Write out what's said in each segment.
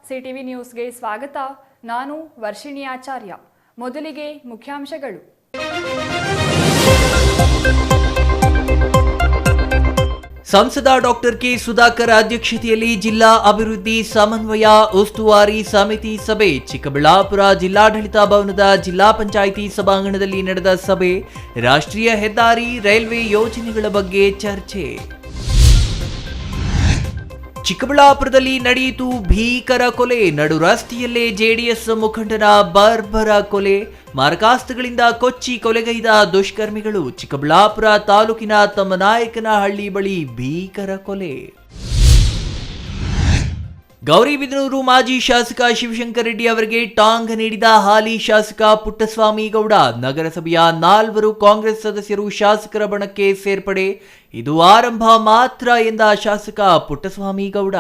CTV ನ್ಯೂಸ್ಗೆ ಸ್ವಾಗತ. ನಾನು ವರ್ಷಿಣಿ ಆಚಾರ್ಯ. ಮೊದಲಿಗೆ ಮುಖ್ಯಾಂಶಗಳು. ಸಂಸದ ಡಾಕ್ಟರ್ ಕೆ ಸುಧಾಕರ್ ಅಧ್ಯಕ್ಷತೆಯಲ್ಲಿ ಜಿಲ್ಲಾ ಅಭಿವೃದ್ಧಿ ಸಮನ್ವಯ ಉಸ್ತುವಾರಿ ಸಮಿತಿ ಸಭೆ. ಚಿಕ್ಕಬಳ್ಳಾಪುರ ಜಿಲ್ಲಾಡಳಿತ ಭವನದ ಜಿಲ್ಲಾ ಪಂಚಾಯಿತಿ ಸಭಾಂಗಣದಲ್ಲಿ ನಡೆದ ಸಭೆ. ರಾಷ್ಟ್ರೀಯ ಹೆದ್ದಾರಿ, ರೈಲ್ವೆ ಯೋಜನೆಗಳ ಬಗ್ಗೆ ಚರ್ಚೆ. ಚಿಕ್ಕಬಳ್ಳಾಪುರದಲ್ಲಿ ನಡೆಯಿತು ಭೀಕರ ಕೊಲೆ. ನಡು ರಸ್ತೆಯಲ್ಲೇ ಜೆಡಿಎಸ್ ಮುಖಂಡನ ಬರ್ಬರ ಕೊಲೆ. ಮಾರಕಾಸ್ತ್ರಗಳಿಂದ ಕೊಚ್ಚಿ ಕೊಲೆಗೈದ ದುಷ್ಕರ್ಮಿಗಳು. ಚಿಕ್ಕಬಳ್ಳಾಪುರ ತಾಲೂಕಿನ ತಮ್ಮನಾಯಕನಹಳ್ಳಿ ಬಳಿ ಭೀಕರ ಕೊಲೆ. ಗೌರಿಬಿದನೂರು ಮಾಜಿ ಶಾಸಕ ಶಿವಶಂಕರ ರೆಡ್ಡಿ ಅವರಿಗೆ ಟಾಂಗ್ ನೀಡಿದ ಹಾಲಿ ಶಾಸಕ ಪುಟ್ಟಸ್ವಾಮಿ ಗೌಡ. ನಗರಸಭೆಯ 4 ಕಾಂಗ್ರೆಸ್ ಸದಸ್ಯರು ಶಾಸಕರ ಬಣಕ್ಕೆ ಸೇರ್ಪಡೆ. ಇದು ಆರಂಭ ಮಾತ್ರ ಎಂದ ಶಾಸಕ ಪುಟ್ಟಸ್ವಾಮಿ ಗೌಡ.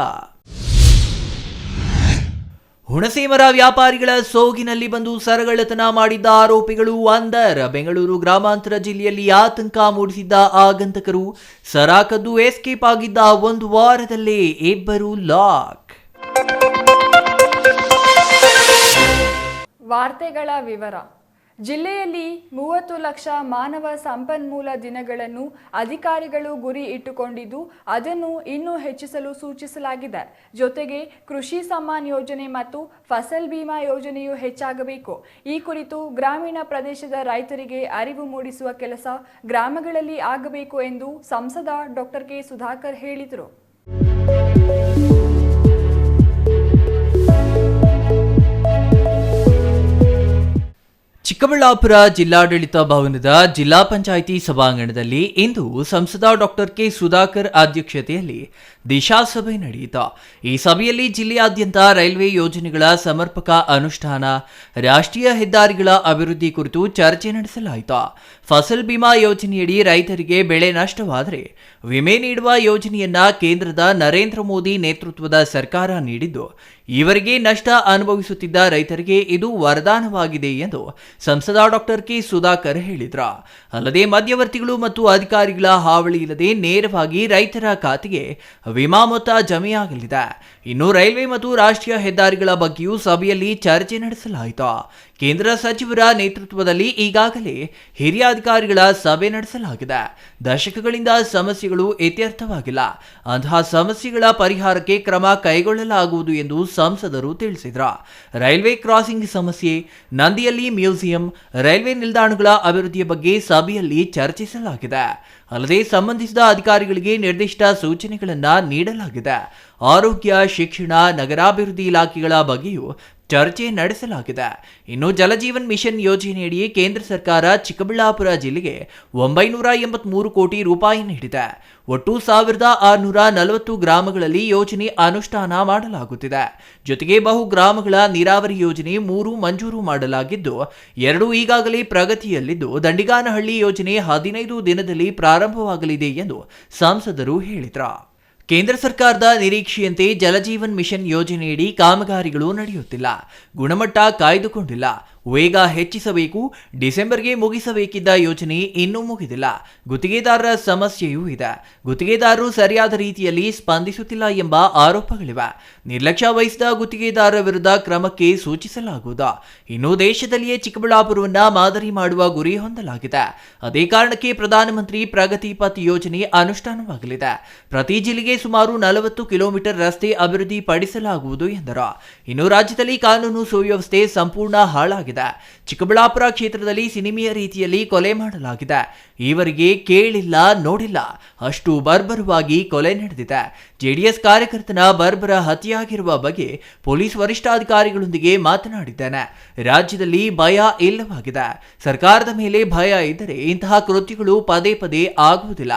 ಹುಣಸೇಮರ ವ್ಯಾಪಾರಿಗಳ ಸೋಗಿನಲ್ಲಿ ಬಂದು ಸರಗಳ್ಳತನ ಮಾಡಿದ್ದ ಆರೋಪಿಗಳು ಅಂದರ್. ಬೆಂಗಳೂರು ಗ್ರಾಮಾಂತರ ಜಿಲ್ಲೆಯಲ್ಲಿ ಆತಂಕ ಮೂಡಿಸಿದ್ದ ಆಗಂತಕರು ಸರ ಕದ್ದು ಎಸ್ಕೇಪ್ ಆಗಿದ್ದ 1 ವಾರದಲ್ಲೇ 2 ಲಾಕ್. ವಾರ್ತೆಗಳ ವಿವರ. ಜಿಲ್ಲೆಯಲ್ಲಿ 30 ಲಕ್ಷ ಮಾನವ ಸಂಪನ್ಮೂಲ ದಿನಗಳನ್ನು ಅಧಿಕಾರಿಗಳು ಗುರಿ ಇಟ್ಟುಕೊಂಡಿದ್ದು, ಅದನ್ನು ಇನ್ನೂ ಹೆಚ್ಚಿಸಲು ಸೂಚಿಸಲಾಗಿದೆ. ಜೊತೆಗೆ ಕೃಷಿ ಸಮ್ಮಾನ್ ಯೋಜನೆ ಮತ್ತು ಫಸಲ್ ಬಿಮಾ ಯೋಜನೆಯೂ ಹೆಚ್ಚಾಗಬೇಕು. ಈ ಕುರಿತು ಗ್ರಾಮೀಣ ಪ್ರದೇಶದ ರೈತರಿಗೆ ಅರಿವು ಮೂಡಿಸುವ ಕೆಲಸ ಗ್ರಾಮಗಳಲ್ಲಿ ಆಗಬೇಕು ಎಂದು ಸಂಸದ ಡಾಕ್ಟರ್ ಕೆ ಸುಧಾಕರ್ ಹೇಳಿದರು. ಚಿಕ್ಕಬಳ್ಳಾಪುರ ಜಿಲ್ಲಾಡಳಿತ ಭವನದ ಜಿಲ್ಲಾ ಪಂಚಾಯಿತಿ ಸಭಾಂಗಣದಲ್ಲಿ ಇಂದು ಸಂಸದ ಡಾಕ್ಟರ್ ಕೆ ಸುಧಾಕರ್ ಅಧ್ಯಕ್ಷತೆಯಲ್ಲಿ ದಿಶಾ ಸಭೆ ನಡೆಯಿತು. ಈ ಸಭೆಯಲ್ಲಿ ಜಿಲ್ಲೆಯಾದ್ಯಂತ ರೈಲ್ವೆ ಯೋಜನೆಗಳ ಸಮರ್ಪಕ ಅನುಷ್ಠಾನ, ರಾಷ್ಟ್ರೀಯ ಹೆದ್ದಾರಿಗಳ ಅಭಿವೃದ್ಧಿ ಕುರಿತು ಚರ್ಚೆ ನಡೆಸಲಾಯಿತು. ಫಸಲ್ ಬಿಮಾ ಯೋಜನೆಯಡಿ ರೈತರಿಗೆ ಬೆಳೆ ನಷ್ಟವಾದರೆ ವಿಮೆ ನೀಡುವ ಯೋಜನೆಯನ್ನ ಕೇಂದ್ರದ ನರೇಂದ್ರ ಮೋದಿ ನೇತೃತ್ವದ ಸರ್ಕಾರ ನೀಡಿದ್ದು, ಈವರೆಗೆ ನಷ್ಟ ಅನುಭವಿಸುತ್ತಿದ್ದ ರೈತರಿಗೆ ಇದು ವರದಾನವಾಗಿದೆ ಎಂದು ಸಂಸದ ಡಾಕ್ಟರ್ ಕೆ ಸುಧಾಕರ್ ಹೇಳಿದ್ರು. ಅಲ್ಲದೆ ಮಧ್ಯವರ್ತಿಗಳು ಮತ್ತು ಅಧಿಕಾರಿಗಳ ಹಾವಳಿ ಇಲ್ಲದೆ ನೇರವಾಗಿ ರೈತರ ಖಾತೆಗೆ ವಿಮಾ ಮೊತ್ತ ಜಮೆಯಾಗಲಿದೆ. ಇನ್ನು ರೈಲ್ವೆ ಮತ್ತು ರಾಷ್ಟ್ರೀಯ ಹೆದ್ದಾರಿಗಳ ಬಗ್ಗೆಯೂ ಸಭೆಯಲ್ಲಿ ಚರ್ಚೆ ನಡೆಸಲಾಯಿತು. ಕೇಂದ್ರ ಸಚಿವರ ನೇತೃತ್ವದಲ್ಲಿ ಈಗಾಗಲೇ ಹಿರಿಯ ಅಧಿಕಾರಿಗಳ ಸಭೆ ನಡೆಸಲಾಗಿದೆ. ದಶಕಗಳಿಂದ ಸಮಸ್ಯೆಗಳು ಇತ್ಯರ್ಥವಾಗಿಲ್ಲ. ಅಂತಹ ಸಮಸ್ಯೆಗಳ ಪರಿಹಾರಕ್ಕೆ ಕ್ರಮ ಕೈಗೊಳ್ಳಲಾಗುವುದು ಎಂದು ಸಂಸದರು ತಿಳಿಸಿದರು. ರೈಲ್ವೆ ಕ್ರಾಸಿಂಗ್ ಸಮಸ್ಯೆ, ನಂದಿಯಲ್ಲಿ ಮ್ಯೂಸಿಯಂ, ರೈಲ್ವೆ ನಿಲ್ದಾಣಗಳ ಅಭಿವೃದ್ಧಿಯ ಬಗ್ಗೆ ಸಭೆಯಲ್ಲಿ ಚರ್ಚಿಸಲಾಗಿದೆ. ಅಲ್ಲದೆ ಸಂಬಂಧಿಸಿದ ಅಧಿಕಾರಿಗಳಿಗೆ ನಿರ್ದಿಷ್ಟ ಸೂಚನೆಗಳನ್ನು ನೀಡಲಾಗಿದೆ. ಆರೋಗ್ಯ, ಶಿಕ್ಷಣ, ನಗರಾಭಿವೃದ್ಧಿ ಇಲಾಖೆಗಳ ಬಗ್ಗೆಯೂ ಚರ್ಚೆ ನಡೆಸಲಾಗಿದೆ. ಇನ್ನು ಜಲಜೀವನ್ ಮಿಷನ್ ಯೋಜನೆಯಡಿ ಕೇಂದ್ರ ಸರ್ಕಾರ ಚಿಕ್ಕಬಳ್ಳಾಪುರ ಜಿಲ್ಲೆಗೆ 983 ಕೋಟಿ ರೂಪಾಯಿ ನೀಡಿದೆ. ಒಟ್ಟು 1640 ಗ್ರಾಮಗಳಲ್ಲಿ ಯೋಜನೆ ಅನುಷ್ಠಾನ ಮಾಡಲಾಗುತ್ತಿದೆ. ಜೊತೆಗೆ ಬಹು ಗ್ರಾಮಗಳ ನೀರಾವರಿ ಯೋಜನೆ 3 ಮಂಜೂರು ಮಾಡಲಾಗಿದ್ದು, 2 ಈಗಾಗಲೇ ಪ್ರಗತಿಯಲ್ಲಿದ್ದು, ದಂಡಿಗಾನಹಳ್ಳಿ ಯೋಜನೆ 15 ದಿನದಲ್ಲಿ ಪ್ರಾರಂಭವಾಗಲಿದೆ ಎಂದು ಸಂಸದರು ಹೇಳಿದರು. ಕೇಂದ್ರ ಸರ್ಕಾರದ ನಿರೀಕ್ಷೆಯಂತೆ ಜಲಜೀವನ್ ಮಿಷನ್ ಯೋಜನೆಯಡಿ ಕಾಮಗಾರಿಗಳು ನಡೆಯುತ್ತಿಲ್ಲ. ಗುಣಮಟ್ಟ ಕಾಯ್ದುಕೊಂಡಿಲ್ಲ. ವೇಗ ಹೆಚ್ಚಿಸಬೇಕು. ಡಿಸೆಂಬರ್ಗೆ ಮುಗಿಸಬೇಕಿದ್ದ ಯೋಜನೆ ಇನ್ನೂ ಮುಗಿದಿಲ್ಲ. ಗುತ್ತಿಗೆದಾರರ ಸಮಸ್ಯೆಯೂ ಇದೆ. ಗುತ್ತಿಗೆದಾರರು ಸರಿಯಾದ ರೀತಿಯಲ್ಲಿ ಸ್ಪಂದಿಸುತ್ತಿಲ್ಲ ಎಂಬ ಆರೋಪಗಳಿವೆ. ನಿರ್ಲಕ್ಷ್ಯ ವಹಿಸಿದ ಗುತ್ತಿಗೆದಾರರ ವಿರುದ್ಧ ಕ್ರಮಕ್ಕೆ ಸೂಚಿಸಲಾಗುವುದು. ಇನ್ನು ದೇಶದಲ್ಲಿಯೇ ಚಿಕ್ಕಬಳ್ಳಾಪುರವನ್ನ ಮಾದರಿ ಮಾಡುವ ಗುರಿ ಹೊಂದಲಾಗಿದೆ. ಅದೇ ಕಾರಣಕ್ಕೆ ಪ್ರಧಾನಮಂತ್ರಿ ಪ್ರಗತಿ ಪಥ್ ಯೋಜನೆ ಅನುಷ್ಠಾನವಾಗಲಿದೆ. ಪ್ರತಿ ಜಿಲ್ಲೆಗೆ ಸುಮಾರು 40 ಕಿಲೋಮೀಟರ್ ರಸ್ತೆ ಅಭಿವೃದ್ಧಿ ಪಡಿಸಲಾಗುವುದು ಎಂದರು. ಇನ್ನು ರಾಜ್ಯದಲ್ಲಿ ಕಾನೂನು ಸುವ್ಯವಸ್ಥೆ ಸಂಪೂರ್ಣ ಹಾಳಾಗಿದೆ. ಚಿಕ್ಕಬಳ್ಳಾಪುರ ಕ್ಷೇತ್ರದಲ್ಲಿ ಸಿನಿಮೆಯ ರೀತಿಯಲ್ಲಿ ಕೊಲೆ ಮಾಡಲಾಗಿದೆ. ಈವರೆಗೆ ಕೇಳಿಲ್ಲ ನೋಡಿಲ್ಲ ಅಷ್ಟು ಬರ್ಬರವಾಗಿ ಕೊಲೆ ನಡೆದಿದೆ. ಜೆಡಿಎಸ್ ಕಾರ್ಯಕರ್ತನ ಬರ್ಬರ ಹತ್ಯೆಯಾಗಿರುವ ಬಗ್ಗೆ ಪೊಲೀಸ್ ವರಿಷ್ಠಾಧಿಕಾರಿಗಳೊಂದಿಗೆ ಮಾತನಾಡಿದ್ದೇನೆ. ರಾಜ್ಯದಲ್ಲಿ ಭಯ ಇಲ್ಲವಾಗಿದೆ. ಸರ್ಕಾರದ ಮೇಲೆ ಭಯ ಇದ್ದರೆ ಇಂತಹ ಕೃತ್ಯಗಳು ಪದೇ ಪದೇ ಆಗುವುದಿಲ್ಲ.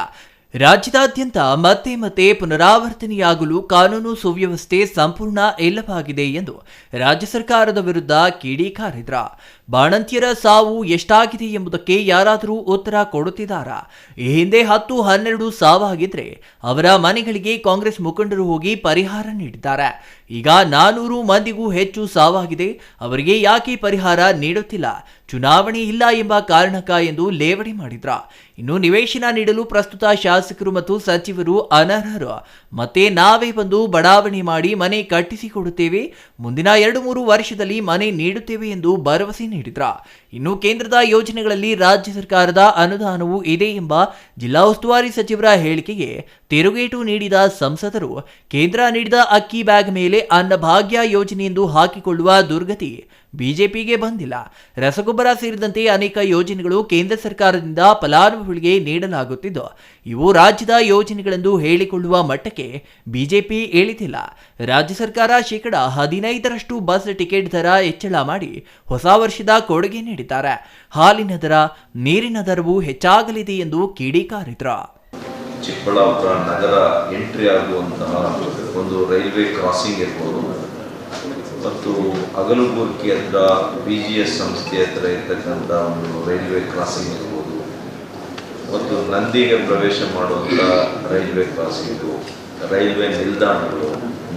ರಾಜ್ಯದಾದ್ಯಂತ ಮತ್ತೆ ಪುನರಾವರ್ತನೆಯಾಗಲು ಕಾನೂನು ಸುವ್ಯವಸ್ಥೆ ಸಂಪೂರ್ಣ ಇಲ್ಲವಾಗಿದೆ ಎಂದು ರಾಜ್ಯ ಸರ್ಕಾರದ ವಿರುದ್ಧ ಕಿಡಿಕಾರಿದ್ರು. ಬಾಣಂತಿಯರ ಸಾವು ಎಷ್ಟಾಗಿದೆ ಎಂಬುದಕ್ಕೆ ಯಾರಾದರೂ ಉತ್ತರ ಕೊಡುತ್ತಿದ್ದಾರಾ? ಈ ಹಿಂದೆ 10-12 ಸಾವಾಗಿದ್ರೆ ಅವರ ಮನೆಗಳಿಗೆ ಕಾಂಗ್ರೆಸ್ ಮುಖಂಡರು ಹೋಗಿ ಪರಿಹಾರ ನೀಡಿದ್ದಾರೆ. ಈಗ 400 ಮಂದಿಗೂ ಹೆಚ್ಚು ಸಾವಾಗಿದೆ. ಅವರಿಗೆ ಯಾಕೆ ಪರಿಹಾರ ನೀಡುತ್ತಿಲ್ಲ? ಚುನಾವಣೆ ಇಲ್ಲ ಎಂಬ ಕಾರಣಕ್ಕ ಎಂದು ಲೇವಡಿ ಮಾಡಿದ್ರ. ಇನ್ನು ನಿವೇಶನ ನೀಡಲು ಪ್ರಸ್ತುತ ಶಾಸಕರು ಮತ್ತು ಸಚಿವರು ಅನರ್ಹರು. ಮತ್ತೆ ನಾವೇ ಬಂದು ಬಡಾವಣೆ ಮಾಡಿ ಮನೆ ಕಟ್ಟಿಸಿಕೊಡುತ್ತೇವೆ, ಮುಂದಿನ 2-3 ವರ್ಷದಲ್ಲಿ ಮನೆ ನೀಡುತ್ತೇವೆ ಎಂದು ಭರವಸೆ ನೀಡಿದ್ರ. ಇನ್ನು ಕೇಂದ್ರದ ಯೋಜನೆಗಳಲ್ಲಿ ರಾಜ್ಯ ಸರ್ಕಾರದ ಅನುದಾನವೂ ಇದೆ ಎಂಬ ಜಿಲ್ಲಾ ಉಸ್ತುವಾರಿ ಸಚಿವರ ಹೇಳಿಕೆಗೆ ತಿರುಗೇಟು ನೀಡಿದ ಸಂಸದರು, ಕೇಂದ್ರ ನೀಡಿದ ಅಕ್ಕಿ ಬ್ಯಾಗ್ ಮೇಲೆ ಅನ್ನಭಾಗ್ಯ ಯೋಜನೆ ಎಂದು ಹಾಕಿಕೊಳ್ಳುವ ದುರ್ಗತಿ ಬಿಜೆಪಿಗೆ ಬಂದಿಲ್ಲ. ರಸಗೊಬ್ಬರ ಸೇರಿದಂತೆ ಅನೇಕ ಯೋಜನೆಗಳು ಕೇಂದ್ರ ಸರ್ಕಾರದಿಂದ ಫಲಾನುಭವಿಗಳಿಗೆ ನೀಡಲಾಗುತ್ತಿದ್ದು, ಇವು ರಾಜ್ಯದ ಯೋಜನೆಗಳೆಂದು ಹೇಳಿಕೊಳ್ಳುವ ಮಟ್ಟಕ್ಕೆ ಬಿಜೆಪಿ ಇಳಿದಿಲ್ಲ. ರಾಜ್ಯ ಸರ್ಕಾರ 15% ಬಸ್ ಟಿಕೆಟ್ ದರ ಹೆಚ್ಚಳ ಮಾಡಿ ಹೊಸ ವರ್ಷದ ಕೊಡುಗೆ ನೀಡಿದ್ದಾರೆ. ಹಾಲಿನ ದರ, ನೀರಿನ ದರವೂ ಹೆಚ್ಚಾಗಲಿದೆ ಎಂದು ಕಿಡಿಕಾರಿದ್ರು. ಚಿಕ್ಕಬಳ್ಳಾಪುರ ನಗರ ಎಂಟ್ರಿ ಆಗುವಂತಹ ಒಂದು ರೈಲ್ವೆ ಕ್ರಾಸಿಂಗ್ ಇರ್ಬೋದು, ಮತ್ತು ಅಗಲುಗುರ್ಕಿ ಹತ್ರ BGS ಸಂಸ್ಥೆ ಹತ್ರ ಇರ್ತಕ್ಕಂಥ ಒಂದು ರೈಲ್ವೆ ಕ್ರಾಸಿಂಗ್ ಇರ್ಬೋದು, ಮತ್ತು ನಂದಿಗೆ ಪ್ರವೇಶ ಮಾಡುವಂಥ ರೈಲ್ವೆ ಕ್ರಾಸಿಂಗು, ರೈಲ್ವೆ ನಿಲ್ದಾಣಗಳು,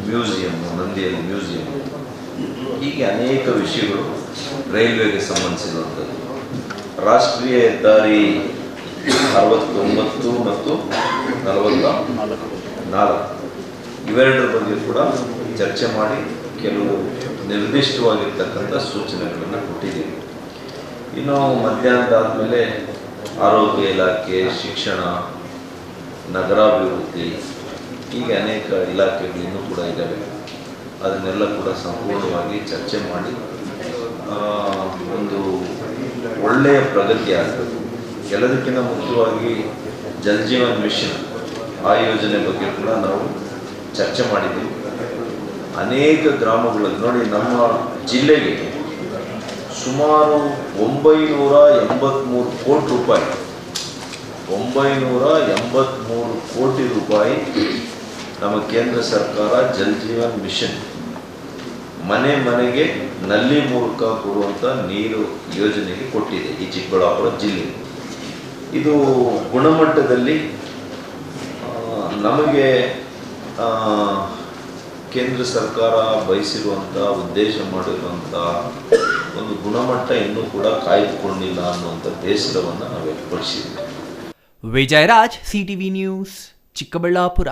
ಮ್ಯೂಸಿಯಮ್ಮು, ನಂದಿಯಲ್ಲಿ ಮ್ಯೂಸಿಯಮ್ಮು, ಹೀಗೆ ಅನೇಕ ವಿಷಯಗಳು ರೈಲ್ವೆಗೆ ಸಂಬಂಧಿಸಿರುವಂಥದ್ದು. ರಾಷ್ಟ್ರೀಯ ಹೆದ್ದಾರಿ 69 ಮತ್ತು 44 ಇವೆರಡರ ಬಗ್ಗೆ ಕೂಡ ಚರ್ಚೆ ಮಾಡಿ ಕೆಲವು ನಿರ್ದಿಷ್ಟವಾಗಿರ್ತಕ್ಕಂಥ ಸೂಚನೆಗಳನ್ನು ಕೊಟ್ಟಿದ್ದೀವಿ. ಇನ್ನು ಮಧ್ಯಾಹ್ನದಾದಮೇಲೆ ಆರೋಗ್ಯ ಇಲಾಖೆ, ಶಿಕ್ಷಣ, ನಗರಾಭಿವೃದ್ಧಿ, ಹೀಗೆ ಅನೇಕ ಇಲಾಖೆಗಳು ಇನ್ನೂ ಕೂಡ ಇದ್ದಾವೆ. ಅದನ್ನೆಲ್ಲ ಕೂಡ ಸಂಪೂರ್ಣವಾಗಿ ಚರ್ಚೆ ಮಾಡಿ ಒಂದು ಒಳ್ಳೆಯ ಪ್ರಗತಿ ಆಗಬೇಕು. ಎಲ್ಲದಕ್ಕಿಂತ ಮುಖ್ಯವಾಗಿ ಜಲ್ ಜೀವನ್ ಮಿಷನ್ ಆ ಯೋಜನೆ ಬಗ್ಗೆ ಕೂಡ ನಾವು ಚರ್ಚೆ ಮಾಡಿದ್ದೀವಿ. ಅನೇಕ ಗ್ರಾಮಗಳಲ್ಲಿ ನೋಡಿ, ನಮ್ಮ ಜಿಲ್ಲೆಗೆ ಸುಮಾರು 983 ಕೋಟಿ ರೂಪಾಯಿ 983 ಕೋಟಿ ರೂಪಾಯಿ ನಮ್ಮ ಕೇಂದ್ರ ಸರ್ಕಾರ ಜಲ್ ಜೀವನ್ ಮಿಷನ್ ಮನೆ ಮನೆಗೆ ನಲ್ಲಿ ಮೂಲಕ ಕೊಡುವಂಥ ನೀರು ಯೋಜನೆಗೆ ಕೊಟ್ಟಿದೆ ಈ ಚಿಕ್ಕಬಳ್ಳಾಪುರ ಜಿಲ್ಲೆ. ಇದು ಗುಣಮಟ್ಟದಲ್ಲಿ ನಮಗೆ ಕೇಂದ್ರ ಸರ್ಕಾರ ಬಯಸಿರುವಂಥ ಉದ್ದೇಶ ಮಾಡಿರುವಂಥ ಒಂದು ಗುಣಮಟ್ಟ ಇನ್ನೂ ಕೂಡ ಕಾಯ್ದುಕೊಂಡಿಲ್ಲ ಅನ್ನುವಂಥ ಬೇಸರವನ್ನು ನಾವು ವ್ಯಕ್ತಪಡಿಸಿದ್ದೀವಿ. Vijayraj, CTV news, Chikkaballapur.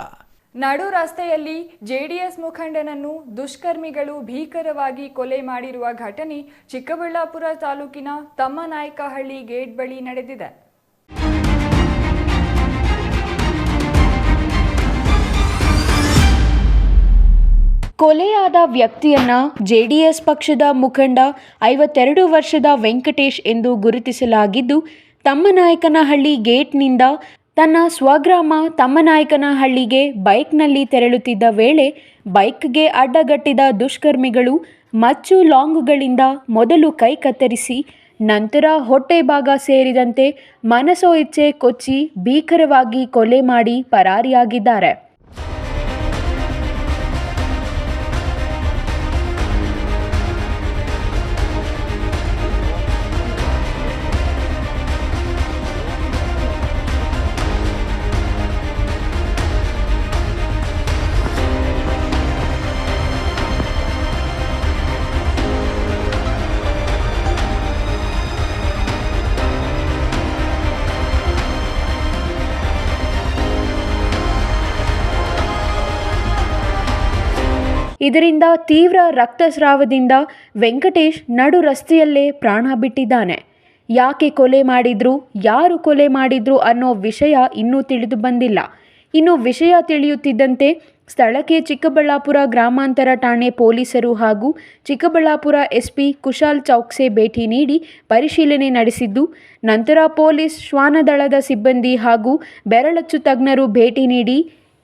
ನಡು ರಸ್ತೆಯಲ್ಲಿ ಜೆಡಿಎಸ್ ಮುಖಂಡನನ್ನು ದುಷ್ಕರ್ಮಿಗಳು ಭೀಕರವಾಗಿ ಕೊಲೆ ಮಾಡಿರುವ ಘಟನೆ ಚಿಕ್ಕಬಳ್ಳಾಪುರ ತಾಲೂಕಿನ ತಮ್ಮನಾಯಕಹಳ್ಳಿ ಗೇಟ್ ಬಳಿ ನಡೆದಿದೆ. ಕೊಲೆಯಾದ ವ್ಯಕ್ತಿಯನ್ನ ಜೆಡಿಎಸ್ ಪಕ್ಷದ ಮುಖಂಡ 52 ವರ್ಷದ ವೆಂಕಟೇಶ್ ಎಂದು ಗುರುತಿಸಲಾಗಿದ್ದು, ತಮ್ಮನಾಯಕನಹಳ್ಳಿ ಗೇಟ್ನಿಂದ ತನ್ನ ಸ್ವಗ್ರಾಮ ತಮ್ಮನಾಯಕನಹಳ್ಳಿಗೆ ಬೈಕ್ನಲ್ಲಿ ತೆರಳುತ್ತಿದ್ದ ವೇಳೆ ಬೈಕ್ಗೆ ಅಡ್ಡಗಟ್ಟಿದ ದುಷ್ಕರ್ಮಿಗಳು ಮಚ್ಚು ಲಾಂಗುಗಳಿಂದ ಮೊದಲು ಕೈ ಕತ್ತರಿಸಿ ನಂತರ ಹೊಟ್ಟೆ ಭಾಗ ಸೇರಿದಂತೆ ಮನಸೋ ಇಚ್ಛೆ ಕೊಚ್ಚಿ ಭೀಕರವಾಗಿ ಕೊಲೆ ಮಾಡಿ ಪರಾರಿಯಾಗಿದ್ದಾರೆ. ಇದರಿಂದ ತೀವ್ರ ರಕ್ತಸ್ರಾವದಿಂದ ವೆಂಕಟೇಶ್ ನಡು ರಸ್ತೆಯಲ್ಲೇ ಪ್ರಾಣ ಬಿಟ್ಟಿದ್ದಾನೆ. ಯಾಕೆ ಕೊಲೆ ಮಾಡಿದ್ರು, ಯಾರು ಕೊಲೆ ಮಾಡಿದ್ರು ಅನ್ನೋ ವಿಷಯ ಇನ್ನೂ ತಿಳಿದು ಬಂದಿಲ್ಲ. ಇನ್ನು ವಿಷಯ ತಿಳಿಯುತ್ತಿದ್ದಂತೆ ಸ್ಥಳಕ್ಕೆ ಚಿಕ್ಕಬಳ್ಳಾಪುರ ಗ್ರಾಮಾಂತರ ಠಾಣೆ ಪೊಲೀಸರು ಹಾಗೂ ಚಿಕ್ಕಬಳ್ಳಾಪುರ SP ಕುಶಾಲ್ ಚೌಕ್ಸೆ ಭೇಟಿ ನೀಡಿ ಪರಿಶೀಲನೆ ನಡೆಸಿದ್ದು, ನಂತರ ಪೊಲೀಸ್ ಶ್ವಾನದಳದ ಸಿಬ್ಬಂದಿ ಹಾಗೂ ಬೆರಳಚ್ಚು ತಜ್ಞರು ಭೇಟಿ ನೀಡಿ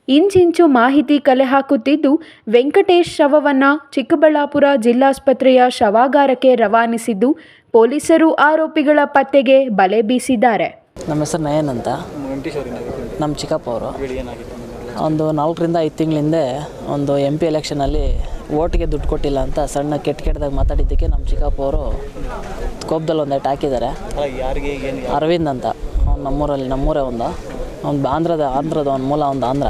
ಇಂಚಿಂಚು ಮಾಹಿತಿ ಕಲೆ ಹಾಕುತ್ತಿದ್ದು, ವೆಂಕಟೇಶ್ ಶವವನ್ನು ಚಿಕ್ಕಬಳ್ಳಾಪುರ ಜಿಲ್ಲಾಸ್ಪತ್ರೆಯ ಶವಾಗಾರಕ್ಕೆ ರವಾನಿಸಿದ್ದು, ಪೊಲೀಸರು ಆರೋಪಿಗಳ ಪತ್ತೆಗೆ ಬಲೆ ಬೀಸಿದ್ದಾರೆ. ನಮ್ಮ ಹೆಸರು ನಯನ್ ಅಂತ, ನಮ್ಮ ಚಿಕ್ಕಪ್ಪ ಅವರು ಒಂದು 4-5 ತಿಂಗಳಿಂದ ಒಂದು MP ಎಲೆಕ್ಷನಲ್ಲಿ ಓಟ್ಗೆ ದುಡ್ಡು ಕೊಟ್ಟಿಲ್ಲ ಅಂತ ಸಣ್ಣ ಕೆಟ್ಟದಾಗ ಮಾತಾಡಿದ್ದಕ್ಕೆ ನಮ್ಮ ಚಿಕ್ಕಪ್ಪ ಅವರು ಸ್ಕೋಪ್ದಲ್ಲಿ ಒಂದು ಏಟ್ ಹಾಕಿದ್ದಾರೆ. ಯಾರಿಗೆ ಏನು ಅರವಿಂದ್ ಅಂತ ಅವ್ನು ನಮ್ಮೂರೇ ಅವ್ನು ಆಂಧ್ರದ ಅವ್ನ ಮೂಲ ಒಂದು ಆಂಧ್ರ.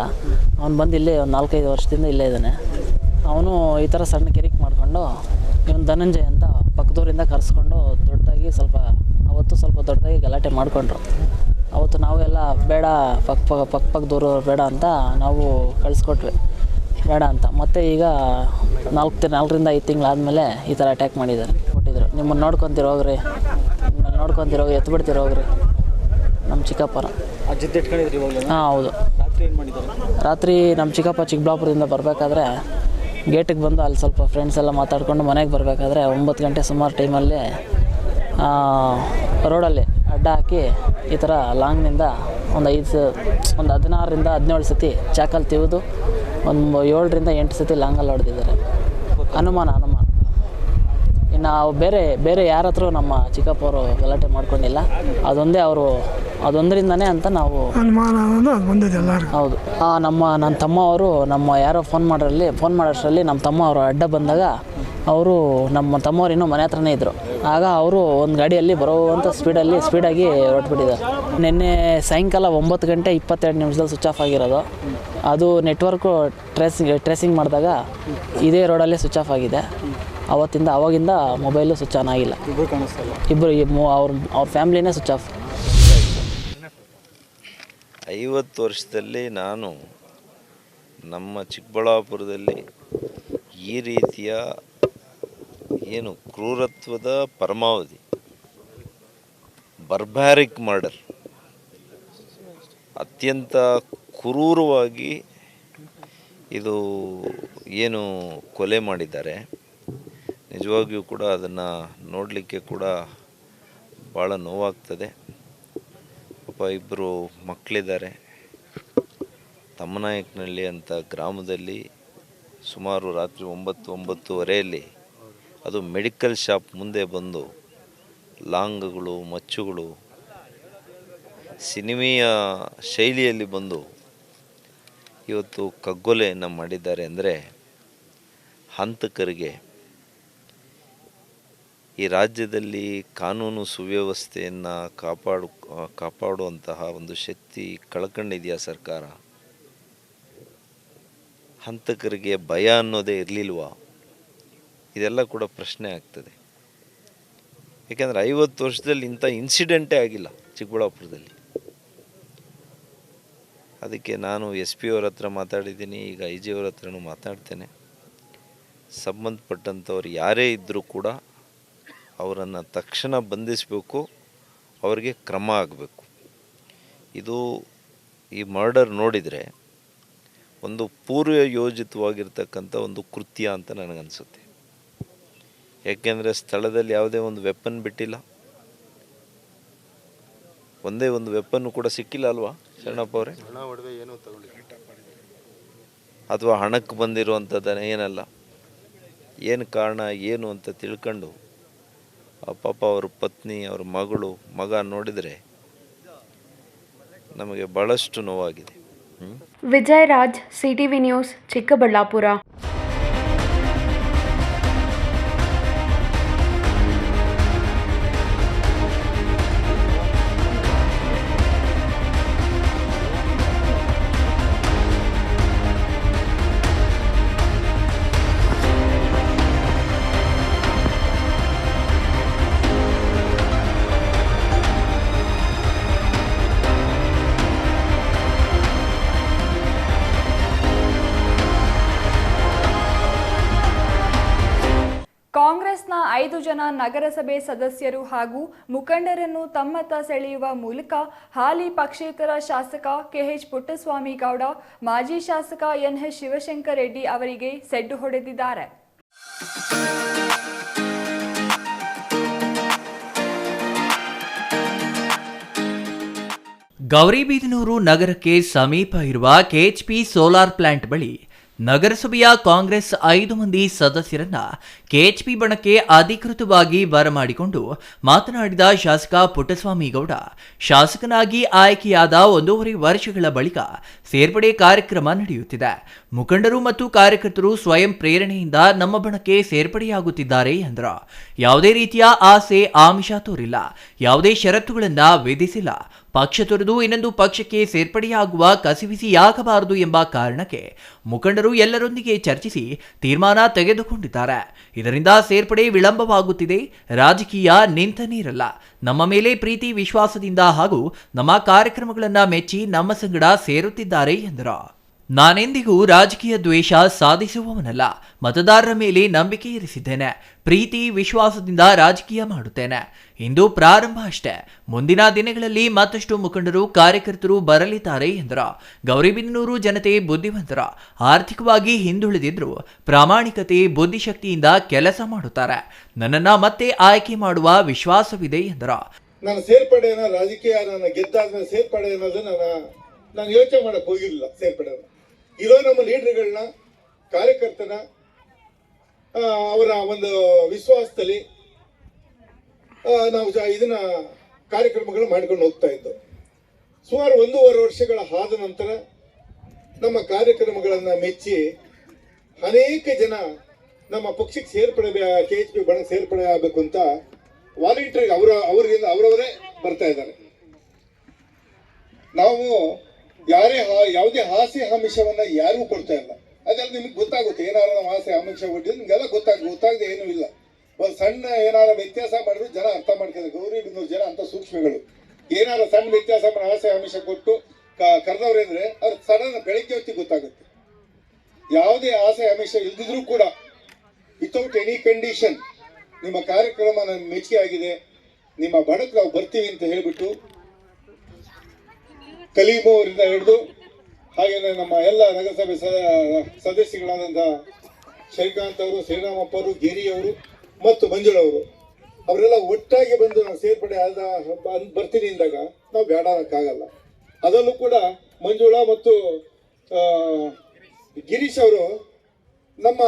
ಅವ್ನು ಬಂದು ಇಲ್ಲೇ ಒಂದು 4-5 ವರ್ಷದಿಂದ ಇಲ್ಲೇ ಇದ್ದಾನೆ. ಅವನು ಈ ಥರ ಸಣ್ಣ ಕಿರಿಕ್ ಮಾಡಿಕೊಂಡು ಇವನು ಧನಂಜಯ್ ಅಂತ ಪಕ್ಕದೂರಿಂದ ಕರೆಸ್ಕೊಂಡು ಅವತ್ತು ಸ್ವಲ್ಪ ದೊಡ್ಡದಾಗಿ ಗಲಾಟೆ ಮಾಡಿಕೊಂಡ್ರು. ಅವತ್ತು ನಾವೆಲ್ಲ ಬೇಡ ಪಕ್ಕದೂರು ಬೇಡ ಅಂತ ನಾವು ಕಳಿಸ್ಕೊಟ್ವಿ, ಬೇಡ ಅಂತ. ಮತ್ತು ಈಗ 4ರಿಂದ 5 ತಿಂಗಳಾದಮೇಲೆ ಈ ಥರ ಅಟ್ಯಾಕ್ ಕೊಟ್ಟಿದ್ರು. ನಿಮ್ಮನ್ನು ನೋಡ್ಕೊತಿರೋ ಹೋಗ್ರಿ, ಎತ್ಬಿಡ್ತಿರೋ ಹೋಗ್ರಿ. ನಮ್ಮ ಚಿಕ್ಕಪ್ಪರ ಹಾಂ ಹೌದು. ರಾತ್ರಿ ನಮ್ಮ ಚಿಕ್ಕಪ್ಪ ಚಿಕ್ಕಬಳ್ಳಾಪುರದಿಂದ ಬರಬೇಕಾದ್ರೆ ಗೇಟಿಗೆ ಬಂದು ಅಲ್ಲಿ ಸ್ವಲ್ಪ ಫ್ರೆಂಡ್ಸ್ ಎಲ್ಲ ಮಾತಾಡ್ಕೊಂಡು ಮನೆಗೆ ಬರಬೇಕಾದ್ರೆ 9 ಗಂಟೆ ಸುಮಾರು ಟೈಮಲ್ಲಿ ರೋಡಲ್ಲಿ ಅಡ್ಡ ಹಾಕಿ ಈ ಥರ ಲಾಂಗ್ನಿಂದ ಒಂದು 16ರಿಂದ 17 ಸತಿ ಚಾಕಲ್ಲಿ ತಿವಿದು ಒಂದು 7ರಿಂದ 8 ಸತಿ ಲಾಂಗಲ್ಲಿ ಹೊಡೆದಿದ್ದಾರೆ. ಅನುಮಾನ. ಇನ್ನು ಬೇರೆ ಯಾರ ಹತ್ರ ನಮ್ಮ ಚಿಕ್ಕಪ್ಪವರು ಗಲಾಟೆ ಮಾಡ್ಕೊಂಡಿಲ್ಲ. ಅದೊಂದರಿಂದನೇ ಅಂತ ನಾವು ಹೌದು. ನನ್ನ ತಮ್ಮ ಅವರು ಯಾರೋ ಫೋನ್ ಮಾಡೋಷ್ಟರಲ್ಲಿ ನಮ್ಮ ತಮ್ಮ ಅವರು ಅಡ್ಡ ಬಂದಾಗ ನಮ್ಮ ತಮ್ಮವ್ರು ಇನ್ನೂ ಮನೆ ಹತ್ರನೇ ಇದ್ದರು. ಆಗ ಅವರು ಒಂದು ಗಾಡಿಯಲ್ಲಿ ಬರೋವಂಥ ಸ್ಪೀಡಾಗಿ ಹೊರಟ್ಬಿಟ್ಟಿದ್ದಾರೆ. ನಿನ್ನೆ ಸಾಯಂಕಾಲ 9 ಗಂಟೆ 22 ನಿಮಿಷದಲ್ಲಿ ಸ್ವಿಚ್ ಆಫ್ ಆಗಿರೋದು. ಅದು ನೆಟ್ವರ್ಕು ಟ್ರೇಸಿಂಗ್ ಮಾಡಿದಾಗ ಇದೇ ರೋಡಲ್ಲೇ ಸ್ವಿಚ್ ಆಫ್ ಆಗಿದೆ. ಅವಾಗಿಂದ ಮೊಬೈಲು ಸ್ವಿಚ್ ಆನ್ ಆಗಿಲ್ಲ. ಇಬ್ಬರು ಅವ್ರ ಫ್ಯಾಮ್ಲಿನೇ ಸ್ವಿಚ್ ಆಫ್. 50 ವರ್ಷದಲ್ಲಿ ನಾನು ನಮ್ಮ ಚಿಕ್ಕಬಳ್ಳಾಪುರದಲ್ಲಿ ಈ ರೀತಿಯ ಕ್ರೂರತ್ವದ ಪರಮಾವಧಿ, ಬರ್ಬ್ಯಾರಿಕ್ ಮರ್ಡರ್, ಅತ್ಯಂತ ಕ್ರೂರವಾಗಿ ಇದು ಕೊಲೆ ಮಾಡಿದ್ದಾರೆ. ನಿಜವಾಗಿಯೂ ಕೂಡ ಅದನ್ನು ನೋಡಲಿಕ್ಕೆ ಕೂಡ ಭಾಳ ನೋವಾಗ್ತದೆ. ಪಾಪ ಇಬ್ಬರು ಮಕ್ಕಳಿದ್ದಾರೆ. ತಮ್ಮನಾಯಕನಹಳ್ಳಿ ಅಂತ ಗ್ರಾಮದಲ್ಲಿ ಸುಮಾರು ರಾತ್ರಿ 9-9:30 ಅದು ಮೆಡಿಕಲ್ ಶಾಪ್ ಮುಂದೆ ಬಂದು ಲಾಂಗ್ಗಳು, ಮಚ್ಚುಗಳು ಸಿನಿಮೀಯ ಶೈಲಿಯಲ್ಲಿ ಬಂದು ಇವತ್ತು ಕಗ್ಗೊಲೆಯನ್ನು ಮಾಡಿದ್ದಾರೆ. ಅಂದರೆ ಹಂತಕರಿಗೆ ಈ ರಾಜ್ಯದಲ್ಲಿ ಕಾನೂನು ಸುವ್ಯವಸ್ಥೆಯನ್ನು ಕಾಪಾಡುವಂತಹ ಒಂದು ಶಕ್ತಿ ಕಳ್ಕೊಂಡಿದೆಯಾ ಸರ್ಕಾರ? ಹಂತಕರಿಗೆ ಭಯ ಅನ್ನೋದೇ ಇರಲಿಲ್ವಾ? ಇದೆಲ್ಲ ಕೂಡ ಪ್ರಶ್ನೆ ಆಗ್ತದೆ. ಏಕೆಂದರೆ 50 ವರ್ಷದಲ್ಲಿ ಇಂಥ ಇನ್ಸಿಡೆಂಟೇ ಆಗಿಲ್ಲ ಚಿಕ್ಕಬಳ್ಳಾಪುರದಲ್ಲಿ. ಅದಕ್ಕೆ ನಾನು SP ಅವ್ರ ಹತ್ರ ಮಾತಾಡಿದ್ದೀನಿ, ಈಗ IG ಅವ್ರ ಹತ್ರನೂ ಮಾತಾಡ್ತೇನೆ. ಸಂಬಂಧಪಟ್ಟಂಥವ್ರು ಯಾರೇ ಇದ್ದರೂ ಕೂಡ ಅವರನ್ನು ತಕ್ಷಣ ಬಂಧಿಸಬೇಕು, ಅವರಿಗೆ ಕ್ರಮ ಆಗಬೇಕು. ಈ ಮರ್ಡರ್ ನೋಡಿದರೆ ಒಂದು ಪೂರ್ವ ಯೋಜಿತವಾಗಿರ್ತಕ್ಕಂಥ ಒಂದು ಕೃತ್ಯ ಅಂತ ನನಗನ್ಸುತ್ತೆ. ಯಾಕೆಂದರೆ ಸ್ಥಳದಲ್ಲಿ ಯಾವುದೇ ಒಂದು ವೆಪನ್ ಬಿಟ್ಟಿಲ್ಲ, ಒಂದೇ ಒಂದು ವೆಪನ್ನು ಕೂಡ ಸಿಕ್ಕಿಲ್ಲ ಅಲ್ವಾ ಶರಣಪ್ಪ ಅವರೇ? ಅಥವಾ ಹಣಕ್ಕೆ ಬಂದಿರುವಂಥದ್ದನ್ನ ಏನಲ್ಲ, ಏನು ಕಾರಣ ಏನು ಅಂತ ತಿಳ್ಕೊಂಡು ಪಾಪ ಅವ್ರ ಪತ್ನಿ, ಅವ್ರ ಮಗ ನೋಡಿದರೆ ನಮಗೆ ಭಾಳಷ್ಟು ನೋವಾಗಿದೆ. Vijay Raj, CTV news, Chikkaballapur. ಕಾಂಗ್ರೆಸ್ನ 5 ಜನ ನಗರಸಭೆ ಸದಸ್ಯರು ಹಾಗೂ ಮುಖಂಡರನ್ನು ತಮ್ಮತ್ತ ಸೆಳೆಯುವ ಮೂಲಕ ಹಾಲಿ ಪಕ್ಷೇತರ ಶಾಸಕ KH ಪುಟ್ಟಸ್ವಾಮಿ ಗೌಡ, ಮಾಜಿ ಶಾಸಕ NH ಶಿವಶಂಕರ್ ರೆಡ್ಡಿ ಅವರಿಗೆ ಸೆಡ್ಡು ಹೊಡೆದಿದ್ದಾರೆ. ಗೌರಿಬಿದನೂರು ನಗರಕ್ಕೆ ಸಮೀಪ ಇರುವ KHP ಸೋಲಾರ್ ಪ್ಲಾಂಟ್ ಬಳಿ ನಗರಸಭೆಯ ಕಾಂಗ್ರೆಸ್ 5 ಮಂದಿ ಸದಸ್ಯರನ್ನ ಕೆಎಚ್ಪಿ ಬಣಕ್ಕೆ ಅಧಿಕೃತವಾಗಿ ಬರಮಾಡಿಕೊಂಡು ಮಾತನಾಡಿದ ಶಾಸಕ ಪುಟ್ಟಸ್ವಾಮಿ ಗೌಡ, ಶಾಸಕನಾಗಿ ಆಯ್ಕೆಯಾದ 1.5 ವರ್ಷಗಳ ಬಳಿಕ ಸೇರ್ಪಡೆ ಕಾರ್ಯಕ್ರಮ ನಡೆಯುತ್ತಿದೆ. ಮುಖಂಡರು ಮತ್ತು ಕಾರ್ಯಕರ್ತರು ಸ್ವಯಂ ಪ್ರೇರಣೆಯಿಂದ ನಮ್ಮ ಬಣಕ್ಕೆ ಸೇರ್ಪಡೆಯಾಗುತ್ತಿದ್ದಾರೆ ಎಂದರು. ಯಾವುದೇ ರೀತಿಯ ಆಸೆ ಆಮಿಷ ತೋರಿಲ್ಲ, ಯಾವುದೇ ಷರತ್ತುಗಳನ್ನ ವಿಧಿಸಿಲ್ಲ. ಪಕ್ಷ ತೊರೆದು ಇನ್ನೊಂದು ಪಕ್ಷಕ್ಕೆ ಸೇರ್ಪಡೆಯಾಗುವ ಕಸಿವಿಸಿಯಾಗಬಾರದು ಎಂಬ ಕಾರಣಕ್ಕೆ ಮುಖಂಡರು ಎಲ್ಲರೊಂದಿಗೆ ಚರ್ಚಿಸಿ ತೀರ್ಮಾನ ತೆಗೆದುಕೊಂಡಿದ್ದಾರೆ. ಇದರಿಂದ ಸೇರ್ಪಡೆ ವಿಳಂಬವಾಗುತ್ತಿದೆ. ರಾಜಕೀಯ ನಿಂತ ನೀರಲ್ಲ. ನಮ್ಮ ಮೇಲೆ ಪ್ರೀತಿ ವಿಶ್ವಾಸದಿಂದ ಹಾಗೂ ನಮ್ಮ ಕಾರ್ಯಕ್ರಮಗಳನ್ನು ಮೆಚ್ಚಿ ನಮ್ಮ ಸಂಗಡ ಸೇರುತ್ತಿದ್ದಾರೆ ಎಂದರು. ನಾನೆಂದಿಗೂ ರಾಜಕೀಯ ದ್ವೇಷ ಸಾಧಿಸುವವನಲ್ಲ. ಮತದಾರರ ಮೇಲೆ ನಂಬಿಕೆ ಇರಿಸಿದ್ದೇನೆ. ಪ್ರೀತಿ ವಿಶ್ವಾಸದಿಂದ ರಾಜಕೀಯ ಮಾಡುತ್ತೇನೆ. ಇಂದು ಪ್ರಾರಂಭ ಅಷ್ಟೇ. ಮುಂದಿನ ದಿನಗಳಲ್ಲಿ ಮತ್ತಷ್ಟು ಮುಖಂಡರು ಕಾರ್ಯಕರ್ತರು ಬರಲಿದ್ದಾರೆ ಎಂದರು. ಗೌರಿಬಿದನೂರು ಜನತೆ ಬುದ್ಧಿವಂತರ, ಆರ್ಥಿಕವಾಗಿ ಹಿಂದುಳಿದಿದ್ರು ಪ್ರಾಮಾಣಿಕತೆ ಬುದ್ಧಿಶಕ್ತಿಯಿಂದ ಕೆಲಸ ಮಾಡುತ್ತಾರೆ. ನನ್ನನ್ನು ಮತ್ತೆ ಆಯ್ಕೆ ಮಾಡುವ ವಿಶ್ವಾಸವಿದೆ ಎಂದರು. ನನ್ನ ಸೇರ್ಪಡೆಯನ್ನ ರಾಜಕೀಯ ನನ್ನ ಗೆದ್ದಾದ್ಮೇಲೆ ಸೇರ್ಪಡೆ ಅನ್ನೋದನ್ನ ನಾನು ಯೋಚನೆ ಮಾಡಕ್ ಹೋಗಿರಲಿಲ್ಲ. ಸೇರ್ಪಡೆ ಇರೋ ನಮ್ಮ ಲೀಡರ್ಗಳನ್ನ, ಕಾರ್ಯಕರ್ತನ ಅವರ ಒಂದು ವಿಶ್ವಾಸದಲ್ಲಿ ನಾವು ಇದನ್ನ ಕಾರ್ಯಕ್ರಮಗಳು ಮಾಡ್ಕೊಂಡು ಹೋಗ್ತಾ ಇದ್ದು. ಸುಮಾರು 1.5 ವರ್ಷಗಳ ಆದ ನಂತರ ನಮ್ಮ ಕಾರ್ಯಕ್ರಮಗಳನ್ನ ಮೆಚ್ಚಿ ಅನೇಕ ಜನ ನಮ್ಮ ಪಕ್ಷಕ್ಕೆ ಸೇರ್ಪಡೆ KHP ಬಣಕ್ಕೆ ಸೇರ್ಪಡೆ ಆಗಬೇಕು ಅಂತ ವಾಲಂಟಿಯರ್ ಅವರವರೇ ಬರ್ತಾ ಇದ್ದಾರೆ. ನಾವು ಯಾವುದೇ ಆಸೆ ಆಮಿಷವನ್ನ ಯಾರಿಗೂ ಕೊಡ್ತಾ ಇಲ್ಲ. ಅದೆಲ್ಲ ನಿಮ್ಗೆ ಗೊತ್ತಾಗುತ್ತೆ. ಏನಾದ್ರು ನಾವು ಆಸೆ ಆಮಿಷ ಕೊಟ್ಟಿದ್ದು ನಿಮ್ಗೆಲ್ಲ ಗೊತ್ತಾಗದೆ ಏನೂ ಇಲ್ಲ. ಒಂದು ಸಣ್ಣ ಏನಾರ ವ್ಯತ್ಯಾಸ ಮಾಡಿದ್ರು ಜನ ಅರ್ಥ ಮಾಡ್ತಾರೆ. ಗೌರಿಬಿದನೂರು ಜನ ಅಂತ ಸೂಕ್ಷ್ಮಗಳು. ಏನಾರ ಸಣ್ಣ ವ್ಯತ್ಯಾಸ ಮಾಡಿ ಆಸೆ ಆಮಿಷ ಕೊಟ್ಟು ಕರೆದವ್ರೇಂದ್ರೆ ಅವ್ರ ಸಡನ್ ಬೆಳಗ್ಗೆ ಹೊತ್ತಿಗೆ ಗೊತ್ತಾಗುತ್ತೆ. ಯಾವುದೇ ಆಸೆ ಆಮಿಷ ಇಲ್ದಿದ್ರು ಕೂಡ ವಿತೌಟ್ ಎನಿ ಕಂಡೀಷನ್ ನಿಮ್ಮ ಕಾರ್ಯಕ್ರಮ ನನ್ನ ಮೆಚ್ಚುಗೆ ಆಗಿದೆ, ನಿಮ್ಮ ಬಣಕ್ಕೆ ನಾವು ಬರ್ತೀವಿ ಅಂತ ಹೇಳ್ಬಿಟ್ಟು ಕಲೀಮು ಅವರಿಂದ ಹಿಡಿದು ಹಾಗೇನೆ ನಮ್ಮ ಎಲ್ಲ ನಗರಸಭೆ ಸದಸ್ಯಗಳಾದಂಥ ಶ್ರೀಕಾಂತ್ ಅವರು, ಶ್ರೀರಾಮಪ್ಪ ಅವರು, ಗಿರಿ ಅವರು ಮತ್ತು ಮಂಜುಳವರು ಅವರೆಲ್ಲ ಒಟ್ಟಾಗಿ ಬಂದು ನಾವು ಸೇರ್ಪಡೆ ಬರ್ತೀನಿ ಅಂದಾಗ ನಾವು ಬೇಡ ಅನ್ನಕ್ಕಾಗಲ್ಲ. ಅದರಲ್ಲೂ ಕೂಡ ಮಂಜುಳಾ ಮತ್ತು ಗಿರೀಶ್ ಅವರು ನಮ್ಮ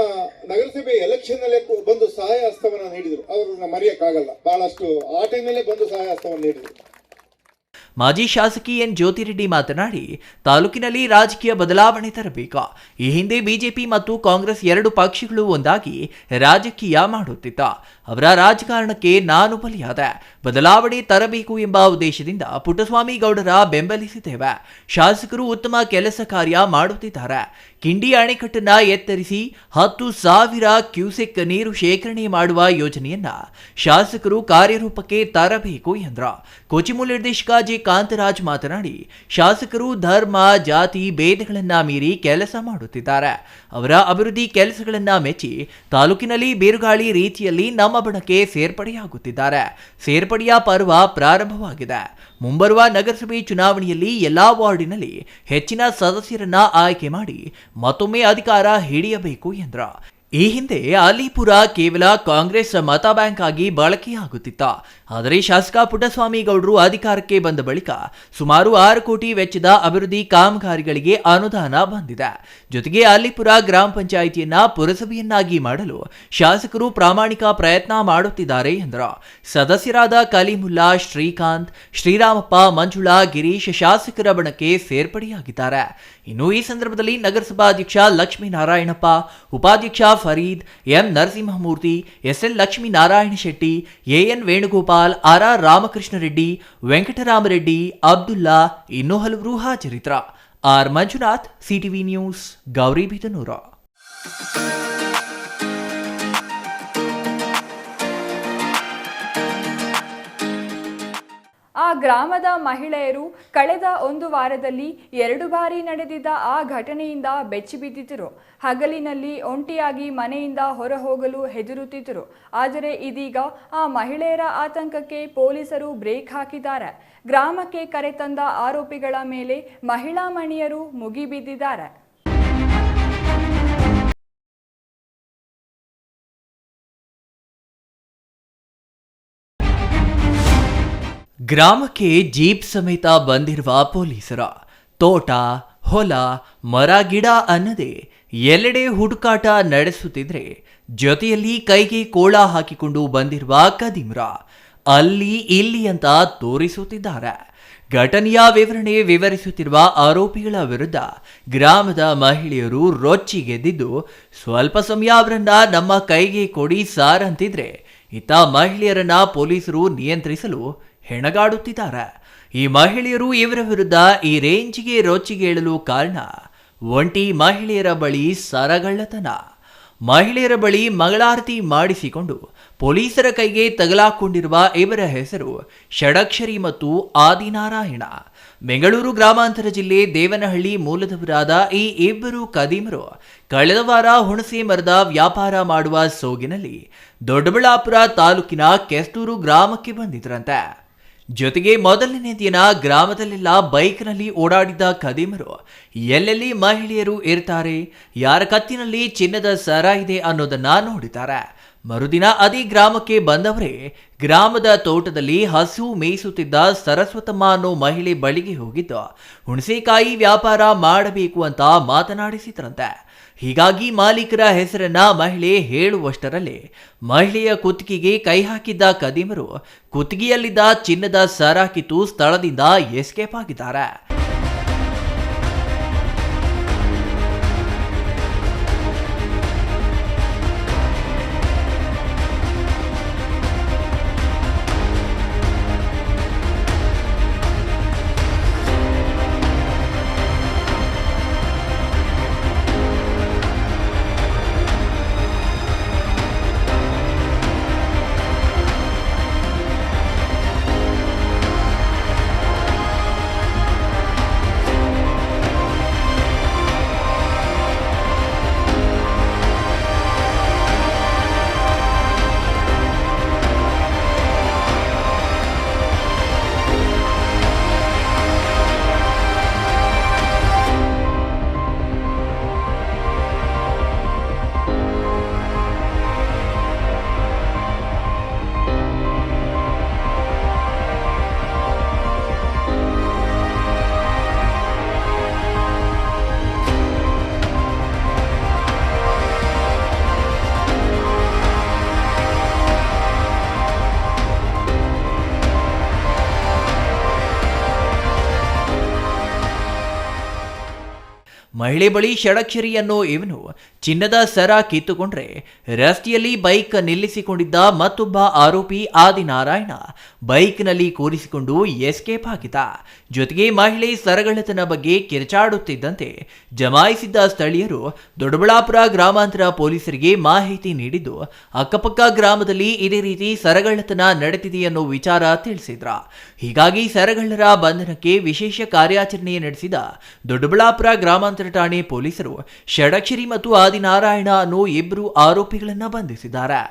ನಗರಸಭೆ ಎಲೆಕ್ಷನ್ ನಲ್ಲೇ ಬಂದು ಸಹಾಯ ಹಸ್ತವನ್ನ ನೀಡಿದರು. ಅವ್ರನ್ನ ಮರೆಯಕ್ಕಾಗಲ್ಲ. ಬಹಳಷ್ಟು ಆ ಟೈಮಲ್ಲೇ ಬಂದು ಸಹಾಯ ಹಸ್ತವನ್ನು ನೀಡಿದರು. ಮಾಜಿ ಶಾಸಕಿ ಎನ್ ಜ್ಯೋತಿರೆಡ್ಡಿ ಮಾತನಾಡಿ, ತಾಲೂಕಿನಲ್ಲಿ ರಾಜಕೀಯ ಬದಲಾವಣೆ ತರಬೇಕು. ಈ ಹಿಂದೆ ಬಿಜೆಪಿ ಮತ್ತು ಕಾಂಗ್ರೆಸ್ 2 ಪಕ್ಷಗಳು ಒಂದಾಗಿ ರಾಜಕೀಯ ಮಾಡುತ್ತಿದ್ದ. ಅವರ ರಾಜಕಾರಣಕ್ಕೆ ನಾನು ಬಲಿಯಾದೆ. ಬದಲಾವಣೆ ತರಬೇಕು ಎಂಬ ಉದ್ದೇಶದಿಂದ ಪುಟ್ಟಸ್ವಾಮಿ ಗೌಡರ ಬೆಂಬಲಿಸಿದ್ದೇವೆ. ಶಾಸಕರು ಉತ್ತಮ ಕೆಲಸ ಕಾರ್ಯ ಮಾಡುತ್ತಿದ್ದಾರೆ. ಕಿಂಡಿ ಅಣೆಕಟ್ಟನ್ನ ಎತ್ತರಿಸಿ 10,000 ಕ್ಯೂಸೆಕ್ ನೀರು ಶೇಖರಣೆ ಮಾಡುವ ಯೋಜನೆಯನ್ನ ಶಾಸಕರು ಕಾರ್ಯರೂಪಕ್ಕೆ ತರಬೇಕು ಎಂದರು. ಕೋಚಿಮೂಲ್ ನಿರ್ದೇಶಕ ಜೆ ಕಾಂತರಾಜ್ ಮಾತನಾಡಿ, ಶಾಸಕರು ಧರ್ಮ ಜಾತಿ ಭೇದಗಳನ್ನ ಮೀರಿ ಕೆಲಸ ಮಾಡುತ್ತಿದ್ದಾರೆ. ಅವರ ಅಭಿವೃದ್ಧಿ ಕೆಲಸಗಳನ್ನ ಮೆಚ್ಚಿ ತಾಲೂಕಿನಲ್ಲಿ ಬೇರುಗಾಳಿ ರೀತಿಯಲ್ಲಿ ನಮ್ಮ ಬಣಕ್ಕೆ ಸೇರ್ಪಡೆಯಾಗುತ್ತಿದ್ದಾರೆ. ಸೇರ್ಪಡೆಯ ಪರ್ವ ಪ್ರಾರಂಭವಾಗಿದೆ. ಮುಂಬರುವ ನಗರಸಭೆ ಚುನಾವಣೆಯಲ್ಲಿ ಎಲ್ಲಾ ವಾರ್ಡಿನಲ್ಲಿ ಹೆಚ್ಚಿನ ಸದಸ್ಯರನ್ನ ಆಯ್ಕೆ ಮಾಡಿ ಮತ್ತೊಮ್ಮೆ ಅಧಿಕಾರ ಹಿಡಿಯಬೇಕು ಎಂದರು. ಈ ಹಿಂದೆ ಅಲಿಪುರ ಕೇವಲ ಕಾಂಗ್ರೆಸ್ ಮತ ಬ್ಯಾಂಕ್ ಆಗಿ ಬಳಕೆಯಾಗುತ್ತಿತ್ತ. ಆದರೆ ಶಾಸಕ ಪುಟ್ಟಸ್ವಾಮಿ ಗೌಡರು ಅಧಿಕಾರಕ್ಕೆ ಬಂದ ಬಳಿಕ ಸುಮಾರು 6 ಕೋಟಿ ವೆಚ್ಚದ ಅಭಿವೃದ್ಧಿ ಕಾಮಗಾರಿಗಳಿಗೆ ಅನುದಾನ ಬಂದಿದೆ. ಜೊತೆಗೆ ಅಲಿಪುರ ಗ್ರಾಮ ಪಂಚಾಯಿತಿಯನ್ನ ಪುರಸಭೆಯನ್ನಾಗಿ ಮಾಡಲು ಶಾಸಕರು ಪ್ರಾಮಾಣಿಕ ಪ್ರಯತ್ನ ಮಾಡುತ್ತಿದ್ದಾರೆ ಎಂದರು. ಸದಸ್ಯರಾದ ಕಲೀಮುಲ್ಲಾ, ಶ್ರೀಕಾಂತ್, ಶ್ರೀರಾಮಪ್ಪ, ಮಂಜುಳಾ, ಗಿರೀಶ್ ಶಾಸಕರ ಬಣಕ್ಕೆ ಸೇರ್ಪಡೆಯಾಗಿದ್ದಾರೆ. ಇನ್ನು ಈ ಸಂದರ್ಭದಲ್ಲಿ ನಗರಸಭಾಧ್ಯಕ್ಷ ಲಕ್ಷ್ಮೀನಾರಾಯಣಪ್ಪ, ಉಪಾಧ್ಯಕ್ಷ Farid, M Narasimhamurthy, SL Lakshminarayana Shetty, AN Venugopal, R Ramakrishna Reddy, Venkataramareddy, Abdulla ಇನ್ನೂ ಹಲವರು ಹಾಜರಿದ್ದರು. R Manjunath, CTV news, Gauribidanur. ಆ ಗ್ರಾಮದ ಮಹಿಳೆಯರು ಕಳೆದ 1 ವಾರದಲ್ಲಿ 2 ಬಾರಿ ನಡೆದಿದ್ದ ಆ ಘಟನೆಯಿಂದ ಬೆಚ್ಚಿಬಿದ್ದಿದ್ದರು. ಹಗಲಿನಲ್ಲಿ ಒಂಟಿಯಾಗಿ ಮನೆಯಿಂದ ಹೊರ ಹೋಗಲು ಹೆದರುತ್ತಿದ್ದರು. ಆದರೆ ಇದೀಗ ಆ ಮಹಿಳೆಯರ ಆತಂಕಕ್ಕೆ ಪೊಲೀಸರು ಬ್ರೇಕ್ ಹಾಕಿದ್ದಾರೆ. ಗ್ರಾಮಕ್ಕೆ ಕರೆತಂದ ಆರೋಪಿಗಳ ಮೇಲೆ ಮಹಿಳಾ ಮಣಿಯರು ಮುಗಿಬಿದ್ದಿದ್ದಾರೆ. ಗ್ರಾಮಕ್ಕೆ ಜೀಪ್ ಸಮೇತ ಬಂದಿರುವ ಪೊಲೀಸರ ತೋಟ, ಹೊಲ, ಮರ ಗಿಡ ಅನ್ನದೇ ಎಲ್ಲೆಡೆ ಹುಡುಕಾಟ ನಡೆಸುತ್ತಿದ್ರೆ ಜೊತೆಯಲ್ಲಿ ಕೈಗೆ ಕೋಳ ಹಾಕಿಕೊಂಡು ಬಂದಿರುವ ಕದೀಮ್ರ ಅಲ್ಲಿ ಇಲ್ಲಿ ಅಂತ ತೋರಿಸುತ್ತಿದ್ದಾರೆ. ಘಟನೆಯ ವಿವರಿಸುತ್ತಿರುವ ಆರೋಪಿಗಳ ವಿರುದ್ಧ ಗ್ರಾಮದ ಮಹಿಳೆಯರು ರೊಚ್ಚಿಗೆದ್ದಿದ್ದು, ಸ್ವಲ್ಪ ಸಮಯ ಅವರನ್ನ ನಮ್ಮ ಕೈಗೆ ಕೊಡಿ ಸಾರ್ ಅಂತಿದ್ರೆ ಇತ್ತ ಮಹಿಳೆಯರನ್ನ ಪೊಲೀಸರು ನಿಯಂತ್ರಿಸಲು ಹೆಣಗಾಡುತ್ತಿದ್ದಾರೆ. ಈ ಮಹಿಳೆಯರು ಇವರ ವಿರುದ್ಧ ಈ ರೇಂಜ್ಗೆ ರೊಚ್ಚಿಗೇಳಲು ಕಾರಣ ಒಂಟಿ ಮಹಿಳೆಯರ ಬಳಿ ಸರಗಳ್ಳತನ. ಮಹಿಳೆಯರ ಬಳಿ ಮಂಗಳಾರತಿ ಮಾಡಿಸಿಕೊಂಡು ಪೊಲೀಸರ ಕೈಗೆ ತಗಲಾಕೊಂಡಿರುವ ಇವರ ಹೆಸರು ಷಡಕ್ಷರಿ ಮತ್ತು ಆದಿನಾರಾಯಣ. ಬೆಂಗಳೂರು ಗ್ರಾಮಾಂತರ ಜಿಲ್ಲೆ ದೇವನಹಳ್ಳಿ ಮೂಲದವರಾದ ಈ ಇಬ್ಬರು ಕದೀಮರು ಕಳೆದ ವಾರ ಹುಣಸೆ ಮರದ ವ್ಯಾಪಾರ ಮಾಡುವ ಸೋಗಿನಲ್ಲಿ ದೊಡ್ಡಬಳ್ಳಾಪುರ ತಾಲೂಕಿನ ಕೆಸ್ತೂರು ಗ್ರಾಮಕ್ಕೆ ಬಂದಿದ್ರಂತೆ. ಜೊತೆಗೆ ಮೊದಲನೇ ದಿನ ಗ್ರಾಮದಲ್ಲೆಲ್ಲ ಬೈಕ್ನಲ್ಲಿ ಓಡಾಡಿದ್ದ ಕದೀಮರು ಎಲ್ಲೆಲ್ಲಿ ಮಹಿಳೆಯರು ಇರ್ತಾರೆ, ಯಾರ ಕತ್ತಿನಲ್ಲಿ ಚಿನ್ನದ ಸರ ಇದೆ ಅನ್ನೋದನ್ನ ನೋಡಿದ್ದಾರೆ. ಮರುದಿನ ಅದೇ ಗ್ರಾಮಕ್ಕೆ ಬಂದವರೇ ಗ್ರಾಮದ ತೋಟದಲ್ಲಿ ಹಸು ಮೇಯಿಸುತ್ತಿದ್ದ ಸರಸ್ವತಮ್ಮ ಅನ್ನೋ ಮಹಿಳೆ ಬಳಿಗೆ ಹೋಗಿದ್ದು ಹುಣಸೆಕಾಯಿ ವ್ಯಾಪಾರ ಮಾಡಬೇಕು ಅಂತ ಮಾತನಾಡಿಸಿದ್ರಂತೆ. ಹೀಗಾಗಿ ಮಾಲೀಕರ ಹೆಸರನ್ನ ಮಹಿಳೆ ಹೇಳುವಷ್ಟರಲ್ಲೇ ಮಹಿಳೆಯ ಕುತ್ತಿಗೆಗೆ ಕೈ ಹಾಕಿದ್ದ ಕದೀಮರು ಕುತ್ತಿಗೆಯಲ್ಲಿದ್ದ ಚಿನ್ನದ ಸರ ಕಿತ್ತು ಸ್ಥಳದಿಂದ ಎಸ್ಕೇಪ್ ಆಗಿದ್ದಾರೆ. ಮಹಿಳೆ ಬಳಿ ಷಡಕ್ಷರಿ ಅನ್ನೋ ಇವನು ಚಿನ್ನದ ಸರ ಕಿತ್ತುಕೊಂಡ್ರೆ ರಸ್ತೆಯಲ್ಲಿ ಬೈಕ್ ನಿಲ್ಲಿಸಿಕೊಂಡಿದ್ದ ಮತ್ತೊಬ್ಬ ಆರೋಪಿ ಆದಿನಾರಾಯಣ ಬೈಕ್ನಲ್ಲಿ ಕೂರಿಸಿಕೊಂಡು ಎಸ್ಕೇಪ್ ಆಗಿದ್ದ. ಜೊತೆಗೆ ಮಹಿಳೆ ಸರಗಳ್ಳತನ ಬಗ್ಗೆ ಕಿರ್ಚಾಡುತ್ತಿದ್ದಂತೆ ಜಮಾಯಿಸಿದ್ದ ಸ್ಥಳೀಯರು ದೊಡ್ಡಬಳ್ಳಾಪುರ ಗ್ರಾಮಾಂತರ ಪೊಲೀಸರಿಗೆ ಮಾಹಿತಿ ನೀಡಿದ್ದು ಅಕ್ಕಪಕ್ಕ ಗ್ರಾಮದಲ್ಲಿ ಇದೇ ರೀತಿ ಸರಗಳ್ಳತನ ನಡೆದಿದೆ ಅನ್ನೋ ವಿಚಾರ ತಿಳಿಸಿದ್ರ. ಹೀಗಾಗಿ ಸರಗಳ್ಳರ ಬಂಧನಕ್ಕೆ ವಿಶೇಷ ಕಾರ್ಯಾಚರಣೆ ನಡೆಸಿದ ದೊಡ್ಡಬಳ್ಳಾಪುರ ಗ್ರಾಮಾಂತರ ಠಾಣೆ ಪೊಲೀಸರು ಷಡಕ್ಷರಿ ಮತ್ತು ಆದಿನಾರಾಯಣ ಅನ್ನೋ ಇಬ್ಬರು ಆರೋಪಿಗಳನ್ನ ಬಂಧಿಸಿದ್ದಾರೆ.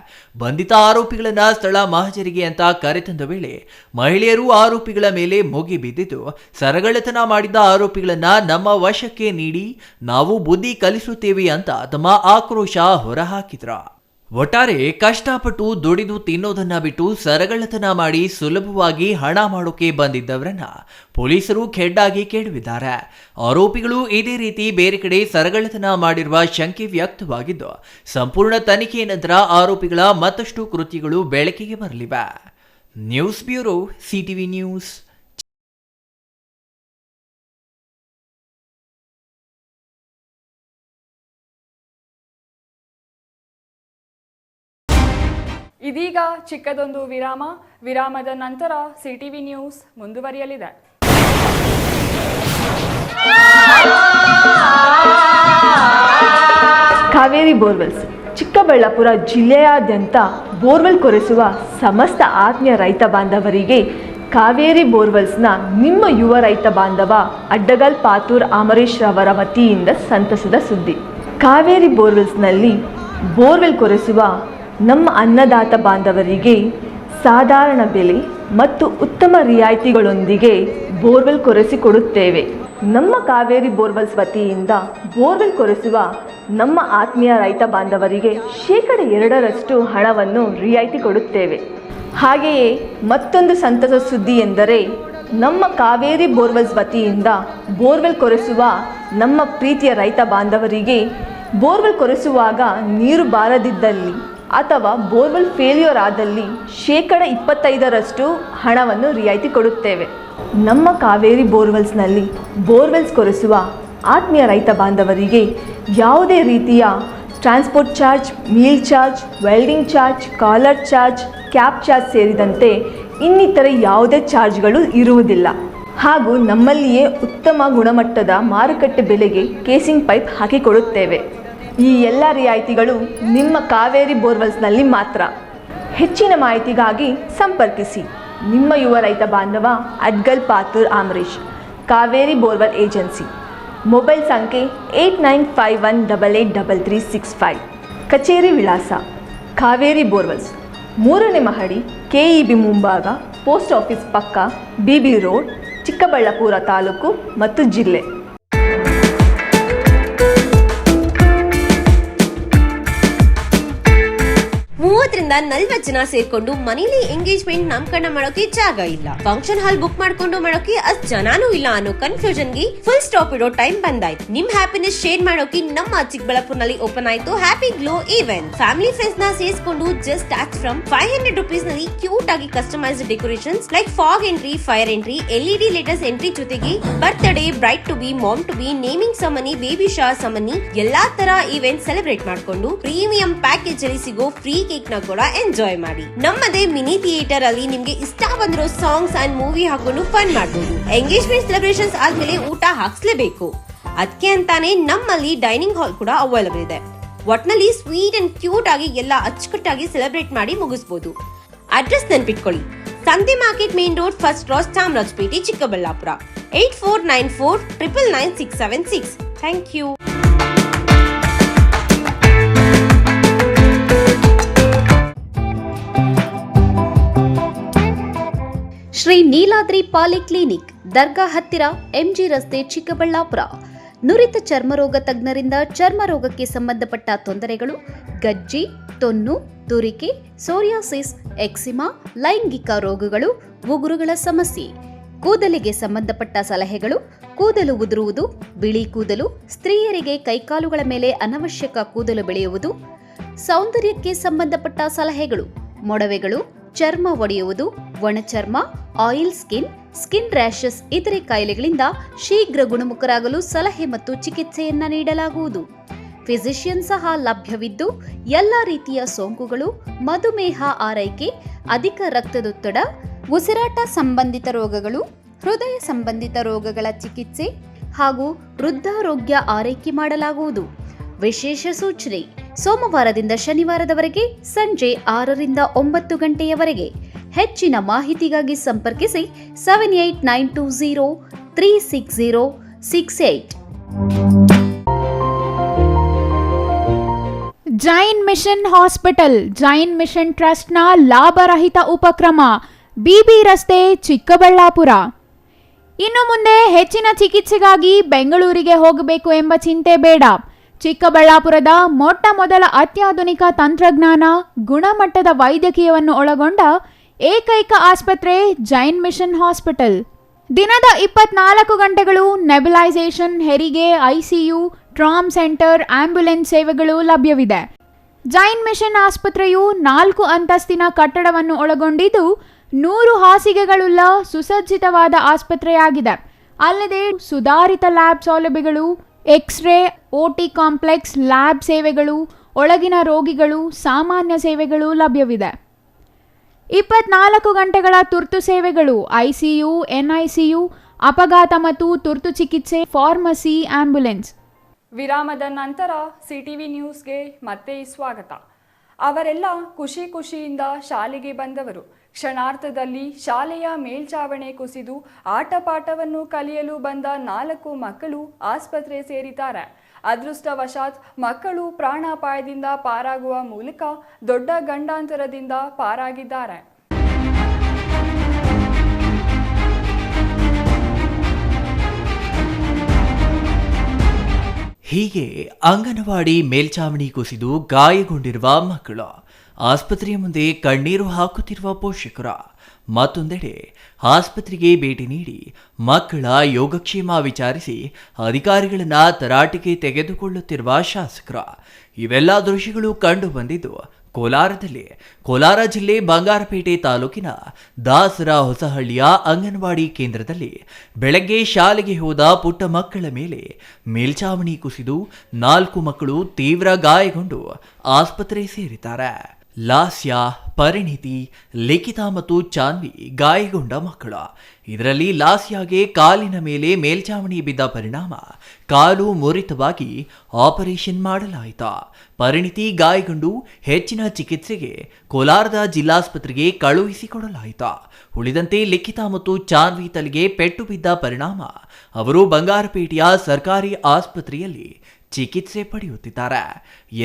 ಬಂಧಿತ ಆರೋಪಿಗಳನ್ನ ಸ್ಥಳ ಮಹಜರಿಗೆ ಅಂತ ಕರೆತಂದ ವೇಳೆ ಮಹಿಳೆಯರು ಆರೋಪಿಗಳ ಮೇಲೆ ಮುಗಿಬಿದ್ದಿದ್ದು ಸರಗಳ್ಳತನ ಮಾಡಿದ್ದ ಆರೋಪಿಗಳನ್ನ ನಮ್ಮ ವಶಕ್ಕೆ ನೀಡಿ ನಾವು ಬುದ್ಧಿ ಕಲಿಸುತ್ತೇವೆ ಅಂತ ತಮ್ಮ ಆಕ್ರೋಶ ಹೊರಹಾಕಿದ್ರ. ಒಟ್ಟಾರೆ ಕಷ್ಟಪಟ್ಟು ದುಡಿದು ತಿನ್ನೋದನ್ನ ಬಿಟ್ಟು ಸರಗಳ್ಳತನ ಮಾಡಿ ಸುಲಭವಾಗಿ ಹಣ ಮಾಡೋಕೆ ಬಂದಿದ್ದವರನ್ನ ಪೊಲೀಸರು ಖೆಡ್ಡಾಗಿ ಕೆಡವಿದ್ದಾರೆ. ಆರೋಪಿಗಳು ಇದೇ ರೀತಿ ಬೇರೆ ಕಡೆ ಸರಗಳ್ಳತನ ಮಾಡಿರುವ ಶಂಕೆ ವ್ಯಕ್ತವಾಗಿದ್ದು ಸಂಪೂರ್ಣ ತನಿಖೆ ನಂತರ ಆರೋಪಿಗಳ ಮತ್ತಷ್ಟು ಕೃತ್ಯಗಳು ಬೆಳಕಿಗೆ ಬರಲಿವೆ. News bureau, CTV news. ಇದೀಗ ಚಿಕ್ಕದೊಂದು ವಿರಾಮದ ನಂತರ ಸಿಟಿವಿ ನ್ಯೂಸ್ ಮುಂದುವರಿಯಲಿದೆ. ಕಾವೇರಿ ಬೋರ್ವೆಲ್ಸ್ ಚಿಕ್ಕಬಳ್ಳಾಪುರ ಜಿಲ್ಲೆಯಾದ್ಯಂತ ಬೋರ್ವೆಲ್ ಕೊರೆಸುವ ಸಮಸ್ತ ಆತ್ಮೀಯ ರೈತ ಬಾಂಧವರಿಗೆ ಕಾವೇರಿ ಬೋರ್ವೆಲ್ಸ್ನ ನಿಮ್ಮ ಯುವ ರೈತ ಬಾಂಧವ ಅಡ್ಡಗಲ್ ಪಾತೂರ್ ಅಮರೀಶ್ ರವರ ವತಿಯಿಂದ ಸಂತಸದ ಸುದ್ದಿ. ಕಾವೇರಿ ಬೋರ್ವೆಲ್ಸ್ನಲ್ಲಿ ಬೋರ್ವೆಲ್ ಕೊರೆಸುವ ನಮ್ಮ ಅನ್ನದಾತ ಬಾಂಧವರಿಗೆ ಸಾಧಾರಣ ಬೆಲೆ ಮತ್ತು ಉತ್ತಮ ರಿಯಾಯಿತಿಗಳೊಂದಿಗೆ ಬೋರ್ವೆಲ್ ಕೊರೆಸಿಕೊಡುತ್ತೇವೆ. ನಮ್ಮ ಕಾವೇರಿ ಬೋರ್ವೆಲ್ಸ್ ವತಿಯಿಂದ ಬೋರ್ವೆಲ್ ಕೊರೆಸುವ ನಮ್ಮ ಆತ್ಮೀಯ ರೈತ ಬಾಂಧವರಿಗೆ 2% ಹಣವನ್ನು ರಿಯಾಯಿತಿ ಕೊಡುತ್ತೇವೆ. ಹಾಗೆಯೇ ಮತ್ತೊಂದು ಸಂತಸ ಸುದ್ದಿ ಎಂದರೆ ನಮ್ಮ ಕಾವೇರಿ ಬೋರ್ವೆಲ್ಸ್ ವತಿಯಿಂದ ಬೋರ್ವೆಲ್ ಕೊರೆಸುವ ನಮ್ಮ ಪ್ರೀತಿಯ ರೈತ ಬಾಂಧವರಿಗೆ ಬೋರ್ವೆಲ್ ಕೊರೆಸುವಾಗ ನೀರು ಬಾರದಿದ್ದಲ್ಲಿ ಅಥವಾ ಬೋರ್ವೆಲ್ ಫೇಲ್ಯೂರ್ ಆದಲ್ಲಿ 25% ಹಣವನ್ನು ರಿಯಾಯಿತಿ ಕೊಡುತ್ತೇವೆ. ನಮ್ಮ ಕಾವೇರಿ ಬೋರ್ವೆಲ್ಸ್ನಲ್ಲಿ ಬೋರ್ವೆಲ್ಸ್ ಕೊರೆಸುವ ಆತ್ಮೀಯ ರೈತ ಬಾಂಧವರಿಗೆ ಯಾವುದೇ ರೀತಿಯ transport charge, meal charge, welding charge, collar charge, cab charge ಸೇರಿದಂತೆ ಇನ್ನಿತರೆ ಯಾವುದೇ ಚಾರ್ಜ್ಗಳು ಇರುವುದಿಲ್ಲ. ಹಾಗೂ ನಮ್ಮಲ್ಲಿಯೇ ಉತ್ತಮ ಗುಣಮಟ್ಟದ ಮಾರುಕಟ್ಟೆ ಬೆಲೆಗೆ ಕೇಸಿಂಗ್ ಪೈಪ್ ಹಾಕಿಕೊಡುತ್ತೇವೆ. ಈ ಎಲ್ಲ ರಿಯಾಯಿತಿಗಳು ನಿಮ್ಮ ಕಾವೇರಿ ಬೋರ್ವೆಲ್ಸ್ನಲ್ಲಿ ಮಾತ್ರ. ಹೆಚ್ಚಿನ ಮಾಹಿತಿಗಾಗಿ ಸಂಪರ್ಕಿಸಿ ನಿಮ್ಮ ಯುವ ರೈತ ಬಾಂಧವ ಅಡ್ಗಲ್ Pathur ಆಮರೇಶ್, Kaveri borewell agency. Mobile ಸಂಖ್ಯೆ 8951883365. ಕಚೇರಿ ವಿಳಾಸ ಕಾವೇರಿ ಬೋರ್ವೆಲ್ಸ್, 3ನೇ ಮಹಡಿ, KEB ಮುಂಭಾಗ, ಪೋಸ್ಟ್ ಆಫೀಸ್ ಪಕ್ಕ, BB ರೋಡ್, ಚಿಕ್ಕಬಳ್ಳಾಪುರ ತಾಲೂಕು ಮತ್ತು ಜಿಲ್ಲೆ. 30ರಿಂದ 40 ಜನ ಸೇರ್ಕೊಂಡು ಮನೇಲಿ ಎಂಗೇಜ್ಮೆಂಟ್ ನಾಮಕರಣ ಮಾಡೋಕೆ ಜಾಗ ಇಲ್ಲ, ಫಂಕ್ಷನ್ ಹಾಲ್ ಬುಕ್ ಮಾಡ್ಕೊಂಡು ಮಾಡೋಕೆ ಅಷ್ಟ್ ಜನಾನೂ ಇಲ್ಲ ಅನ್ನೋ ಕನ್ಫ್ಯೂಷನ್ ಗೆ ಫುಲ್ ಸ್ಟಾಪ್ ಇಡೋ ಟೈಮ್ ಬಂದಾಯ್ತು. ನಿಮ್ ಹ್ಯಾಪಿನೆಸ್ ಶೇರ್ ಮಾಡೋಕೆ ನಮ್ಮ ಚಿಕ್ಕಬಳ್ಳಾಪುರನಲ್ಲಿ ಓಪನ್ ಆಯ್ತು happy glow event. Family friends ನ ಸೇರಿಸಿಕೊಂಡು ಜಸ್ಟ್ ಸ್ಟಾರ್ಟ್ ಫ್ರಮ್ 500 ರೂಪೀಸ್ ನಲ್ಲಿ ಕ್ಯೂಟ್ ಆಗಿ customised decorations like fog entry, fire entry, LED latest entry ಜೊತೆಗೆ birthday, bride to be, mom to be, naming ceremony, baby shower ceremony ಎಲ್ಲಾ ತರ event celebrate ಮಾಡ್ಕೊಂಡು premium package ಅಲ್ಲಿ ಸಿಗೋ free cake ನ ಕೂಡ ಎಂಜಾಯ್ ಮಾಡಿ. ನಮ್ಮದೇ ಮಿನಿ ಥಿಯೇಟರ್ ಅಲ್ಲಿ ನಿಮ್ಗೆ ಇಷ್ಟ ಬಂದಿರೋ ಸಾಂಗ್ಸ್ ಅಂಡ್ ಮೂವಿ ಹಾಕೊಂಡು ಫನ್ ಮಾಡಬಹುದು. ಎಂಗೇಜ್ಮೆಂಟ್ ಸೆಲೆಬ್ರೇಷನ್ಸ್ ಆದ್ಮೇಲೆ ಊಟ ಹಾಕ್ಸ್ಲೇಬೇಕು, ಅದಕ್ಕೆ ಅಂತಾನೆ ನಮ್ಮಲ್ಲಿ ಡೈನಿಂಗ್ ಹಾಲ್ ಕೂಡ ಅವೈಲೇಬಲ್ ಇದೆ. ಒಟ್ನಲ್ಲಿ ಸ್ವೀಟ್ ಅಂಡ್ ಕ್ಯೂಟ್ ಆಗಿ ಎಲ್ಲ ಅಚ್ಚುಕಟ್ಟಾಗಿ ಸೆಲೆಬ್ರೇಟ್ ಮಾಡಿ ಮುಗಿಸಬಹುದು. ಅಡ್ರೆಸ್ ನೆನ್ಪಿಟ್ಕೊಳ್ಳಿ, ಸಂತೆ market main road, first cross, Chamarajpet, Chikkaballapur. 8494999676. Thank you. Shri Neeladri polyclinic, ದರ್ಗಾ ಹತ್ತಿರ, MG ರಸ್ತೆ, ಚಿಕ್ಕಬಳ್ಳಾಪುರ. ನುರಿತ ಚರ್ಮರೋಗ ತಜ್ಞರಿಂದ ಚರ್ಮರೋಗಕ್ಕೆ ಸಂಬಂಧಪಟ್ಟ ತೊಂದರೆಗಳು, ಗಜ್ಜಿ, ತೊನ್ನು, ತುರಿಕೆ, ಸೋರಿಯಾಸಿಸ್, ಎಕ್ಸಿಮಾ, ಲೈಂಗಿಕ ರೋಗಗಳು, ಉಗುರುಗಳ ಸಮಸ್ಯೆ, ಕೂದಲಿಗೆ ಸಂಬಂಧಪಟ್ಟ ಸಲಹೆಗಳು, ಕೂದಲು ಉದುರುವುದು, ಬಿಳಿ ಕೂದಲು, ಸ್ತ್ರೀಯರಿಗೆ ಕೈಕಾಲುಗಳ ಮೇಲೆ ಅನವಶ್ಯಕ ಕೂದಲು ಬೆಳೆಯುವುದು, ಸೌಂದರ್ಯಕ್ಕೆ ಸಂಬಂಧಪಟ್ಟ ಸಲಹೆಗಳು, ಮೊಡವೆಗಳು, ಚರ್ಮ ಒಡೆಯುವುದು, ಒಣಚರ್ಮ, ಆಯಿಲ್ ಸ್ಕಿನ್, ಸ್ಕಿನ್ ರ್ಯಾಷಸ್ ಇತರೆ ಕಾಯಿಲೆಗಳಿಂದ ಶೀಘ್ರ ಗುಣಮುಖರಾಗಲು ಸಲಹೆ ಮತ್ತು ಚಿಕಿತ್ಸೆಯನ್ನ ನೀಡಲಾಗುವುದು. ಫಿಸಿಷಿಯನ್ ಸಹ ಲಭ್ಯವಿದ್ದು ಎಲ್ಲ ರೀತಿಯ ಸೋಂಕುಗಳು, ಮಧುಮೇಹ ಆರೈಕೆ, ಅಧಿಕ ರಕ್ತದೊತ್ತಡ, ಉಸಿರಾಟ ಸಂಬಂಧಿತ ರೋಗಗಳು, ಹೃದಯ ಸಂಬಂಧಿತ ರೋಗಗಳ ಚಿಕಿತ್ಸೆ ಹಾಗೂ ವೃದ್ಧಾರೋಗ್ಯ ಆರೈಕೆ ಮಾಡಲಾಗುವುದು. ವಿಶೇಷ ಸೂಚನೆ: ಸೋಮವಾರದಿಂದ ಶನಿವಾರದವರೆಗೆ ಸಂಜೆ 6ರಿಂದ 9 ಗಂಟೆಯವರೆಗೆ. ಹೆಚ್ಚಿನ ಮಾಹಿತಿಗಾಗಿ ಸಂಪರ್ಕಿಸಿ 7892036068. Jain mission hospital, Jain mission ಟ್ರಸ್ಟ್ನ ಲಾಭರಹಿತ ಉಪಕ್ರಮ, BB ರಸ್ತೆ, ಚಿಕ್ಕಬಳ್ಳಾಪುರ. ಇನ್ನು ಮುಂದೆ ಹೆಚ್ಚಿನ ಚಿಕಿತ್ಸೆಗಾಗಿ ಬೆಂಗಳೂರಿಗೆ ಹೋಗಬೇಕು ಎಂಬ ಚಿಂತೆ ಬೇಡ. ಚಿಕ್ಕಬಳ್ಳಾಪುರದ ಮೊಟ್ಟ ಮೊದಲ ಅತ್ಯಾಧುನಿಕ ತಂತ್ರಜ್ಞಾನ, ಗುಣಮಟ್ಟದ ವೈದ್ಯಕೀಯವನ್ನು ಒಳಗೊಂಡ ಏಕೈಕ ಆಸ್ಪತ್ರೆ ಜೈನ್ ಮಿಷನ್ ಹಾಸ್ಪಿಟಲ್. ದಿನದ 24 ಗಂಟೆಗಳು ನೆಬುಲೈಸೇಷನ್, ಹೆರಿಗೆ, ICU, ಟ್ರಾಮ್ ಸೆಂಟರ್, ಆಂಬ್ಯುಲೆನ್ಸ್ ಸೇವೆಗಳು ಲಭ್ಯವಿದೆ. ಜೈನ್ ಮಿಷನ್ ಆಸ್ಪತ್ರೆಯು 4 ಅಂತಸ್ತಿನ ಕಟ್ಟಡವನ್ನು ಒಳಗೊಂಡಿದ್ದು 100 ಹಾಸಿಗೆಗಳುಳ್ಳ ಸುಸಜ್ಜಿತವಾದ ಆಸ್ಪತ್ರೆಯಾಗಿದೆ. ಅಲ್ಲದೆ ಸುಧಾರಿತ ಲ್ಯಾಬ್ ಸೌಲಭ್ಯಗಳು, ಎಕ್ಸ್ರೇ, OT ಕಾಂಪ್ಲೆಕ್ಸ್, ಲ್ಯಾಬ್ ಸೇವೆಗಳು, ಒಳಗಿನ ರೋಗಿಗಳು, ಸಾಮಾನ್ಯ ಸೇವೆಗಳು ಲಭ್ಯವಿದೆ. 24 ಗಂಟೆಗಳ ತುರ್ತು ಸೇವೆಗಳು, ICU, NICU, ಅಪಘಾತ ಮತ್ತು ತುರ್ತು ಚಿಕಿತ್ಸೆ, ಫಾರ್ಮಸಿ, ಆಂಬ್ಯುಲೆನ್ಸ್. ವಿರಾಮದ ನಂತರ CTV ನ್ಯೂಸ್ಗೆ ಮತ್ತೆ ಸ್ವಾಗತ. ಅವರೆಲ್ಲ ಖುಷಿ ಖುಷಿಯಿಂದ ಶಾಲೆಗೆ ಬಂದವರು. ಕ್ಷಣಾರ್ಥದಲ್ಲಿ ಶಾಲೆಯ ಮೇಲ್ಚಾವಣೆ ಕುಸಿದು ಆಟಪಾಠವನ್ನು ಕಲಿಯಲು ಬಂದ 4 ಮಕ್ಕಳು ಆಸ್ಪತ್ರೆ ಸೇರಿದ್ದಾರೆ. ಅದೃಷ್ಟವಶಾತ್ ಮಕ್ಕಳು ಪ್ರಾಣಾಪಾಯದಿಂದ ಪಾರಾಗುವ ಮೂಲಕ ದೊಡ್ಡ ಗಂಡಾಂತರದಿಂದ ಪಾರಾಗಿದ್ದಾರೆ. ಹೀಗೆ ಅಂಗನವಾಡಿ ಮೇಲ್ಚಾವಣಿ ಕುಸಿದು ಗಾಯಗೊಂಡಿರುವ ಮಕ್ಕಳು, ಆಸ್ಪತ್ರೆಯ ಮುಂದೆ ಕಣ್ಣೀರು ಹಾಕುತ್ತಿರುವ ಪೋಷಕರ ಮತ್ತೊಂದೆಡೆ ಆಸ್ಪತ್ರೆಗೆ ಭೇಟಿ ನೀಡಿ ಮಕ್ಕಳ ಯೋಗಕ್ಷೇಮ ವಿಚಾರಿಸಿ ಅಧಿಕಾರಿಗಳನ್ನ ತರಾಟೆಗೆ ತೆಗೆದುಕೊಳ್ಳುತ್ತಿರುವ ಶಾಸಕರ ಇವೆಲ್ಲ ದೃಶ್ಯಗಳು ಕಂಡು ಬಂದಿದ್ದು ಕೋಲಾರದಲ್ಲಿ. ಕೋಲಾರ ಜಿಲ್ಲೆ ಬಂಗಾರಪೇಟೆ ತಾಲೂಕಿನ ದಾಸರ ಹೊಸಹಳ್ಳಿಯ ಅಂಗನವಾಡಿ ಕೇಂದ್ರದಲ್ಲಿ ಬೆಳಗ್ಗೆ ಶಾಲೆಗೆ ಹೋದ ಪುಟ್ಟ ಮಕ್ಕಳ ಮೇಲೆ ಮೇಲ್ಛಾವಣಿ ಕುಸಿದು 4 ಮಕ್ಕಳು ತೀವ್ರ ಗಾಯಗೊಂಡು ಆಸ್ಪತ್ರೆ ಸೇರಿದ್ದಾರೆ. ಲಾಸ್ಯ, ಪರಿಣಿತಿ, ಲಿಖಿತ ಮತ್ತು ಚಾನ್ವಿ ಗಾಯಗೊಂಡ ಮಕ್ಕಳ. ಇದರಲ್ಲಿ ಲಾಸ್ಯಾಗೆ ಕಾಲಿನ ಮೇಲೆ ಮೇಲ್ಛಾವಣಿ ಬಿದ್ದ ಪರಿಣಾಮ ಕಾಲು ಮುರಿತವಾಗಿ ಆಪರೇಷನ್ ಮಾಡಲಾಯಿತು. ಪರಿಣಿತಿ ಗಾಯಗೊಂಡು ಹೆಚ್ಚಿನ ಚಿಕಿತ್ಸೆಗೆ ಕೋಲಾರದ ಜಿಲ್ಲಾಸ್ಪತ್ರೆಗೆ ಕಳುಹಿಸಿಕೊಡಲಾಯಿತು. ಉಳಿದಂತೆ ಲಿಖಿತ ಮತ್ತು ಚಾನ್ವಿ ತಲೆಗೆ ಪೆಟ್ಟು ಬಿದ್ದ ಪರಿಣಾಮ ಅವರು ಬಂಗಾರಪೇಟೆಯ ಸರ್ಕಾರಿ ಆಸ್ಪತ್ರೆಯಲ್ಲಿ ಚಿಕಿತ್ಸೆ ಪಡೆಯುತ್ತಿದ್ದಾರೆ.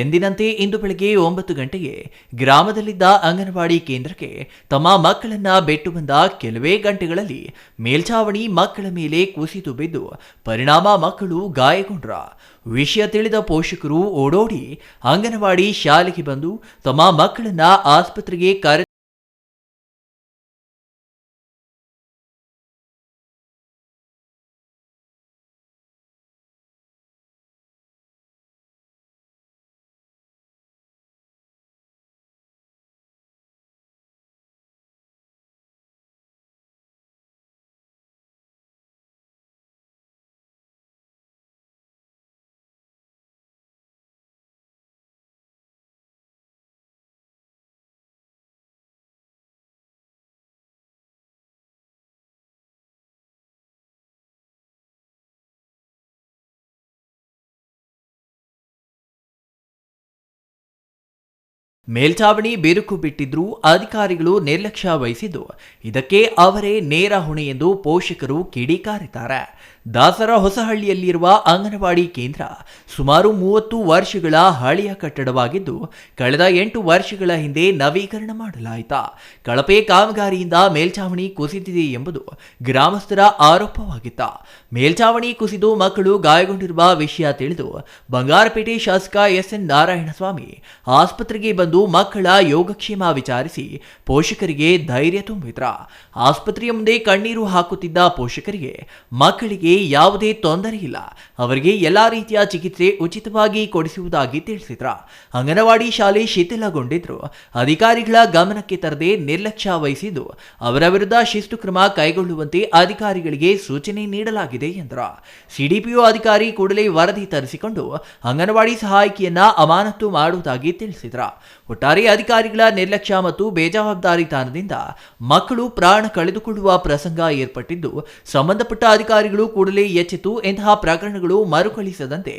ಎಂದಿನಂತೆ ಇಂದು ಬೆಳಗ್ಗೆ 9 ಗಂಟೆಗೆ ಗ್ರಾಮದಲ್ಲಿದ್ದ ಅಂಗನವಾಡಿ ಕೇಂದ್ರಕ್ಕೆ ತಮ್ಮ ಮಕ್ಕಳನ್ನ ಬಿಟ್ಟು ಬಂದ ಕೆಲವೇ ಗಂಟೆಗಳಲ್ಲಿ ಮೇಲ್ಛಾವಣಿ ಮಕ್ಕಳ ಮೇಲೆ ಕುಸಿದು ಬಿದ್ದು ಪರಿಣಾಮ ಮಕ್ಕಳು ಗಾಯಗೊಂಡ್ರ. ವಿಷಯ ತಿಳಿದ ಪೋಷಕರು ಓಡೋಡಿ ಅಂಗನವಾಡಿ ಶಾಲೆಗೆ ಬಂದು ತಮ್ಮ ಮಕ್ಕಳನ್ನ ಆಸ್ಪತ್ರೆಗೆ ಮೇಲ್ಛಾವಣಿ ಬಿರುಕು ಬಿಟ್ಟಿದ್ರೂ ಅಧಿಕಾರಿಗಳು ನಿರ್ಲಕ್ಷ್ಯ ವಹಿಸಿದ್ದು ಇದಕ್ಕೆ ಅವರೇ ನೇರ ಹೊಣೆ ಎಂದು ಪೋಷಕರು ಕಿಡಿಕಾರಿದ್ದಾರೆ. ದಾಸರ ಹೊಸಹಳ್ಳಿಯಲ್ಲಿರುವ ಅಂಗನವಾಡಿ ಕೇಂದ್ರ ಸುಮಾರು 30 ವರ್ಷಗಳ ಹಳೆಯ ಕಟ್ಟಡವಾಗಿದ್ದು ಕಳೆದ 8 ವರ್ಷಗಳ ಹಿಂದೆ ನವೀಕರಣ ಮಾಡಲಾಯಿತು. ಕಳಪೆ ಕಾಮಗಾರಿಯಿಂದ ಮೇಲ್ಛಾವಣಿ ಕುಸಿದಿದೆ ಎಂಬುದು ಗ್ರಾಮಸ್ಥರ ಆರೋಪವಾಗಿತ್ತು. ಮೇಲ್ಛಾವಣಿ ಕುಸಿದು ಮಕ್ಕಳು ಗಾಯಗೊಂಡಿರುವ ವಿಷಯ ತಿಳಿದು ಬಂಗಾರಪೇಟೆ ಶಾಸಕ ಎಸ್ಎನ್ ನಾರಾಯಣಸ್ವಾಮಿ ಆಸ್ಪತ್ರೆಗೆ ಬಂದು ಮಕ್ಕಳ ಯೋಗಕ್ಷೇಮ ವಿಚಾರಿಸಿ ಪೋಷಕರಿಗೆ ಧೈರ್ಯ ತುಂಬಿದ್ರ. ಆಸ್ಪತ್ರೆಯ ಮುಂದೆ ಕಣ್ಣೀರು ಹಾಕುತ್ತಿದ್ದ ಪೋಷಕರಿಗೆ ಮಕ್ಕಳಿಗೆ ಯಾವುದೇ ತೊಂದರೆ ಇಲ್ಲ, ಅವರಿಗೆ ಎಲ್ಲಾ ರೀತಿಯ ಚಿಕಿತ್ಸೆ ಉಚಿತವಾಗಿ ಕೊಡಿಸುವುದಾಗಿ ತಿಳಿಸಿದ್ರ. ಅಂಗನವಾಡಿ ಶಾಲೆ ಶಿಥಿಲಗೊಂಡಿದ್ರು ಅಧಿಕಾರಿಗಳ ಗಮನಕ್ಕೆ ತರದೆ ನಿರ್ಲಕ್ಷ್ಯ ವಹಿಸಿದ್ದು ಅವರ ವಿರುದ್ಧ ಶಿಸ್ತು ಕ್ರಮ ಕೈಗೊಳ್ಳುವಂತೆ ಅಧಿಕಾರಿಗಳಿಗೆ ಸೂಚನೆ ನೀಡಲಾಗಿದೆ ಎಂದ್ರ. ಸಿಡಿಪಿಒ ಅಧಿಕಾರಿ ಕೂಡಲೇ ವರದಿ ತರಿಸಿಕೊಂಡು ಅಂಗನವಾಡಿ ಸಹಾಯಕಿಯನ್ನ ಅಮಾನತು ಮಾಡುವುದಾಗಿ ತಿಳಿಸಿದ್ರ. ಒಟ್ಟಾರೆ ಅಧಿಕಾರಿಗಳ ನಿರ್ಲಕ್ಷ್ಯ ಮತ್ತು ಬೇಜವಾಬ್ದಾರಿತನದಿಂದ ಮಕ್ಕಳು ಪ್ರಾಣ ಕಳೆದುಕೊಳ್ಳುವ ಪ್ರಸಂಗ ಏರ್ಪಟ್ಟಿದ್ದು ಸಂಬಂಧಪಟ್ಟ ಅಧಿಕಾರಿಗಳು ಕೂಡಲೇ ಎಚ್ಚೆತ್ತು ಇಂತಹ ಪ್ರಕರಣಗಳು ಮರುಕಳಿಸದಂತೆ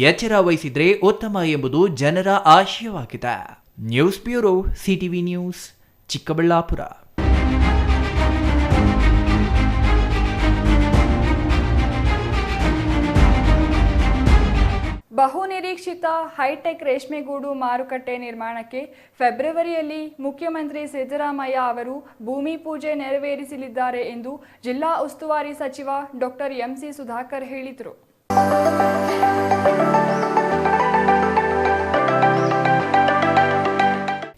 ಎಚ್ಚರ ವಹಿಸಿದ್ರೆ ಉತ್ತಮ ಎಂಬುದು ಜನರ ಆಶಯವಾಗಿದೆ. News bureau, CTV news, Chikkaballapur. ಬಹುನಿರೀಕ್ಷಿತ ಹೈಟೆಕ್ ರೇಷ್ಮೆಗೂಡು ಮಾರುಕಟ್ಟೆ ನಿರ್ಮಾಣಕ್ಕೆ ಫೆಬ್ರವರಿಯಲ್ಲಿ ಮುಖ್ಯಮಂತ್ರಿ ಸಿದ್ದರಾಮಯ್ಯ ಅವರು ಭೂಮಿ ಪೂಜೆ ನೆರವೇರಿಸಲಿದ್ದಾರೆ ಎಂದು ಜಿಲ್ಲಾ ಉಸ್ತುವಾರಿ ಸಚಿವ ಡಾಕ್ಟರ್ ಎಂಸಿ ಸುಧಾಕರ್ ಹೇಳಿದರು.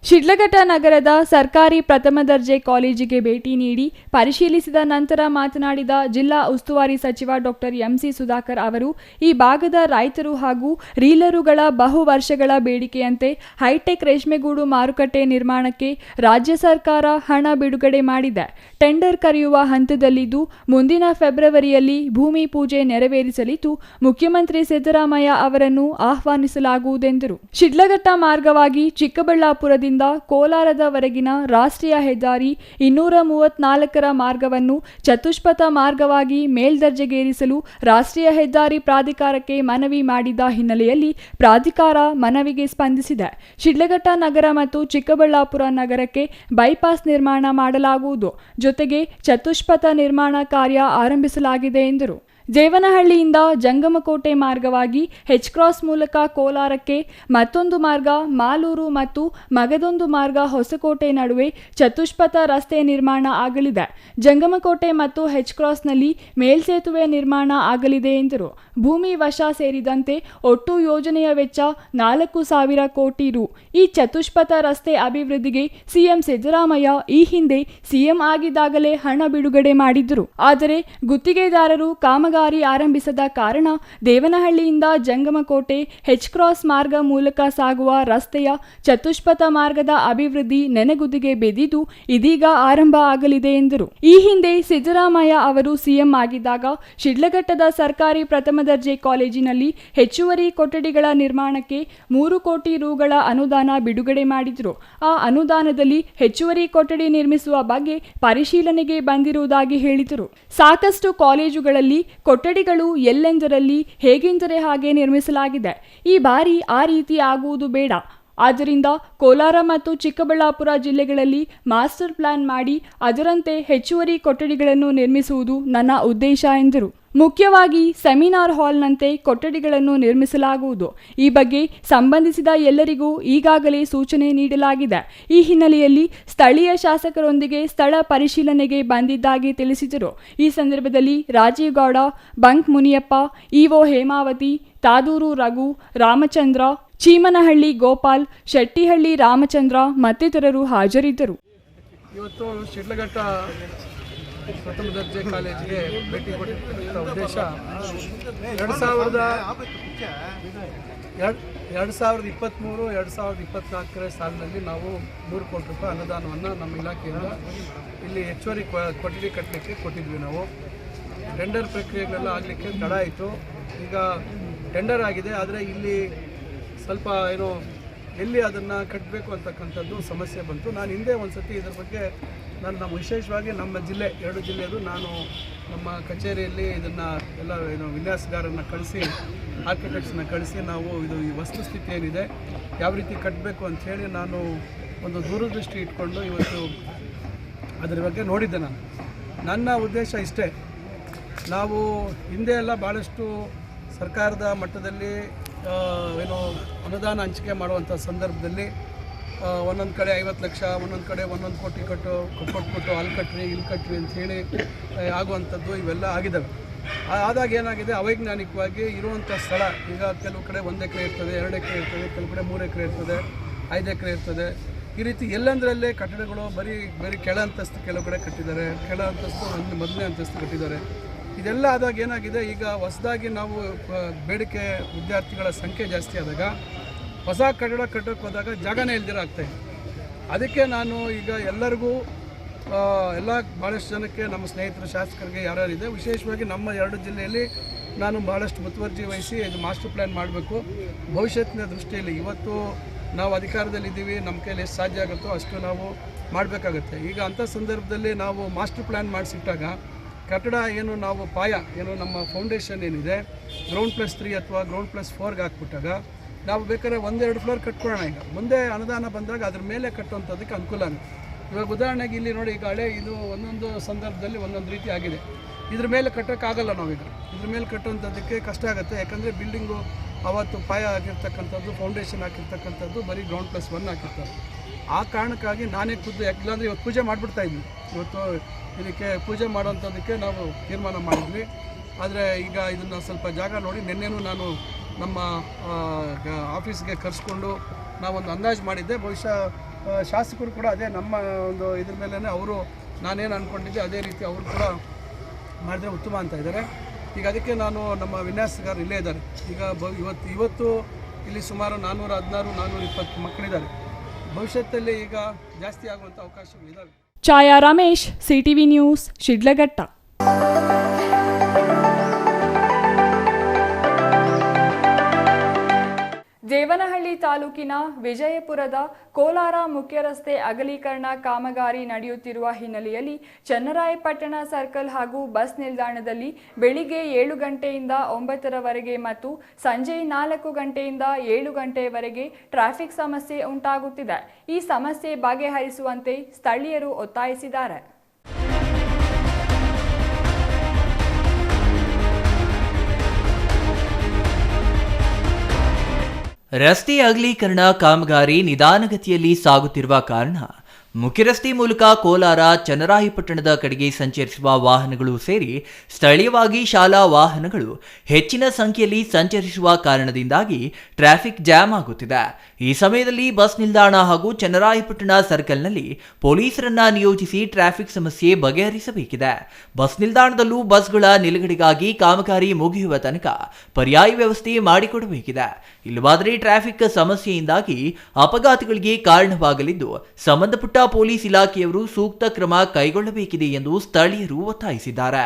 ಶಿಡ್ಲಘಟ್ಟ ನಗರದ ಸರ್ಕಾರಿ ಪ್ರಥಮ ದರ್ಜೆ ಕಾಲೇಜಿಗೆ ಭೇಟಿ ನೀಡಿ ಪರಿಶೀಲಿಸಿದ ನಂತರ ಮಾತನಾಡಿದ ಜಿಲ್ಲಾ ಉಸ್ತುವಾರಿ ಸಚಿವ ಡಾಕ್ಟರ್ ಎಂಸಿ ಸುಧಾಕರ್ ಅವರು ಈ ಭಾಗದ ರೈತರು ಹಾಗೂ ರೀಲರುಗಳ ಬಹು ವರ್ಷಗಳ ಬೇಡಿಕೆಯಂತೆ ಹೈಟೆಕ್ ರೇಷ್ಮೆಗೂಡು ಮಾರುಕಟ್ಟೆ ನಿರ್ಮಾಣಕ್ಕೆ ರಾಜ್ಯ ಸರ್ಕಾರ ಹಣ ಬಿಡುಗಡೆ ಮಾಡಿದೆ. ಟೆಂಡರ್ ಕರೆಯುವ ಹಂತದಲ್ಲಿದ್ದು ಮುಂದಿನ ಫೆಬ್ರವರಿಯಲ್ಲಿ ಭೂಮಿ ಪೂಜೆ ನೆರವೇರಿಸಲಿದ್ದು ಮುಖ್ಯಮಂತ್ರಿ ಸಿದ್ದರಾಮಯ್ಯ ಅವರನ್ನು ಆಹ್ವಾನಿಸಲಾಗುವುದೆಂದರು. ಶಿಡ್ಲಘಟ್ಟ ಮಾರ್ಗವಾಗಿ ಚಿಕ್ಕಬಳ್ಳಾಪುರದಿಂದ ಕೋಲಾರದವರೆಗಿನ ರಾಷ್ಟ್ರೀಯ ಹೆದ್ದಾರಿ 234ರ ಮಾರ್ಗವನ್ನು ಚತುಷ್ಪಥ ಮಾರ್ಗವಾಗಿ ಮೇಲ್ದರ್ಜೆಗೇರಿಸಲು ರಾಷ್ಟ್ರೀಯ ಹೆದ್ದಾರಿ ಪ್ರಾಧಿಕಾರಕ್ಕೆ ಮನವಿ ಮಾಡಿದ ಹಿನ್ನೆಲೆಯಲ್ಲಿ ಪ್ರಾಧಿಕಾರ ಮನವಿಗೆ ಸ್ಪಂದಿಸಿದೆ. ಶಿಡ್ಲಘಟ್ಟ ನಗರ ಮತ್ತು ಚಿಕ್ಕಬಳ್ಳಾಪುರ ನಗರಕ್ಕೆ ಬೈಪಾಸ್ ನಿರ್ಮಾಣ ಮಾಡಲಾಗುವುದು. ಜೊತೆಗೆ ಚತುಷ್ಪಥ ನಿರ್ಮಾಣ ಕಾರ್ಯ ಆರಂಭಿಸಲಾಗಿದೆ ಎಂದರು. ದೇವನಹಳ್ಳಿಯಿಂದ ಜಂಗಮಕೋಟೆ ಮಾರ್ಗವಾಗಿ ಹೆಚ್ ಕ್ರಾಸ್ ಮೂಲಕ ಕೋಲಾರಕ್ಕೆ, ಮತ್ತೊಂದು ಮಾರ್ಗ ಮಾಲೂರು ಮತ್ತು ಮಗದೊಂದು ಮಾರ್ಗ ಹೊಸಕೋಟೆ ನಡುವೆ ಚತುಷ್ಪಥ ರಸ್ತೆ ನಿರ್ಮಾಣ ಆಗಲಿದೆ. ಜಂಗಮಕೋಟೆ ಮತ್ತು ಹೆಚ್ ಕ್ರಾಸ್ನಲ್ಲಿ ಮೇಲ್ಸೇತುವೆ ನಿರ್ಮಾಣ ಆಗಲಿದೆ ಎಂದರು. ಭೂಮಿ ವಶ ಸೇರಿದಂತೆ ಒಟ್ಟು ಯೋಜನೆಯ ವೆಚ್ಚ 4,000 ಕೋಟಿ ರು. ಈ ಚತುಷ್ಪಥ ರಸ್ತೆ ಅಭಿವೃದ್ಧಿಗೆ ಸಿಎಂ ಸಿದ್ದರಾಮಯ್ಯ ಈ ಹಿಂದೆ ಸಿಎಂ ಆಗಿದ್ದಾಗಲೇ ಹಣ ಬಿಡುಗಡೆ ಮಾಡಿದ್ದರು. ಆದರೆ ಗುತ್ತಿಗೆದಾರರು ಕಾಮಗಾರಿ ಆರಂಭಿಸದ ಕಾರಣ ದೇವನಹಳ್ಳಿಯಿಂದ ಜಂಗಮಕೋಟೆ ಹೆಚ್ ಕ್ರಾಸ್ ಮಾರ್ಗ ಮೂಲಕ ಸಾಗುವ ರಸ್ತೆಯ ಚತುಷ್ಪಥ ಮಾರ್ಗದ ಅಭಿವೃದ್ಧಿ ನೆನೆಗುದಿಗೆ ಬೆದ್ದಿದ್ದು ಇದೀಗ ಆರಂಭ ಆಗಲಿದೆ ಎಂದರು. ಈ ಹಿಂದೆ ಸಿದ್ದರಾಮಯ್ಯ ಅವರು ಸಿಎಂ ಆಗಿದ್ದಾಗ ಶಿಡ್ಲಘಟ್ಟದ ಸರ್ಕಾರಿ ಪ್ರಥಮ ದರ್ಜೆ ಕಾಲೇಜಿನಲ್ಲಿ ಹೆಚ್ಚುವರಿ ಕೊಠಡಿಗಳ ನಿರ್ಮಾಣಕ್ಕೆ 3 ಕೋಟಿ ರುಗಳ ಅನುದಾನ ಬಿಡುಗಡೆ ಮಾಡಿದ್ರು. ಆ ಅನುದಾನದಲ್ಲಿ ಹೆಚ್ಚುವರಿ ಕೊಠಡಿ ನಿರ್ಮಿಸುವ ಬಗ್ಗೆ ಪರಿಶೀಲನೆಗೆ ಬಂದಿರುವುದಾಗಿ ಹೇಳಿದರು. ಸಾಕಷ್ಟು ಕಾಲೇಜುಗಳಲ್ಲಿ ಕೊಠಡಿಗಳು ಎಲ್ಲೆಂದರಲ್ಲಿ ಹೇಗೆಂದರೆ ಹಾಗೆ ನಿರ್ಮಿಸಲಾಗಿದೆ. ಈ ಬಾರಿ ಆ ರೀತಿ ಆಗುವುದು ಬೇಡ. ಆದ್ದರಿಂದ ಕೋಲಾರ ಮತ್ತು ಚಿಕ್ಕಬಳ್ಳಾಪುರ ಜಿಲ್ಲೆಗಳಲ್ಲಿ ಮಾಸ್ಟರ್ ಪ್ಲಾನ್ ಮಾಡಿ ಅದರಂತೆ ಹೆಚ್ಚುವರಿ ಕೊಠಡಿಗಳನ್ನು ನಿರ್ಮಿಸುವುದು ನನ್ನ ಉದ್ದೇಶ ಎಂದರು. ಮುಖ್ಯವಾಗಿ ಸೆಮಿನಾರ್ ಹಾಲ್ನಂತೆ ಕೊಠಡಿಗಳನ್ನು ನಿರ್ಮಿಸಲಾಗುವುದು. ಈ ಬಗ್ಗೆ ಸಂಬಂಧಿಸಿದ ಎಲ್ಲರಿಗೂ ಈಗಾಗಲೇ ಸೂಚನೆ ನೀಡಲಾಗಿದೆ. ಈ ಹಿನ್ನೆಲೆಯಲ್ಲಿ ಸ್ಥಳೀಯ ಶಾಸಕರೊಂದಿಗೆ ಸ್ಥಳ ಪರಿಶೀಲನೆಗೆ ಬಂದಿದ್ದಾಗಿ ತಿಳಿಸಿದರು. ಈ ಸಂದರ್ಭದಲ್ಲಿ ರಾಜೀವ್ ಗೌಡ, ಬಂಕ್ ಮುನಿಯಪ್ಪ, ಇಒ ಹೇಮಾವತಿ, ತಾದೂರು ರಘು, ರಾಮಚಂದ್ರ, ಚೀಮನಹಳ್ಳಿ ಗೋಪಾಲ್, ಶೆಟ್ಟಿಹಳ್ಳಿ ರಾಮಚಂದ್ರ ಮತ್ತಿತರರು ಹಾಜರಿದ್ದರು. ಇವತ್ತು ಶಿಡ್ಲಘಟ್ಟ ಪ್ರಥಮ ದರ್ಜೆ ಕಾಲೇಜಿಗೆ ಭೇಟಿ ಕೊಟ್ಟಿರ್ತಕ್ಕಂಥ ಉದ್ದೇಶ 2023-2024 ಸಾಲಿನಲ್ಲಿ ನಾವು 3 ಕೋಟಿ ರೂಪಾಯಿ ಅನುದಾನವನ್ನು ನಮ್ಮ ಇಲಾಖೆಯಿಂದ ಇಲ್ಲಿ ಹೆಚ್ಚುವರಿ ಕೊಠಡಿ ಕಟ್ಟಲಿಕ್ಕೆ ಕೊಟ್ಟಿದ್ವಿ. ನಾವು ಟೆಂಡರ್ ಪ್ರಕ್ರಿಯೆಗಳೆಲ್ಲ ಆಗಲಿಕ್ಕೆ ತಡ ಆಯಿತು. ಈಗ ಟೆಂಡರ್ ಆಗಿದೆ, ಆದರೆ ಇಲ್ಲಿ ಸ್ವಲ್ಪ ಎಲ್ಲಿ ಅದನ್ನು ಕಟ್ಟಬೇಕು ಅಂತಕ್ಕಂಥದ್ದು ಸಮಸ್ಯೆ ಬಂತು. ನಾನು ಹಿಂದೆ ಒಂದು ಸತಿ ಇದ್ರ ಬಗ್ಗೆ ನಮ್ಮ ವಿಶೇಷವಾಗಿ ನಮ್ಮ ಜಿಲ್ಲೆ 2 ಜಿಲ್ಲೆಯದು ನಾನು ನಮ್ಮ ಕಚೇರಿಯಲ್ಲಿ ಇದನ್ನು ಎಲ್ಲ ವಿನ್ಯಾಸಗಾರರನ್ನ ಕಳಿಸಿ, ಆರ್ಕಿಟೆಕ್ಟ್ಸನ್ನ ಕಳಿಸಿ ನಾವು ಈ ವಸ್ತುಸ್ಥಿತಿ ಏನಿದೆ ಯಾವ ರೀತಿ ಕಟ್ಟಬೇಕು ಅಂಥೇಳಿ ನಾನು ಒಂದು ದೂರದೃಷ್ಟಿ ಇಟ್ಕೊಂಡು ಇವತ್ತು ಅದರ ಬಗ್ಗೆ ನೋಡಿದ್ದೆ. ನನ್ನ ಉದ್ದೇಶ ಇಷ್ಟೇ, ನಾವು ಹಿಂದೆ ಎಲ್ಲ ಭಾಳಷ್ಟು ಸರ್ಕಾರದ ಮಟ್ಟದಲ್ಲಿ ಅನುದಾನ ಹಂಚಿಕೆ ಮಾಡುವಂಥ ಸಂದರ್ಭದಲ್ಲಿ ಒಂದೊಂದು ಕಡೆ 50 ಲಕ್ಷ, ಒಂದೊಂದು ಕಡೆ 1 ಕೋಟಿ ಕೊಟ್ಬಿಟ್ಟು ಅಲ್ಲಿ ಕಟ್ಟ್ರಿ ಇಲ್ಲಿ ಕಟ್ಟ್ರಿ ಅಂಥೇಳಿ ಆಗುವಂಥದ್ದು ಇವೆಲ್ಲ ಆಗಿದ್ದಾವೆ. ಆದಾಗ ಏನಾಗಿದೆ, ಅವೈಜ್ಞಾನಿಕವಾಗಿ ಇರುವಂಥ ಸ್ಥಳ ಈಗ ಕೆಲವು ಕಡೆ 1 ಎಕರೆ ಇರ್ತದೆ, 2 ಎಕರೆ ಇರ್ತದೆ, ಕೆಲವು ಕಡೆ 3 ಎಕರೆ ಇರ್ತದೆ, 5 ಎಕರೆ ಇರ್ತದೆ. ಈ ರೀತಿ ಎಲ್ಲಂದರಲ್ಲೇ ಕಟ್ಟಡಗಳು ಬರೀ ಕೆಳ ಅಂತಸ್ತು ಕೆಲವು ಕಡೆ ಕಟ್ಟಿದ್ದಾರೆ, ಕೆಳ ಅಂತಸ್ತು ಮೊದಲನೇ ಅಂತಸ್ತು ಕಟ್ಟಿದ್ದಾರೆ. ಇದೆಲ್ಲ ಆದಾಗ ಏನಾಗಿದೆ, ಈಗ ಹೊಸದಾಗಿ ನಾವು ಬೇಡಿಕೆ ವಿದ್ಯಾರ್ಥಿಗಳ ಸಂಖ್ಯೆ ಜಾಸ್ತಿ ಆದಾಗ ಹೊಸ ಕಟ್ಟಡ ಕಟ್ಟೋಕ್ಕೆ ಹೋದಾಗ ಜಾಗನೇ ಇಲ್ದಿರ ಆಗ್ತಾಯಿದೆ. ಅದಕ್ಕೆ ನಾನು ಈಗ ಎಲ್ಲರಿಗೂ ಭಾಳಷ್ಟು ಜನಕ್ಕೆ ನಮ್ಮ ಸ್ನೇಹಿತರು ಶಾಸಕರಿಗೆ ಯಾರ್ಯಾರಿದೆ, ವಿಶೇಷವಾಗಿ ನಮ್ಮ 2 ಜಿಲ್ಲೆಯಲ್ಲಿ ನಾನು ಭಾಳಷ್ಟು ಮುತುವರ್ಜಿ ವಹಿಸಿ ಇದು ಮಾಸ್ಟರ್ ಪ್ಲ್ಯಾನ್ ಮಾಡಬೇಕು. ಭವಿಷ್ಯತ್ತಿನ ದೃಷ್ಟಿಯಲ್ಲಿ ಇವತ್ತು ನಾವು ಅಧಿಕಾರದಲ್ಲಿದ್ದೀವಿ, ನಮ್ಮ ಕೈಯಲ್ಲಿ ಎಷ್ಟು ಸಾಧ್ಯ ಆಗುತ್ತೋ ಅಷ್ಟು ನಾವು ಮಾಡಬೇಕಾಗತ್ತೆ. ಈಗ ಅಂಥ ಸಂದರ್ಭದಲ್ಲಿ ನಾವು ಮಾಸ್ಟರ್ ಪ್ಲ್ಯಾನ್ ಮಾಡಿಸಿಟ್ಟಾಗ ಕಟ್ಟಡ ನಾವು ನಮ್ಮ ಫೌಂಡೇಶನ್ ಏನಿದೆ ಗ್ರೌಂಡ್+3 ಅಥವಾ ಗ್ರೌಂಡ್+4ಗೆ ಹಾಕ್ಬಿಟ್ಟಾಗ ನಾವು ಬೇಕಾದ್ರೆ 1-2 ಫ್ಲೋರ್ ಕಟ್ಕೊಳ್ಳೋಣ. ಈಗ ಮುಂದೆ ಅನುದಾನ ಬಂದಾಗ ಅದ್ರ ಮೇಲೆ ಕಟ್ಟುವಂಥದ್ದಕ್ಕೆ ಅನುಕೂಲ ಆಗುತ್ತೆ. ಇವಾಗ ಉದಾಹರಣೆಗೆ ಇಲ್ಲಿ ನೋಡಿ, ಈಗ ಹಳೆ ಇದು ಒಂದೊಂದು ಸಂದರ್ಭದಲ್ಲಿ ಒಂದೊಂದು ರೀತಿ ಆಗಿದೆ. ಇದ್ರ ಮೇಲೆ ಕಟ್ಟೋಕ್ಕಾಗಲ್ಲ. ನಾವೀಗ ಇದ್ರ ಮೇಲೆ ಕಟ್ಟುವಂಥದ್ದಕ್ಕೆ ಕಷ್ಟ ಆಗುತ್ತೆ. ಯಾಕಂದರೆ ಬಿಲ್ಡಿಂಗು ಅವತ್ತು ಪಾಯ ಆಗಿರ್ತಕ್ಕಂಥದ್ದು, ಫೌಂಡೇಶನ್ ಹಾಕಿರ್ತಕ್ಕಂಥದ್ದು ಬರೀ ಗ್ರೌಂಡ್+1 ಹಾಕಿರ್ತಾರೆ. ಆ ಕಾರಣಕ್ಕಾಗಿ ನಾನೇ ಖುದ್ದು, ಯಾಕೆಂದರೆ ಇವತ್ತು ಪೂಜೆ ಮಾಡಿಬಿಡ್ತಾಯಿದ್ವಿ. ಇವತ್ತು ಇದಕ್ಕೆ ಪೂಜೆ ಮಾಡೋವಂಥದ್ದಕ್ಕೆ ನಾವು ತೀರ್ಮಾನ ಮಾಡಿದ್ವಿ. ಆದರೆ ಈಗ ಇದನ್ನು ಸ್ವಲ್ಪ ಜಾಗ ನೋಡಿ ನಿನ್ನೆನೂ ನಾನು ನಮ್ಮ ಆಫೀಸ್ಗೆ ಕರೆಸ್ಕೊಂಡು ನಾವೊಂದು ಅಂದಾಜು ಮಾಡಿದ್ದೆ. ಬಹುಶಃ ಶಾಸಕರು ಕೂಡ ಅದೇ ನಮ್ಮ ಒಂದು ಇದ್ರ ಮೇಲೆ ಅವರು ನಾನೇನು ಅಂದ್ಕೊಂಡಿದ್ದೆ ಅದೇ ರೀತಿ ಅವರು ಕೂಡ ಮಾಡಿದ್ರೆ ಉತ್ತಮ ಅಂತ ಇದ್ದಾರೆ. ಈಗ ಅದಕ್ಕೆ ನಾನು ನಮ್ಮ ವಿನ್ಯಾಸಗಾರರು ಇಲ್ಲೇ ಇದ್ದಾರೆ. ಈಗ ಇವತ್ತು ಇಲ್ಲಿ ಸುಮಾರು 416-420 ಮಕ್ಕಳಿದ್ದಾರೆ. ಭವಿಷ್ಯದಲ್ಲಿ ಈಗ ಜಾಸ್ತಿ ಆಗುವಂಥ ಅವಕಾಶಗಳಿದ್ದಾವೆ. ಛಾಯಾ ರಮೇಶ್, ಸಿಟಿವಿ ನ್ಯೂಸ್, ಶಿಡ್ಲಘಟ್ಟ. ದೇವನಹಳ್ಳಿ ತಾಲೂಕಿನ ವಿಜಯಪುರದ ಕೋಲಾರ ಮುಖ್ಯ ರಸ್ತೆ ಅಗಲೀಕರಣ ಕಾಮಗಾರಿ ನಡೆಯುತ್ತಿರುವ ಹಿನ್ನೆಲೆಯಲ್ಲಿ ಚನ್ನರಾಯಪಟ್ಟಣ ಸರ್ಕಲ್ ಹಾಗೂ ಬಸ್ ನಿಲ್ದಾಣದಲ್ಲಿ ಬೆಳಿಗ್ಗೆ 7 ಗಂಟೆಯಿಂದ 9ರವರೆಗೆ ಮತ್ತು ಸಂಜೆ 4 ಗಂಟೆಯಿಂದ 7 ಗಂಟೆಯವರೆಗೆ ಟ್ರಾಫಿಕ್ ಸಮಸ್ಯೆ ಉಂಟಾಗುತ್ತಿದೆ. ಈ ಸಮಸ್ಯೆ ಬಗೆಹರಿಸುವಂತೆ ಸ್ಥಳೀಯರು ಒತ್ತಾಯಿಸಿದ್ದಾರೆ. ರಸ್ತೆ ಅಗಲೀಕರಣ ಕಾಮಗಾರಿ ನಿಧಾನಗತಿಯಲ್ಲಿ ಸಾಗುತ್ತಿರುವ ಕಾರಣ ಮುಖ್ಯ ರಸ್ತೆ ಮೂಲಕ ಕೋಲಾರ ಚನ್ನರಾಯಪಟ್ಟಣದ ಕಡೆಗೆ ಸಂಚರಿಸುವ ವಾಹನಗಳು ಸೇರಿ ಸ್ಥಳೀಯವಾಗಿ ಶಾಲಾ ವಾಹನಗಳು ಹೆಚ್ಚಿನ ಸಂಖ್ಯೆಯಲ್ಲಿ ಸಂಚರಿಸುವ ಕಾರಣದಿಂದಾಗಿ ಟ್ರಾಫಿಕ್ ಜಾಮ್ ಆಗುತ್ತಿದೆ. ಈ ಸಮಯದಲ್ಲಿ ಬಸ್ ನಿಲ್ದಾಣ ಹಾಗೂ ಚನ್ನರಾಯಪಟ್ಟಣ ಸರ್ಕಲ್ನಲ್ಲಿ ಪೊಲೀಸರನ್ನ ನಿಯೋಜಿಸಿ ಟ್ರಾಫಿಕ್ ಸಮಸ್ಯೆ ಬಗೆಹರಿಸಬೇಕಿದೆ. ಬಸ್ ನಿಲ್ದಾಣದಲ್ಲೂ ಬಸ್ಗಳ ನಿಲುಗಡೆಗಾಗಿ ಕಾಮಗಾರಿ ಮುಗಿಯುವ ತನಕ ಪರ್ಯಾಯ ವ್ಯವಸ್ಥೆ ಮಾಡಿಕೊಡಬೇಕಿದೆ. ಇಲ್ಲವಾದರೆ ಟ್ರಾಫಿಕ್ ಸಮಸ್ಯೆಯಿಂದಾಗಿ ಅಪಘಾತಗಳಿಗೆ ಕಾರಣವಾಗಲಿದ್ದು ಸಂಬಂಧಪಟ್ಟ ಪೊಲೀಸ್ ಇಲಾಖೆಯವರು ಸೂಕ್ತ ಕ್ರಮ ಕೈಗೊಳ್ಳಬೇಕಿದೆ ಎಂದು ಸ್ಥಳೀಯರು ಒತ್ತಾಯಿಸಿದ್ದಾರೆ.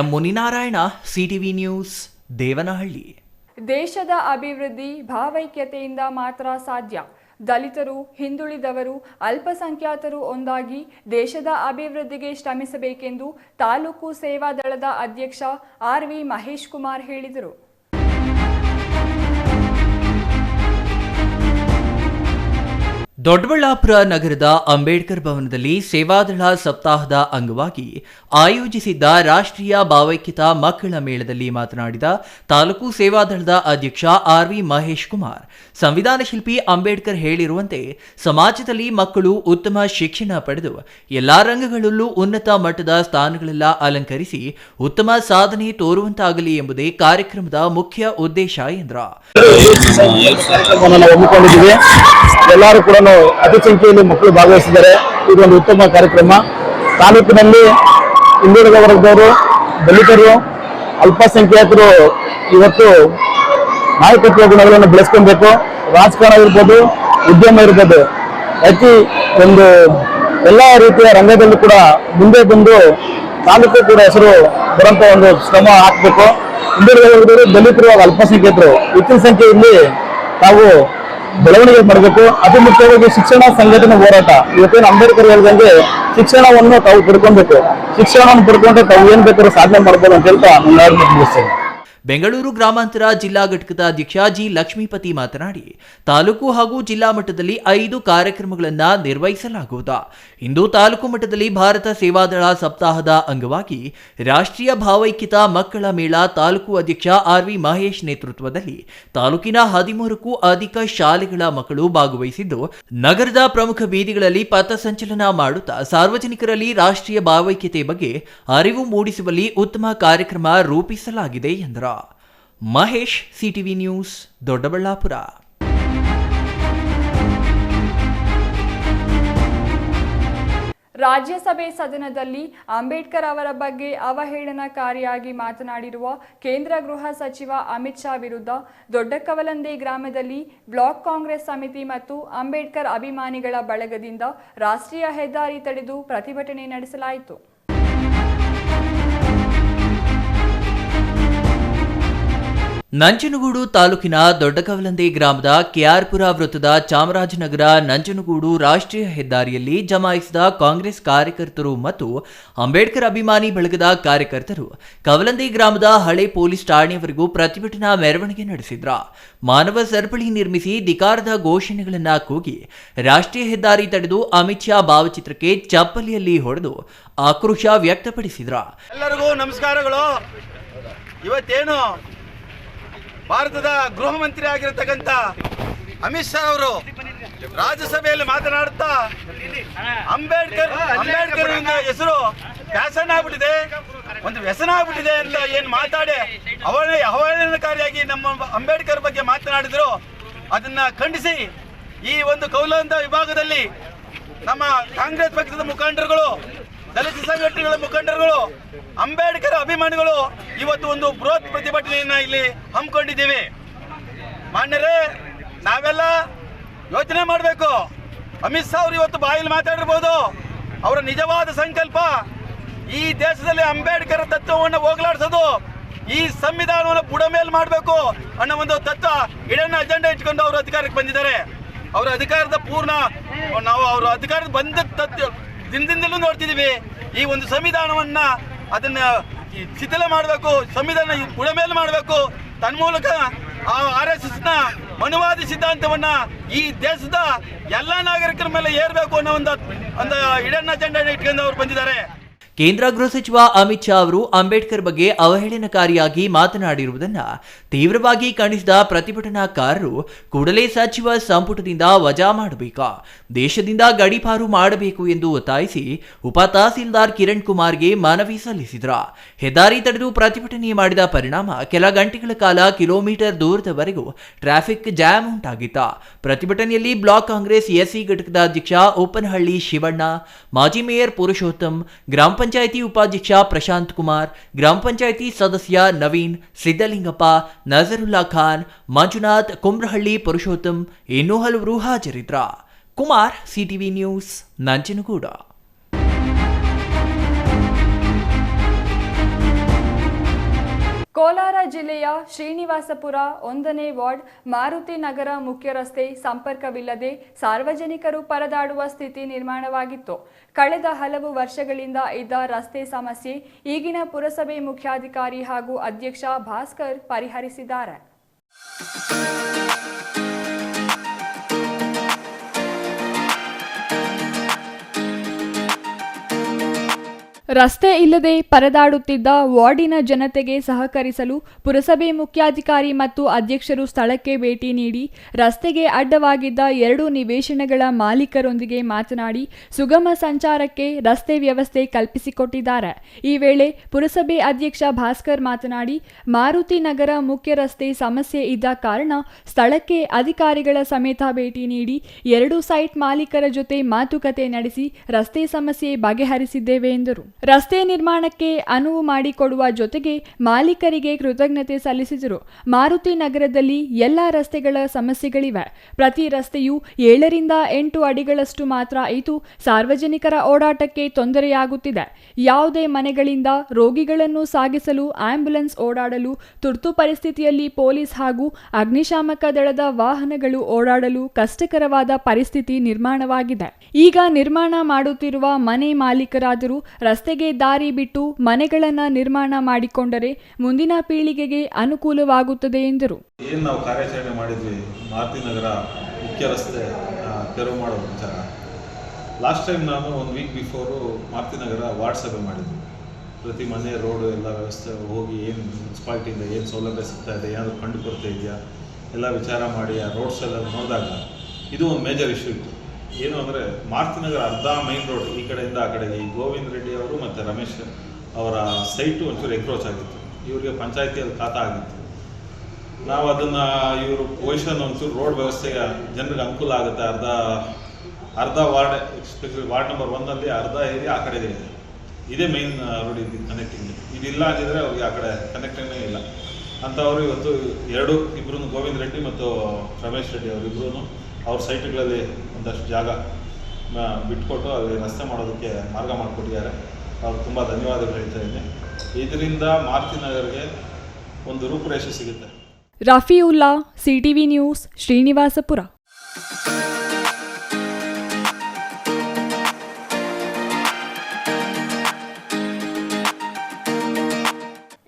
M Muninarayana, CTV news, Devanahalli. ದೇಶದ ಅಭಿವೃದ್ಧಿ ಭಾವೈಕ್ಯತೆಯಿಂದ ಮಾತ್ರ ಸಾಧ್ಯ. ದಲಿತರು, ಹಿಂದುಳಿದವರು, ಅಲ್ಪಸಂಖ್ಯಾತರು ಒಂದಾಗಿ ದೇಶದ ಅಭಿವೃದ್ಧಿಗೆ ಶ್ರಮಿಸಬೇಕೆಂದು ತಾಲೂಕು ಸೇವಾದಳದ ಅಧ್ಯಕ್ಷ ಆರ್.ವಿ. ಮಹೇಶ್ ಕುಮಾರ್ ಹೇಳಿದರು. ದೊಡ್ಡಬಳ್ಳಾಪುರ ನಗರದ ಅಂಬೇಡ್ಕರ್ ಭವನದಲ್ಲಿ ಸೇವಾದಳ ಸಪ್ತಾಹದ ಅಂಗವಾಗಿ ಆಯೋಜಿಸಿದ್ದ ರಾಷ್ಟ್ರೀಯ ಭಾವೈಕ್ಯತಾ ಮಕ್ಕಳ ಮೇಳದಲ್ಲಿ ಮಾತನಾಡಿದ ತಾಲೂಕು ಸೇವಾದಳದ ಅಧ್ಯಕ್ಷ ಆರ್.ವಿ. ಮಹೇಶ್ ಕುಮಾರ್, ಸಂವಿಧಾನ ಶಿಲ್ಪಿ ಅಂಬೇಡ್ಕರ್ ಹೇಳಿರುವಂತೆ ಸಮಾಜದಲ್ಲಿ ಮಕ್ಕಳು ಉತ್ತಮ ಶಿಕ್ಷಣ ಪಡೆದು ಎಲ್ಲಾ ರಂಗಗಳಲ್ಲೂ ಉನ್ನತ ಮಟ್ಟದ ಸ್ಥಾನಗಳೆಲ್ಲ ಅಲಂಕರಿಸಿ ಉತ್ತಮ ಸಾಧನೆ ತೋರುವಂತಾಗಲಿ ಎಂಬುದೇ ಕಾರ್ಯಕ್ರಮದ ಮುಖ್ಯ ಉದ್ದೇಶ ಎಂದರು. ಎಲ್ಲರೂ ಕೂಡ ಅತಿ ಸಂಖ್ಯೆಯಲ್ಲಿ ಮಕ್ಕಳು ಭಾಗವಹಿಸಿದ್ದಾರೆ. ಇದೊಂದು ಉತ್ತಮ ಕಾರ್ಯಕ್ರಮ. ತಾಲೂಕಿನಲ್ಲಿ ಹಿಂದುಳಿದ ವರ್ಗದವರು, ದಲಿತರು, ಅಲ್ಪಸಂಖ್ಯಾತರು ಇವತ್ತು ನಾಯಕತ್ವ ಗುಣಗಳನ್ನು ಬೆಳೆಸ್ಕೊಬೇಕು. ರಾಜಕಾರಣ ಇರ್ಬೋದು, ಉದ್ಯಮ ಇರ್ಬೋದು, ಅತಿ ಒಂದು ಎಲ್ಲ ರೀತಿಯ ರಂಗದಲ್ಲೂ ಕೂಡ ಮುಂದೆ ಬಂದು ತಾಲೂಕು ಕೂಡ ಹೆಸರು ಬರುವಂತ ಒಂದು ಶ್ರಮ ಹಾಕಬೇಕು. ಹಿಂದುಳಿದ ವರ್ಗದವರು, ದಲಿತರು ಹಾಗೂ ಅಲ್ಪಸಂಖ್ಯಾತರು ಹೆಚ್ಚಿನ ಸಂಖ್ಯೆಯಲ್ಲಿ ತಾವು ಬೆಳವಣಿಗೆ ಮಾಡಬೇಕು. ಅತಿ ಮುಖ್ಯವಾಗಿ ಶಿಕ್ಷಣ ಸಂಘಟನೆ ಹೋರಾಟ. ಇವತ್ತೇನು ಅಂಬೇಡ್ಕರ್ ಹೇಳಿದಂಗೆ ಶಿಕ್ಷಣವನ್ನು ತಾವು ಪಡ್ಕೊಬೇಕು. ಶಿಕ್ಷಣವನ್ನು ಪಡ್ಕೊಂಡ್ರೆ ತಾವು ಏನ್ ಬೇಕಾದ್ರೂ ಸಾಧನೆ ಮಾಡ್ಬೋದು ಅಂತ ಹೇಳ್ತಾ ನಾನು ಮುಗಿಸ್ತೇನೆ. ಬೆಂಗಳೂರು ಗ್ರಾಮಾಂತರ ಜಿಲ್ಲಾ ಘಟಕದ ಅಧ್ಯಕ್ಷ ಜಿ ಲಕ್ಷ್ಮೀಪತಿ ಮಾತನಾಡಿ, ತಾಲೂಕು ಹಾಗೂ ಜಿಲ್ಲಾ ಮಟ್ಟದಲ್ಲಿ 5 ಕಾರ್ಯಕ್ರಮಗಳನ್ನು ನಿರ್ವಹಿಸಲಾಗುವುದು. ಇಂದು ತಾಲೂಕು ಮಟ್ಟದಲ್ಲಿ ಭಾರತ ಸೇವಾದಳ ಸಪ್ತಾಹದ ಅಂಗವಾಗಿ ರಾಷ್ಟ್ರೀಯ ಭಾವೈಕ್ಯತಾ ಮಕ್ಕಳ ಮೇಳ ತಾಲೂಕು ಅಧ್ಯಕ್ಷ ಆರ್.ವಿ. ಮಹೇಶ್ ನೇತೃತ್ವದಲ್ಲಿ ತಾಲೂಕಿನ 13ಕ್ಕೂ ಅಧಿಕ ಶಾಲೆಗಳ ಮಕ್ಕಳು ಭಾಗವಹಿಸಿದ್ದು, ನಗರದ ಪ್ರಮುಖ ಬೀದಿಗಳಲ್ಲಿ ಪಥಸಂಚಲನ ಮಾಡುತ್ತಾ ಸಾರ್ವಜನಿಕರಲ್ಲಿ ರಾಷ್ಟ್ರೀಯ ಭಾವೈಕ್ಯತೆ ಬಗ್ಗೆ ಅರಿವು ಮೂಡಿಸುವಲ್ಲಿ ಉತ್ತಮ ಕಾರ್ಯಕ್ರಮ ರೂಪಿಸಲಾಗಿದೆ ಎಂದರು. Mahesh, CTV news, Doddaballapur. ರಾಜ್ಯಸಭೆ ಸದನದಲ್ಲಿ ಅಂಬೇಡ್ಕರ್ ಅವರ ಬಗ್ಗೆ ಅವಹೇಳನಕಾರಿಯಾಗಿ ಮಾತನಾಡಿರುವ ಕೇಂದ್ರ ಗೃಹ ಸಚಿವ ಅಮಿತ್ ಶಾ ವಿರುದ್ಧ ದೊಡ್ಡಕವಲಂದೆ ಗ್ರಾಮದಲ್ಲಿ ಬ್ಲಾಕ್ ಕಾಂಗ್ರೆಸ್ ಸಮಿತಿ ಮತ್ತು ಅಂಬೇಡ್ಕರ್ ಅಭಿಮಾನಿಗಳ ಬಳಗದಿಂದ ರಾಷ್ಟ್ರೀಯ ಹೆದ್ದಾರಿ ತಡೆದು ಪ್ರತಿಭಟನೆ ನಡೆಸಲಾಯಿತು. ನಂಜನಗೂಡು ತಾಲೂಕಿನ ದೊಡ್ಡಕವಲಂದೆ ಗ್ರಾಮದ ಕೆಆರ್ಪುರ ವೃತ್ತದ ಚಾಮರಾಜನಗರ ನಂಜನಗೂಡು ರಾಷ್ಟ್ರೀಯ ಹೆದ್ದಾರಿಯಲ್ಲಿ ಜಮಾಯಿಸಿದ ಕಾಂಗ್ರೆಸ್ ಕಾರ್ಯಕರ್ತರು ಮತ್ತು ಅಂಬೇಡ್ಕರ್ ಅಭಿಮಾನಿ ಬಳಗದ ಕಾರ್ಯಕರ್ತರು ಕವಲಂದೆ ಗ್ರಾಮದ ಹಳೆ ಪೊಲೀಸ್ ಠಾಣೆಯವರೆಗೂ ಪ್ರತಿಭಟನಾ ಮೆರವಣಿಗೆ ನಡೆಸಿದ್ರ. ಮಾನವ ಸರಪಳಿ ನಿರ್ಮಿಸಿ ಧಿಕಾರದ ಘೋಷಣೆಗಳನ್ನ ಕೂಗಿ ರಾಷ್ಟ್ರೀಯ ಹೆದ್ದಾರಿ ತಡೆದು ಅಮಿತ್ ಶಾ ಭಾವಚಿತ್ರಕ್ಕೆ ಚಪ್ಪಲಿಯಲ್ಲಿ ಹೊಡೆದು ಆಕ್ರೋಶ ವ್ಯಕ್ತಪಡಿಸಿದ್ರ. ಎಲ್ಲರಿಗೂ ನಮಸ್ಕಾರಗಳು. ಇವತ್ತೇನು ಭಾರತದ ಗೃಹ ಮಂತ್ರಿ ಆಗಿರತಕ್ಕಂಥ ಅಮಿತ್ ಶಾ ಅವರು ರಾಜ್ಯಸಭೆಯಲ್ಲಿ ಮಾತನಾಡುತ್ತಾ ಅಂಬೇಡ್ಕರ್ ಹೆಸರು ಫ್ಯಾಷನ್ ಆಗ್ಬಿಟ್ಟಿದೆ, ಒಂದು ವ್ಯಸನ ಆಗ್ಬಿಟ್ಟಿದೆ ಅಂತ ಏನು ಮಾತಾಡಿ ಅವಹೇಳನಕಾರಿಯಾಗಿ ನಮ್ಮ ಅಂಬೇಡ್ಕರ್ ಬಗ್ಗೆ ಮಾತನಾಡಿದ್ರು. ಅದನ್ನ ಖಂಡಿಸಿ ಈ ಒಂದು ಕೌಲಂದ ವಿಭಾಗದಲ್ಲಿ ನಮ್ಮ ಕಾಂಗ್ರೆಸ್ ಪಕ್ಷದ ಮುಖಂಡರುಗಳು, ದಲಿತ ಸಂಘಟನೆಗಳ ಮುಖಂಡರುಗಳು, ಅಂಬೇಡ್ಕರ್ ಅಭಿಮಾನಿಗಳು ಇವತ್ತು ಒಂದು ಬೃಹತ್ ಪ್ರತಿಭಟನೆಯನ್ನ ಇಲ್ಲಿ ಹಮ್ಮಿಕೊಂಡಿದ್ದೀವಿ. ಮಾನ್ಯರೇ, ನಾವೆಲ್ಲ ಯೋಚನೆ ಮಾಡಬೇಕು. ಅಮಿತ್ ಶಾ ಅವರು ಇವತ್ತು ಬಾಯಲ್ಲಿ ಮಾತಾಡಿರ್ಬೋದು, ಅವರ ನಿಜವಾದ ಸಂಕಲ್ಪ ಈ ದೇಶದಲ್ಲಿ ಅಂಬೇಡ್ಕರ್ ತತ್ವವನ್ನು ಹೋಗಲಾಡಿಸೋದು, ಈ ಸಂವಿಧಾನವನ್ನು ಬುಡಮೇಲು ಮಾಡಬೇಕು ಅನ್ನೋ ಒಂದು ತತ್ವ ಇಡನ್ನ ಅಜೆಂಡಾ ಇಟ್ಕೊಂಡು ಅವರು ಅಧಿಕಾರಕ್ಕೆ ಬಂದಿದ್ದಾರೆ. ಅವರ ಅಧಿಕಾರದ ನಾವು ಅವರ ಅಧಿಕಾರದ ಬಂದ ದಿನದಿಂದಲೂ ನೋಡ್ತಿದ್ದೀವಿ. ಈ ಒಂದು ಸಂವಿಧಾನವನ್ನ ಅದನ್ನ ಶಿಥಿಲ ಮಾಡಬೇಕು, ಸಂವಿಧಾನ ಬುಡಮೇಲು ಮಾಡಬೇಕು, ತನ್ಮೂಲಕ ಆ RSSನ ಮನುವಾದಿ ಸಿದ್ಧಾಂತವನ್ನ ಈ ದೇಶದ ಎಲ್ಲ ನಾಗರಿಕರ ಮೇಲೆ ಏರಬೇಕು ಅನ್ನೋ ಒಂದು ಇಡನ್ನ ಅಜೆಂಡಾ ಇಟ್ಕೊಂಡು ಅವರು ಬಂದಿದ್ದಾರೆ. ಕೇಂದ್ರ ಗೃಹ ಸಚಿವ ಅಮಿತ್ ಶಾ ಅವರು ಅಂಬೇಡ್ಕರ್ ಬಗ್ಗೆ ಅವಹೇಳನಕಾರಿಯಾಗಿ ಮಾತನಾಡಿರುವುದನ್ನು ತೀವ್ರವಾಗಿ ಖಂಡಿಸಿದ ಪ್ರತಿಭಟನಾಕಾರರು ಕೂಡಲೇ ಸಚಿವ ಸಂಪುಟದಿಂದ ವಜಾ ಮಾಡಬೇಕು, ದೇಶದಿಂದ ಗಡೀಪಾರು ಮಾಡಬೇಕು ಎಂದು ಒತ್ತಾಯಿಸಿ ಉಪ ತಹಸೀಲ್ದಾರ್ ಕಿರಣ್ ಕುಮಾರ್ಗೆ ಮನವಿ ಸಲ್ಲಿಸಿದರು. ಹೆದ್ದಾರಿ ತಡೆದು ಪ್ರತಿಭಟನೆ ಮಾಡಿದ ಪರಿಣಾಮ ಕೆಲ ಗಂಟೆಗಳ ಕಾಲ ಕಿಲೋಮೀಟರ್ ದೂರದವರೆಗೂ ಟ್ರಾಫಿಕ್ ಜಾಮ್ ಉಂಟಾಗಿತ್ತು. ಪ್ರತಿಭಟನೆಯಲ್ಲಿ ಬ್ಲಾಕ್ ಕಾಂಗ್ರೆಸ್ ಎಸ್ಸಿ ಘಟಕದ ಅಧ್ಯಕ್ಷ ಉಪ್ಪನಹಳ್ಳಿ ಶಿವಣ್ಣ, ಮಾಜಿ ಮೇಯರ್ ಪುರುಷೋತ್ತಮ್, ಗ್ರಾಮ ಪಂಚಾಯಿತಿ ಉಪಾಧ್ಯಕ್ಷ ಪ್ರಶಾಂತ್ ಕುಮಾರ್, ಗ್ರಾಮ ಪಂಚಾಯಿತಿ ಸದಸ್ಯ ನವೀನ್, ಸಿದ್ದಲಿಂಗಪ್ಪ, ನಜರುಲ್ಲಾ ಖಾನ್, ಮಂಜುನಾಥ್, ಕುಮ್ರಹಳ್ಳಿ ಪುರುಷೋತ್ತಮ್ ಇನ್ನೂ ಹಲವರು ಹಾಜರಿದ್ದರು. Kumar, CTV news, ನಂಜನಗೂಡ. ಕೋಲಾರ ಜಿಲ್ಲೆಯ ಶ್ರೀನಿವಾಸಪುರ 1ನೇ ವಾರ್ಡ್ ಮಾರುತಿ ನಗರ ಮುಖ್ಯ ರಸ್ತೆ ಸಂಪರ್ಕವಿಲ್ಲದೆ ಸಾರ್ವಜನಿಕರು ಪರದಾಡುವ ಸ್ಥಿತಿ ನಿರ್ಮಾಣವಾಗಿತ್ತು. ಕಳೆದ ಹಲವು ವರ್ಷಗಳಿಂದ ಇದ್ದ ರಸ್ತೆ ಸಮಸ್ಯೆ ಈಗಿನ ಪುರಸಭೆ ಮುಖ್ಯಾಧಿಕಾರಿ ಹಾಗೂ ಅಧ್ಯಕ್ಷ ಭಾಸ್ಕರ್ ಪರಿಹರಿಸಿದ್ದಾರೆ. ರಸ್ತೆ ಇಲ್ಲದೆ ಪರದಾಡುತ್ತಿದ್ದ ವಾರ್ಡಿನ ಜನತೆಗೆ ಸಹಕರಿಸಲು ಪುರಸಭೆ ಮುಖ್ಯಾಧಿಕಾರಿ ಮತ್ತು ಅಧ್ಯಕ್ಷರು ಸ್ಥಳಕ್ಕೆ ಭೇಟಿ ನೀಡಿ ರಸ್ತೆಗೆ ಅಡ್ಡವಾಗಿದ್ದ 2 ನಿವೇಶನಗಳ ಮಾಲೀಕರೊಂದಿಗೆ ಮಾತನಾಡಿ ಸುಗಮ ಸಂಚಾರಕ್ಕೆ ರಸ್ತೆ ವ್ಯವಸ್ಥೆ ಕಲ್ಪಿಸಿಕೊಟ್ಟಿದ್ದಾರೆ. ಈ ವೇಳೆ ಪುರಸಭೆ ಅಧ್ಯಕ್ಷ ಭಾಸ್ಕರ್ ಮಾತನಾಡಿ, ಮಾರುತಿ ನಗರ ಮುಖ್ಯ ರಸ್ತೆ ಸಮಸ್ಯೆ ಇದ್ದ ಕಾರಣ ಸ್ಥಳಕ್ಕೆ ಅಧಿಕಾರಿಗಳ ಸಮೇತ ಭೇಟಿ ನೀಡಿ 2 ಸೈಟ್ ಮಾಲೀಕರ ಜೊತೆ ಮಾತುಕತೆ ನಡೆಸಿ ರಸ್ತೆ ಸಮಸ್ಯೆ ಬಗೆಹರಿಸಿದ್ದೇವೆ ಎಂದರು. ರಸ್ತೆ ನಿರ್ಮಾಣಕ್ಕೆ ಅನುವು ಮಾಡಿಕೊಡುವ ಜೊತೆಗೆ ಮಾಲೀಕರಿಗೆ ಕೃತಜ್ಞತೆ ಸಲ್ಲಿಸಿದರು. ಮಾರುತಿ ನಗರದಲ್ಲಿ ಎಲ್ಲ ರಸ್ತೆಗಳ ಸಮಸ್ಯೆಗಳಿವೆ. ಪ್ರತಿ ರಸ್ತೆಯು 7 ರಿಂದ 8 ಅಡಿಗಳಷ್ಟು ಮಾತ್ರ ಇದ್ದು ಸಾರ್ವಜನಿಕರ ಓಡಾಟಕ್ಕೆ ತೊಂದರೆಯಾಗುತ್ತಿದೆ. ಯಾವುದೇ ಮನೆಗಳಿಂದ ರೋಗಿಗಳನ್ನು ಸಾಗಿಸಲು ಆಂಬ್ಯುಲೆನ್ಸ್ ಓಡಾಡಲು, ತುರ್ತು ಪರಿಸ್ಥಿತಿಯಲ್ಲಿ ಪೊಲೀಸ್ ಹಾಗೂ ಅಗ್ನಿಶಾಮಕ ದಳದ ವಾಹನಗಳು ಓಡಾಡಲು ಕಷ್ಟಕರವಾದ ಪರಿಸ್ಥಿತಿ ನಿರ್ಮಾಣವಾಗಿದೆ. ಈಗ ನಿರ್ಮಾಣ ಮಾಡುತ್ತಿರುವ ಮನೆ ಮಾಲೀಕರಾದರೂ ರಸ್ತೆಗೆ ದಾರಿ ಬಿಟ್ಟು ಮನೆಗಳನ್ನು ನಿರ್ಮಾಣ ಮಾಡಿಕೊಂಡರೆ ಮುಂದಿನ ಪೀಳಿಗೆಗೆ ಅನುಕೂಲವಾಗುತ್ತದೆ ಎಂದರು. ಏನು ನಾವು ಕಾರ್ಯಾಚರಣೆ ಮಾಡಿದ್ವಿ ಮಾರುತಿ ನಗರ ಮುಖ್ಯ ರಸ್ತೆ ತೆರವು ಮಾಡೋ ವಿಚಾರ, ಲಾಸ್ಟ್ ಟೈಮ್ ನಾನು 1 ವೀಕ್ ಬಿಫೋರು ಮಾರುತಿ ನಗರ ವಾರ್ಡ್ ಸಭೆ ಮಾಡಿದ್ವಿ. ಪ್ರತಿ ಮನೆ ರೋಡು ಎಲ್ಲ ವ್ಯವಸ್ಥೆ ಹೋಗಿ ಏನು ಮುನ್ಸಿಪಾಲ್ಟಿಯಿಂದ ಏನು ಸೌಲಭ್ಯ ಸಿಗ್ತಾ ಇದೆ, ಏನಾದರೂ ಕಂಡು ಕೊರತೆ ಇದೆಯಾ ಎಲ್ಲ ವಿಚಾರ ಮಾಡಿ ಆ ರೋಡ್ಸ್ ಎಲ್ಲ ನೋಡಿದಾಗ ಇದು ಒಂದು ಮೇಜರ್ ಇಶ್ಯೂ ಇತ್ತು. ಏನು ಅಂದರೆ ಮಾರುತಿ ನಗರ ಅರ್ಧ ಮೈನ್ ರೋಡ್ ಈ ಕಡೆಯಿಂದ ಆ ಕಡೆಗೆ ಈ ಗೋವಿಂದ ರೆಡ್ಡಿ ಅವರು ಮತ್ತು ರಮೇಶ್ ಅವರ ಸೈಟು ಒಂಚೂರು ಎಕ್ರೋಚ್ ಆಗಿತ್ತು. ಇವರಿಗೆ ಪಂಚಾಯತಿಯಲ್ಲಿ ಖಾತಾ ಆಗಿತ್ತು. ನಾವು ಅದನ್ನು ಇವರು ಪೊಸಿಷನ್ ಒಂಚೂರು ರೋಡ್ ವ್ಯವಸ್ಥೆಗೆ ಜನರಿಗೆ ಅನುಕೂಲ ಆಗುತ್ತೆ. ಅರ್ಧ ವಾರ್ಡ್, ಎಸ್ಪೆಷಲಿ ವಾರ್ಡ್ ನಂಬರ್ 1ನಲ್ಲಿ ಅರ್ಧ ಏರಿಯಾ ಆ ಕಡೆ ಇದೆ. ಇದೇ ಮೈನ್ ರೋಡ್ ಇದು ಕನೆಕ್ಟಿಂಗ್. ಇದಿಲ್ಲ ಅಂದಿದ್ರೆ ಅವ್ರಿಗೆ ಆ ಕಡೆ ಕನೆಕ್ಟಿಂಗೇ ಇಲ್ಲ ಅಂತವರು ಇವತ್ತು ಇಬ್ಬರು ಗೋವಿಂದ ರೆಡ್ಡಿ ಮತ್ತು ರಮೇಶ್ ರೆಡ್ಡಿ ಅವರಿಬ್ಬರೂ ಅವ್ರ ಸೈಟ್ಗಳಲ್ಲಿ ಒಂದಷ್ಟು ಜಾಗ ಬಿಟ್ಕೊಟ್ಟು ಅಲ್ಲಿ ರಸ್ತೆ ಮಾಡೋದಕ್ಕೆ ಮಾರ್ಗ ಮಾಡಿಕೊಟ್ಟಿದ್ದಾರೆ. ಅವ್ರು ತುಂಬ ಧನ್ಯವಾದಗಳು ಹೇಳ್ತಾ ಇದ್ದೀನಿ. ಇದರಿಂದ ಮಾರುತಿ ನಗರ್ಗೆ ಒಂದು ರೂಪುರೇಷೆ ಸಿಗುತ್ತೆ. ರಫೀವುಲ್ಲಾ, ಸಿಟಿವಿ ನ್ಯೂಸ್, ಶ್ರೀನಿವಾಸಪುರ.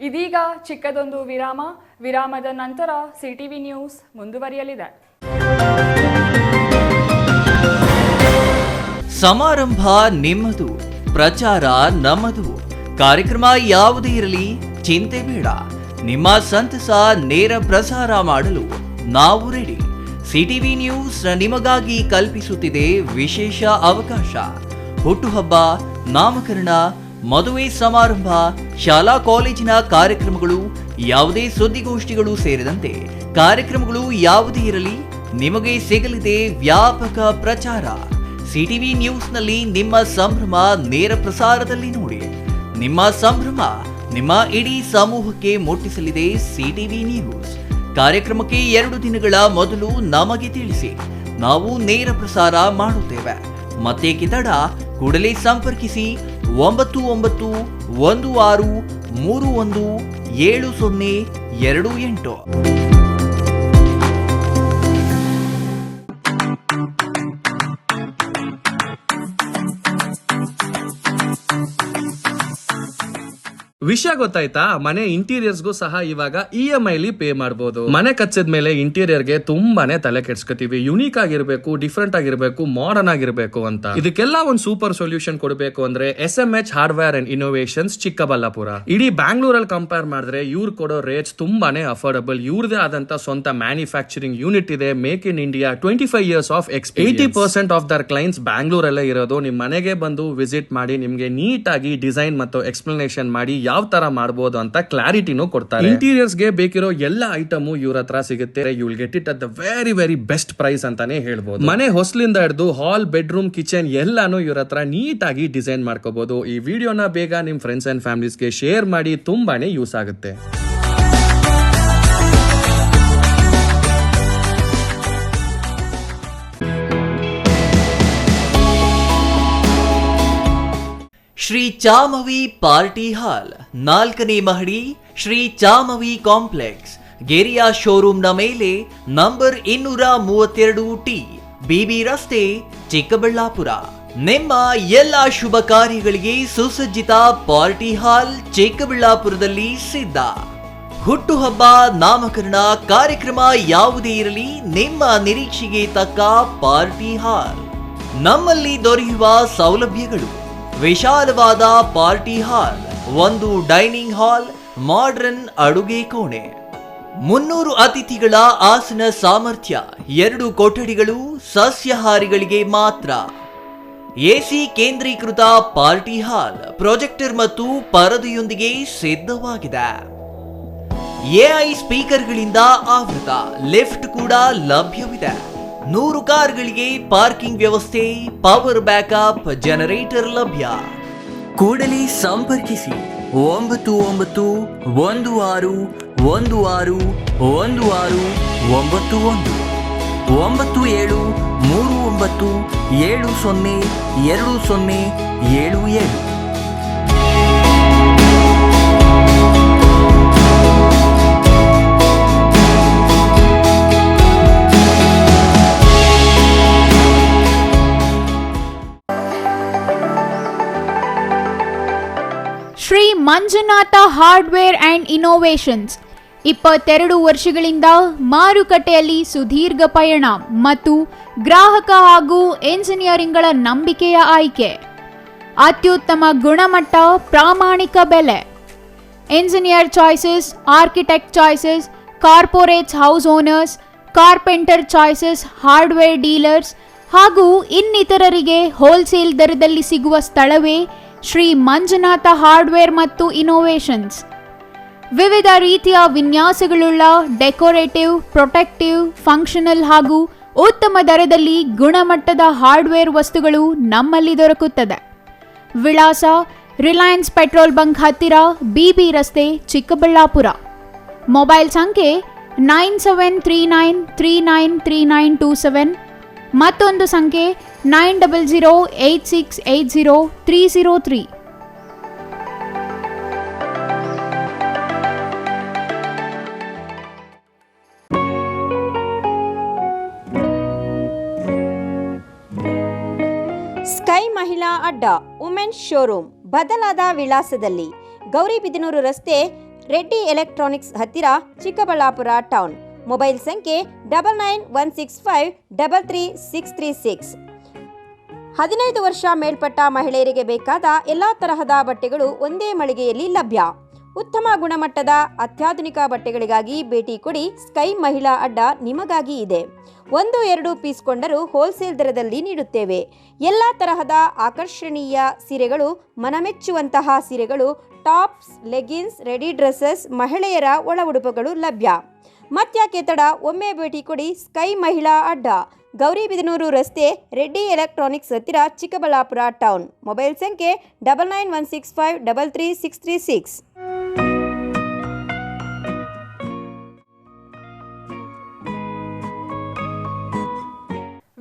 ಇದೀಗ ಚಿಕ್ಕದೊಂದು ವಿರಾಮದ ನಂತರ ಸಿಟಿವಿ ನ್ಯೂಸ್ ಮುಂದುವರಿಯಲಿದೆ. ಸಮಾರಂಭ ನಿಮ್ಮದು, ಪ್ರಚಾರ ನಮ್ಮದು. ಕಾರ್ಯಕ್ರಮ ಯಾವುದೇ ಇರಲಿ ಚಿಂತೆ ಬೇಡ. ನಿಮ್ಮ ಸಂತಸ ನೇರ ಪ್ರಸಾರ ಮಾಡಲು ನಾವು ರೆಡಿ. ಸಿಟಿವಿ ನ್ಯೂಸ್ ನಿಮಗಾಗಿ ಕಲ್ಪಿಸುತ್ತಿದೆ ವಿಶೇಷ ಅವಕಾಶ. ಹುಟ್ಟುಹಬ್ಬ, ನಾಮಕರಣ, ಮದುವೆ ಸಮಾರಂಭ, ಶಾಲಾ ಕಾಲೇಜಿನ ಕಾರ್ಯಕ್ರಮಗಳು, ಯಾವುದೇ ಸುದ್ದಿಗೋಷ್ಠಿಗಳು ಸೇರಿದಂತೆ ಕಾರ್ಯಕ್ರಮಗಳು ಯಾವುದೇ ಇರಲಿ ನಿಮಗೆ ಸಿಗಲಿದೆ ವ್ಯಾಪಕ ಪ್ರಚಾರ. ಸಿಟಿವಿ ನ್ಯೂಸ್ನಲ್ಲಿ ನಿಮ್ಮ ಸಂಭ್ರಮ ನೇರ ಪ್ರಸಾರದಲ್ಲಿ ನೋಡಿ. ನಿಮ್ಮ ಸಂಭ್ರಮ ನಿಮ್ಮ ಇಡೀ ಸಮೂಹಕ್ಕೆ ಮುಟ್ಟಿಸಲಿದೆ ಸಿಟಿವಿ ನ್ಯೂಸ್. ಕಾರ್ಯಕ್ರಮಕ್ಕೆ 2 ದಿನಗಳ ಮೊದಲು ನಮಗೆ ತಿಳಿಸಿ, ನಾವು ನೇರ ಪ್ರಸಾರ ಮಾಡುತ್ತೇವೆ. ಮತ್ತೆ ಕಿತಡ ಕೂಡಲೇ ಸಂಪರ್ಕಿಸಿ 9916317028. ವಿಷಯ ಗೊತ್ತಾಯ್ತಾ? ಮನೆ ಇಂಟೀರಿಯರ್ಸ್ಗೂ ಸಹ ಇವಾಗ EMI ಪೇ ಮಾಡಬಹುದು. ಮನೆ ಕಚ್ಚಿದ ಮೇಲೆ ಇಂಟೀರಿಯರ್ಗೆ ತುಂಬಾನೇ ತಲೆ ಕೆಡ್ಸ್ಕೊತೀವಿ. ಯುನೀಕ್ ಆಗಿರ್ಬೇಕು, ಡಿಫ್ರೆಂಟ್ ಆಗಿರ್ಬೇಕು, ಮಾಡರ್ನ್ ಆಗಿರ್ಬೇಕು ಅಂತ. ಇದಕ್ಕೆಲ್ಲ ಒಂದು ಸೂಪರ್ ಸೊಲ್ಯೂಷನ್ ಕೊಡಬೇಕು ಅಂದ್ರೆ SMH hardware and innovations Chikkaballapur. ಇಡೀ ಬ್ಯಾಂಗ್ಳೂರಲ್ಲಿ ಕಂಪೇರ್ ಮಾಡಿದ್ರೆ ಇವ್ರು ಕೊಡೋ ರೇಟ್ಸ್ ತುಂಬಾನೇ ಅಫೋರ್ಡಬಲ್. ಇವ್ರದೇ ಆದಂತ ಸ್ವಂತ ಮ್ಯಾನುಫ್ಯಾಕ್ಚರಿಂಗ್ ಯೂನಿಟ್ ಇದೆ. Make in India 25 years of experience. 80% of their clients ಬ್ಯಾಂಗ್ಳೂರಲ್ಲೇ ಇರೋದು. ನಿಮ್ ಮನೆಗೆ ಬಂದು ವಿಸಿಟ್ ಮಾಡಿ ನಿಮ್ಗೆ ನೀಟ್ ಆಗಿ ಡಿಸೈನ್ ಮತ್ತು ಎಕ್ಸ್ಪ್ಲನೇಷನ್ ಮಾಡಿ ಯಾವ ತರ ಮಾಡಬಹುದು ಅಂತ ಕ್ಲಾರಿಟಿನೂ ಕೊಡ್ತಾರೆ. ಇಂಟೀರಿಯರ್ಸ್ ಗೆ ಬೇಕಿರೋ ಎಲ್ಲ ಐಟಮ್ ಇವ್ರ ಹತ್ರ ಸಿಗುತ್ತೆ. You will get it at the very best price ಅಂತಾನೆ ಹೇಳ್ಬೋದು. ಮನೆ ಹೊಸಲಿಂದ ಹಿಡಿದು ಹಾಲ್, ಬೆಡ್ರೂಮ್, ಕಿಚನ್ ಎಲ್ಲಾನು ಇವ್ರ ಹತ್ರ ನೀಟ್ ಆಗಿ ಡಿಸೈನ್ ಮಾಡ್ಕೋಬಹುದು. ಈ ವಿಡಿಯೋನ ಬೇಗ ನಿಮ್ ಫ್ರೆಂಡ್ಸ್ ಅಂಡ್ ಫ್ಯಾಮಿಲೀಸ್ಗೆ ಶೇರ್ ಮಾಡಿ, ತುಂಬಾನೇ ಯೂಸ್ ಆಗುತ್ತೆ. ಶ್ರೀ ಚಾಮವಿ ಪಾರ್ಟಿ ಹಾಲ್ 4ನೇ ಮಹಡಿ, ಶ್ರೀ ಚಾಮವಿ ಕಾಂಪ್ಲೆಕ್ಸ್, ಗೆರಿಯಾ ಶೋರೂಮ್ನ ಮೇಲೆ, ನಂಬರ್ 232T, BB ರಸ್ತೆ, ಚಿಕ್ಕಬಳ್ಳಾಪುರ. ನಿಮ್ಮ ಎಲ್ಲ ಶುಭ ಕಾರ್ಯಗಳಿಗೆ ಸುಸಜ್ಜಿತ ಪಾರ್ಟಿ ಹಾಲ್ ಚಿಕ್ಕಬಳ್ಳಾಪುರದಲ್ಲಿ ಸಿದ್ಧ. ಹುಟ್ಟುಹಬ್ಬ, ನಾಮಕರಣ, ಕಾರ್ಯಕ್ರಮ ಯಾವುದೇ ಇರಲಿ, ನಿಮ್ಮ ನಿರೀಕ್ಷೆಗೆ ತಕ್ಕ ಪಾರ್ಟಿ ಹಾಲ್. ನಮ್ಮಲ್ಲಿ ದೊರೆಯುವ ಸೌಲಭ್ಯಗಳು: ವಿಶಾಲವಾದ ಪಾರ್ಟಿ ಹಾಲ್, ಒಂದು ಡೈನಿಂಗ್ ಹಾಲ್, ಮಾಡರ್ನ್ ಅಡುಗೆ ಕೋಣೆ, 300 ಅತಿಥಿಗಳ ಆಸನ ಸಾಮರ್ಥ್ಯ, 2 ಕೊಠಡಿಗಳು ಸಸ್ಯಾಹಾರಿಗಳಿಗೆ ಮಾತ್ರ, AC ಕೇಂದ್ರೀಕೃತ ಪಾರ್ಟಿ ಹಾಲ್, ಪ್ರೊಜೆಕ್ಟರ್ ಮತ್ತು ಪರದೆಯೊಂದಿಗೆ ಸಿದ್ಧವಾಗಿದೆ. AI ಸ್ಪೀಕರ್ಗಳಿಂದ ಆವೃತ, ಲಿಫ್ಟ್ ಕೂಡ ಲಭ್ಯವಿದೆ. 100 ಕಾರ್ಗಳಿಗೆ ಪಾರ್ಕಿಂಗ್ ವ್ಯವಸ್ಥೆ, ಪವರ್ ಬ್ಯಾಕಪ್ ಜನರೇಟರ್ ಲಭ್ಯ. ಕೂಡಲೇ ಸಂಪರ್ಕಿಸಿ 9916161691 9739702077. Shri Manjunatha hardware and innovations 22 ವರ್ಷಗಳಿಂದ ಮಾರುಕಟ್ಟೆಯಲ್ಲಿ ಸುದೀರ್ಘ ಪಯಣ ಮತ್ತು ಗ್ರಾಹಕ ಹಾಗೂ ಎಂಜಿನಿಯರಿಂಗ್ಗಳ ನಂಬಿಕೆಯ ಆಯ್ಕೆ. ಅತ್ಯುತ್ತಮ ಗುಣಮಟ್ಟ, ಪ್ರಾಮಾಣಿಕ ಬೆಲೆ. Engineer choices, architect choices, corporates, house owners, carpenter choices, hardware dealers ಹಾಗೂ ಇನ್ನಿತರರಿಗೆ ಹೋಲ್ಸೇಲ್ ದರದಲ್ಲಿ ಸಿಗುವ ಸ್ಥಳವೇ ಶ್ರೀ ಮಂಜುನಾಥ ಹಾರ್ಡ್ವೇರ್ ಮತ್ತು ಇನ್ನೋವೇಷನ್ಸ್. ವಿವಿಧ ರೀತಿಯ ವಿನ್ಯಾಸಗಳುಳ್ಳ ಡೆಕೋರೇಟಿವ್, ಪ್ರೊಟೆಕ್ಟಿವ್, ಫಂಕ್ಷನಲ್ ಹಾಗೂ ಉತ್ತಮ ದರದಲ್ಲಿ ಗುಣಮಟ್ಟದ ಹಾರ್ಡ್ವೇರ್ ವಸ್ತುಗಳು ನಮ್ಮಲ್ಲಿ ದೊರಕುತ್ತದೆ. ವಿಳಾಸ: ರಿಲಯನ್ಸ್ ಪೆಟ್ರೋಲ್ ಬಂಕ್ ಹತ್ತಿರ, BB ರಸ್ತೆ, ಚಿಕ್ಕಬಳ್ಳಾಪುರ. ಮೊಬೈಲ್ ಸಂಖ್ಯೆ 9739393927, ಮತ್ತೊಂದು ಸಂಖ್ಯೆ 9008680303. ಸ್ಕೈ ಮಹಿಳಾ ಅಡ್ಡ ವುಮೆನ್ಸ್ ಶೋರೂಮ್ ಬದಲಾದ ವಿಳಾಸದಲ್ಲಿ, ಗೌರಿಬಿದನೂರು ರಸ್ತೆ, ರೆಡ್ಡಿ ಎಲೆಕ್ಟ್ರಾನಿಕ್ಸ್ ಹತ್ತಿರ, ಚಿಕ್ಕಬಳ್ಳಾಪುರ ಟೌನ್. ಮೊಬೈಲ್ ಸಂಖ್ಯೆ 9916533636. 15 ವರ್ಷ ಮೇಲ್ಪಟ್ಟ ಮಹಿಳೆಯರಿಗೆ ಬೇಕಾದ ಎಲ್ಲ ತರಹದ ಬಟ್ಟೆಗಳು ಒಂದೇ ಮಳಿಗೆಯಲ್ಲಿ ಲಭ್ಯ. ಉತ್ತಮ ಗುಣಮಟ್ಟದ ಅತ್ಯಾಧುನಿಕ ಬಟ್ಟೆಗಳಿಗಾಗಿ ಭೇಟಿ ಕೊಡಿ. ಸ್ಕೈ ಮಹಿಳಾ ಅಡ್ಡ ನಿಮಗಾಗಿ ಇದೆ. 1-2 ಪೀಸ್ ಕೊಂಡರೂ ಹೋಲ್ಸೇಲ್ ದರದಲ್ಲಿ ನೀಡುತ್ತೇವೆ. ಎಲ್ಲ ತರಹದ ಆಕರ್ಷಣೀಯ ಸೀರೆಗಳು, ಮನಮೆಚ್ಚುವಂತಹ ಸೀರೆಗಳು, ಟಾಪ್ಸ್, ಲೆಗಿನ್ಸ್, ರೆಡಿ ಡ್ರೆಸ್ಸಸ್, ಮಹಿಳೆಯರ ಒಳ ಉಡುಪುಗಳು ಲಭ್ಯ. ಮತ್ಯಾಕೆ ತಡ, ಒಮ್ಮೆ ಭೇಟಿ ಕೊಡಿ. ಸ್ಕೈ ಮಹಿಳಾ ಅಡ್ಡ, ಗೌರಿಬಿದನೂರು ರಸ್ತೆ, ರೆಡ್ಡಿ ಎಲೆಕ್ಟ್ರಾನಿಕ್ಸ್ ಹತ್ತಿರ, ಚಿಕ್ಕಬಳ್ಳಾಪುರ ಟೌನ್. ಮೊಬೈಲ್ ಸಂಖ್ಯೆ 9916533636.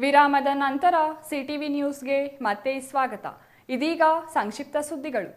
ವಿರಾಮದ ನಂತರ ಸಿಟಿವಿ ನ್ಯೂಸ್ಗೆ ಮತ್ತೆ ಸ್ವಾಗತ. ಇದೀಗ ಸಂಕ್ಷಿಪ್ತ ಸುದ್ದಿಗಳು.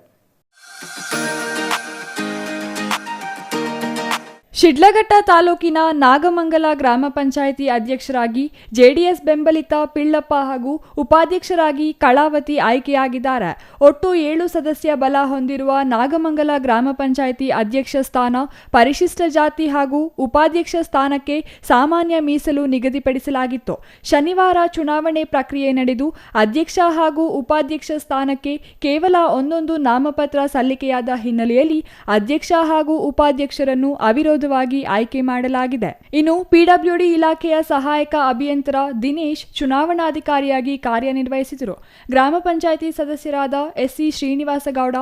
ಶಿಡ್ಲಘಟ್ಟ ತಾಲೂಕಿನ ನಾಗಮಂಗಲ ಗ್ರಾಮ ಪಂಚಾಯಿತಿ ಅಧ್ಯಕ್ಷರಾಗಿ ಜೆಡಿಎಸ್ ಬೆಂಬಲಿತ ಪಿಳ್ಳಪ್ಪ ಹಾಗೂ ಉಪಾಧ್ಯಕ್ಷರಾಗಿ ಕಳಾವತಿ ಆಯ್ಕೆಯಾಗಿದ್ದಾರೆ. ಒಟ್ಟು 7 ಸದಸ್ಯ ಬಲ ಹೊಂದಿರುವ ನಾಗಮಂಗಲ ಗ್ರಾಮ ಪಂಚಾಯಿತಿ ಅಧ್ಯಕ್ಷ ಸ್ಥಾನ ಪರಿಶಿಷ್ಟ ಜಾತಿ ಹಾಗೂ ಉಪಾಧ್ಯಕ್ಷ ಸ್ಥಾನಕ್ಕೆ ಸಾಮಾನ್ಯ ಮೀಸಲು ನಿಗದಿಪಡಿಸಲಾಗಿತ್ತು. ಶನಿವಾರ ಚುನಾವಣೆ ಪ್ರಕ್ರಿಯೆ ನಡೆದು ಅಧ್ಯಕ್ಷ ಹಾಗೂ ಉಪಾಧ್ಯಕ್ಷ ಸ್ಥಾನಕ್ಕೆ ಕೇವಲ ಒಂದೊಂದು ನಾಮಪತ್ರ ಸಲ್ಲಿಕೆಯಾದ ಹಿನ್ನೆಲೆಯಲ್ಲಿ ಅಧ್ಯಕ್ಷ ಹಾಗೂ ಉಪಾಧ್ಯಕ್ಷರನ್ನು ಅವಿರೋಧ ಆಯ್ಕೆ ಮಾಡಲಾಗಿದೆ. ಇನ್ನು ಪಿಡಬ್ಲ್ಯೂಡಿ ಇಲಾಖೆಯ ಸಹಾಯಕ ಅಭಿಯಂತರ ದಿನೇಶ್ ಚುನಾವಣಾಧಿಕಾರಿಯಾಗಿ ಕಾರ್ಯನಿರ್ವಹಿಸಿದರು. ಗ್ರಾಮ ಪಂಚಾಯಿತಿ ಸದಸ್ಯರಾದ SC Srinivasagowda,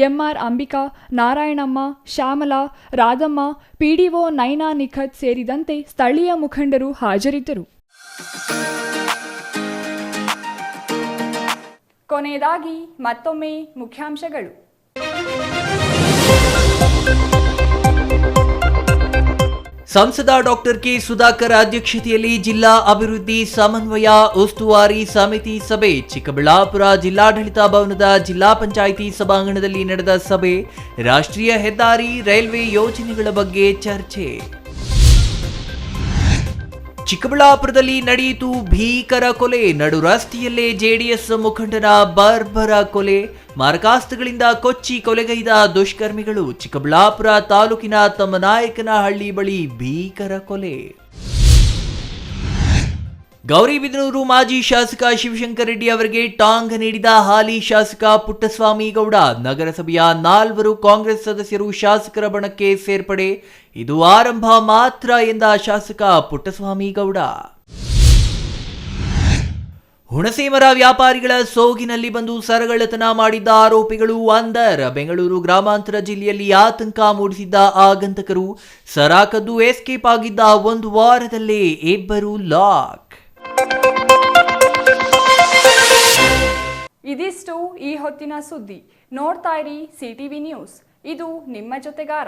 MR Ambika, Narayanamma, Shyamala, Radhamma, PDO Naina Nikhat ಸೇರಿದಂತೆ ಸ್ಥಳೀಯ ಮುಖಂಡರು ಹಾಜರಿದ್ದರು. ಕೊನೆಯದಾಗಿ ಮತ್ತೊಮ್ಮೆ ಮುಖ್ಯಾಂಶಗಳು. ಸಂಸದ ಡಾಕ್ಟರ್ ಕೆ ಸುಧಾಕರ್ ಅಧ್ಯಕ್ಷತೆಯಲ್ಲಿ ಜಿಲ್ಲಾ ಅಭಿವೃದ್ಧಿ ಸಮನ್ವಯ ಉಸ್ತುವಾರಿ ಸಮಿತಿ ಸಭೆ. ಚಿಕ್ಕಬಳ್ಳಾಪುರ ಜಿಲ್ಲಾಡಳಿತ ಭವನದ ಜಿಲ್ಲಾ ಪಂಚಾಯಿತಿ ಸಭಾಂಗಣದಲ್ಲಿ ನಡೆದ ಸಭೆ. ರಾಷ್ಟ್ರೀಯ ಹೆದ್ದಾರಿ, ರೈಲ್ವೆ ಯೋಜನೆಗಳ ಬಗ್ಗೆ ಚರ್ಚೆ. ಚಿಕ್ಕಬಳ್ಳಾಪುರದಲ್ಲಿ ನಡೆಯಿತು ಭೀಕರ ಕೊಲೆ. ನಡು ರಸ್ತೆಯಲ್ಲೇ ಜೆಡಿಎಸ್ ಮುಖಂಡನ ಬರ್ಬರ ಕೊಲೆ. ಮಾರಕಾಸ್ತ್ರಗಳಿಂದ ಕೊಚ್ಚಿ ಕೊಲೆಗೈದ ದುಷ್ಕರ್ಮಿಗಳು. ಚಿಕ್ಕಬಳ್ಳಾಪುರ ತಾಲೂಕಿನ ತಮ್ಮನಾಯಕನಹಳ್ಳಿ ಬಳಿ ಭೀಕರ ಕೊಲೆ. ಗೌರಿಬಿದನೂರು ಮಾಜಿ ಶಾಸಕ ಶಿವಶಂಕರ ರೆಡ್ಡಿ ಅವರಿಗೆ ಟಾಂಗ್ ನೀಡಿದ ಹಾಲಿ ಶಾಸಕ ಪುಟ್ಟಸ್ವಾಮಿ ಗೌಡ. ನಗರಸಭೆಯ 4 ಕಾಂಗ್ರೆಸ್ ಸದಸ್ಯರು ಶಾಸಕರ ಬಣಕ್ಕೆ ಸೇರ್ಪಡೆ. ಇದು ಆರಂಭ ಮಾತ್ರ ಎಂದ ಶಾಸಕ ಪುಟ್ಟಸ್ವಾಮಿ ಗೌಡ. ಹುಣಸೇಮರ ವ್ಯಾಪಾರಿಗಳ ಸೋಗಿನಲ್ಲಿ ಬಂದು ಸರಗಳ್ಳತನ ಮಾಡಿದ್ದ ಆರೋಪಿಗಳು ಅಂದರ್. ಬೆಂಗಳೂರು ಗ್ರಾಮಾಂತರ ಜಿಲ್ಲೆಯಲ್ಲಿ ಆತಂಕ ಮೂಡಿಸಿದ್ದ ಆಗಂತಕರು ಸರ ಕದ್ದು ಎಸ್ಕೇಪ್ ಆಗಿದ್ದ 1 ವಾರದಲ್ಲೇ 2 ಲಾಕ್. ಇದಿಷ್ಟು ಈ ಹೊತ್ತಿನ ಸುದ್ದಿ. ನೋಡ್ತಾ ಇರಿ ಸಿಟಿವಿ ನ್ಯೂಸ್, ಇದು ನಿಮ್ಮ ಜೊತೆಗಾರ.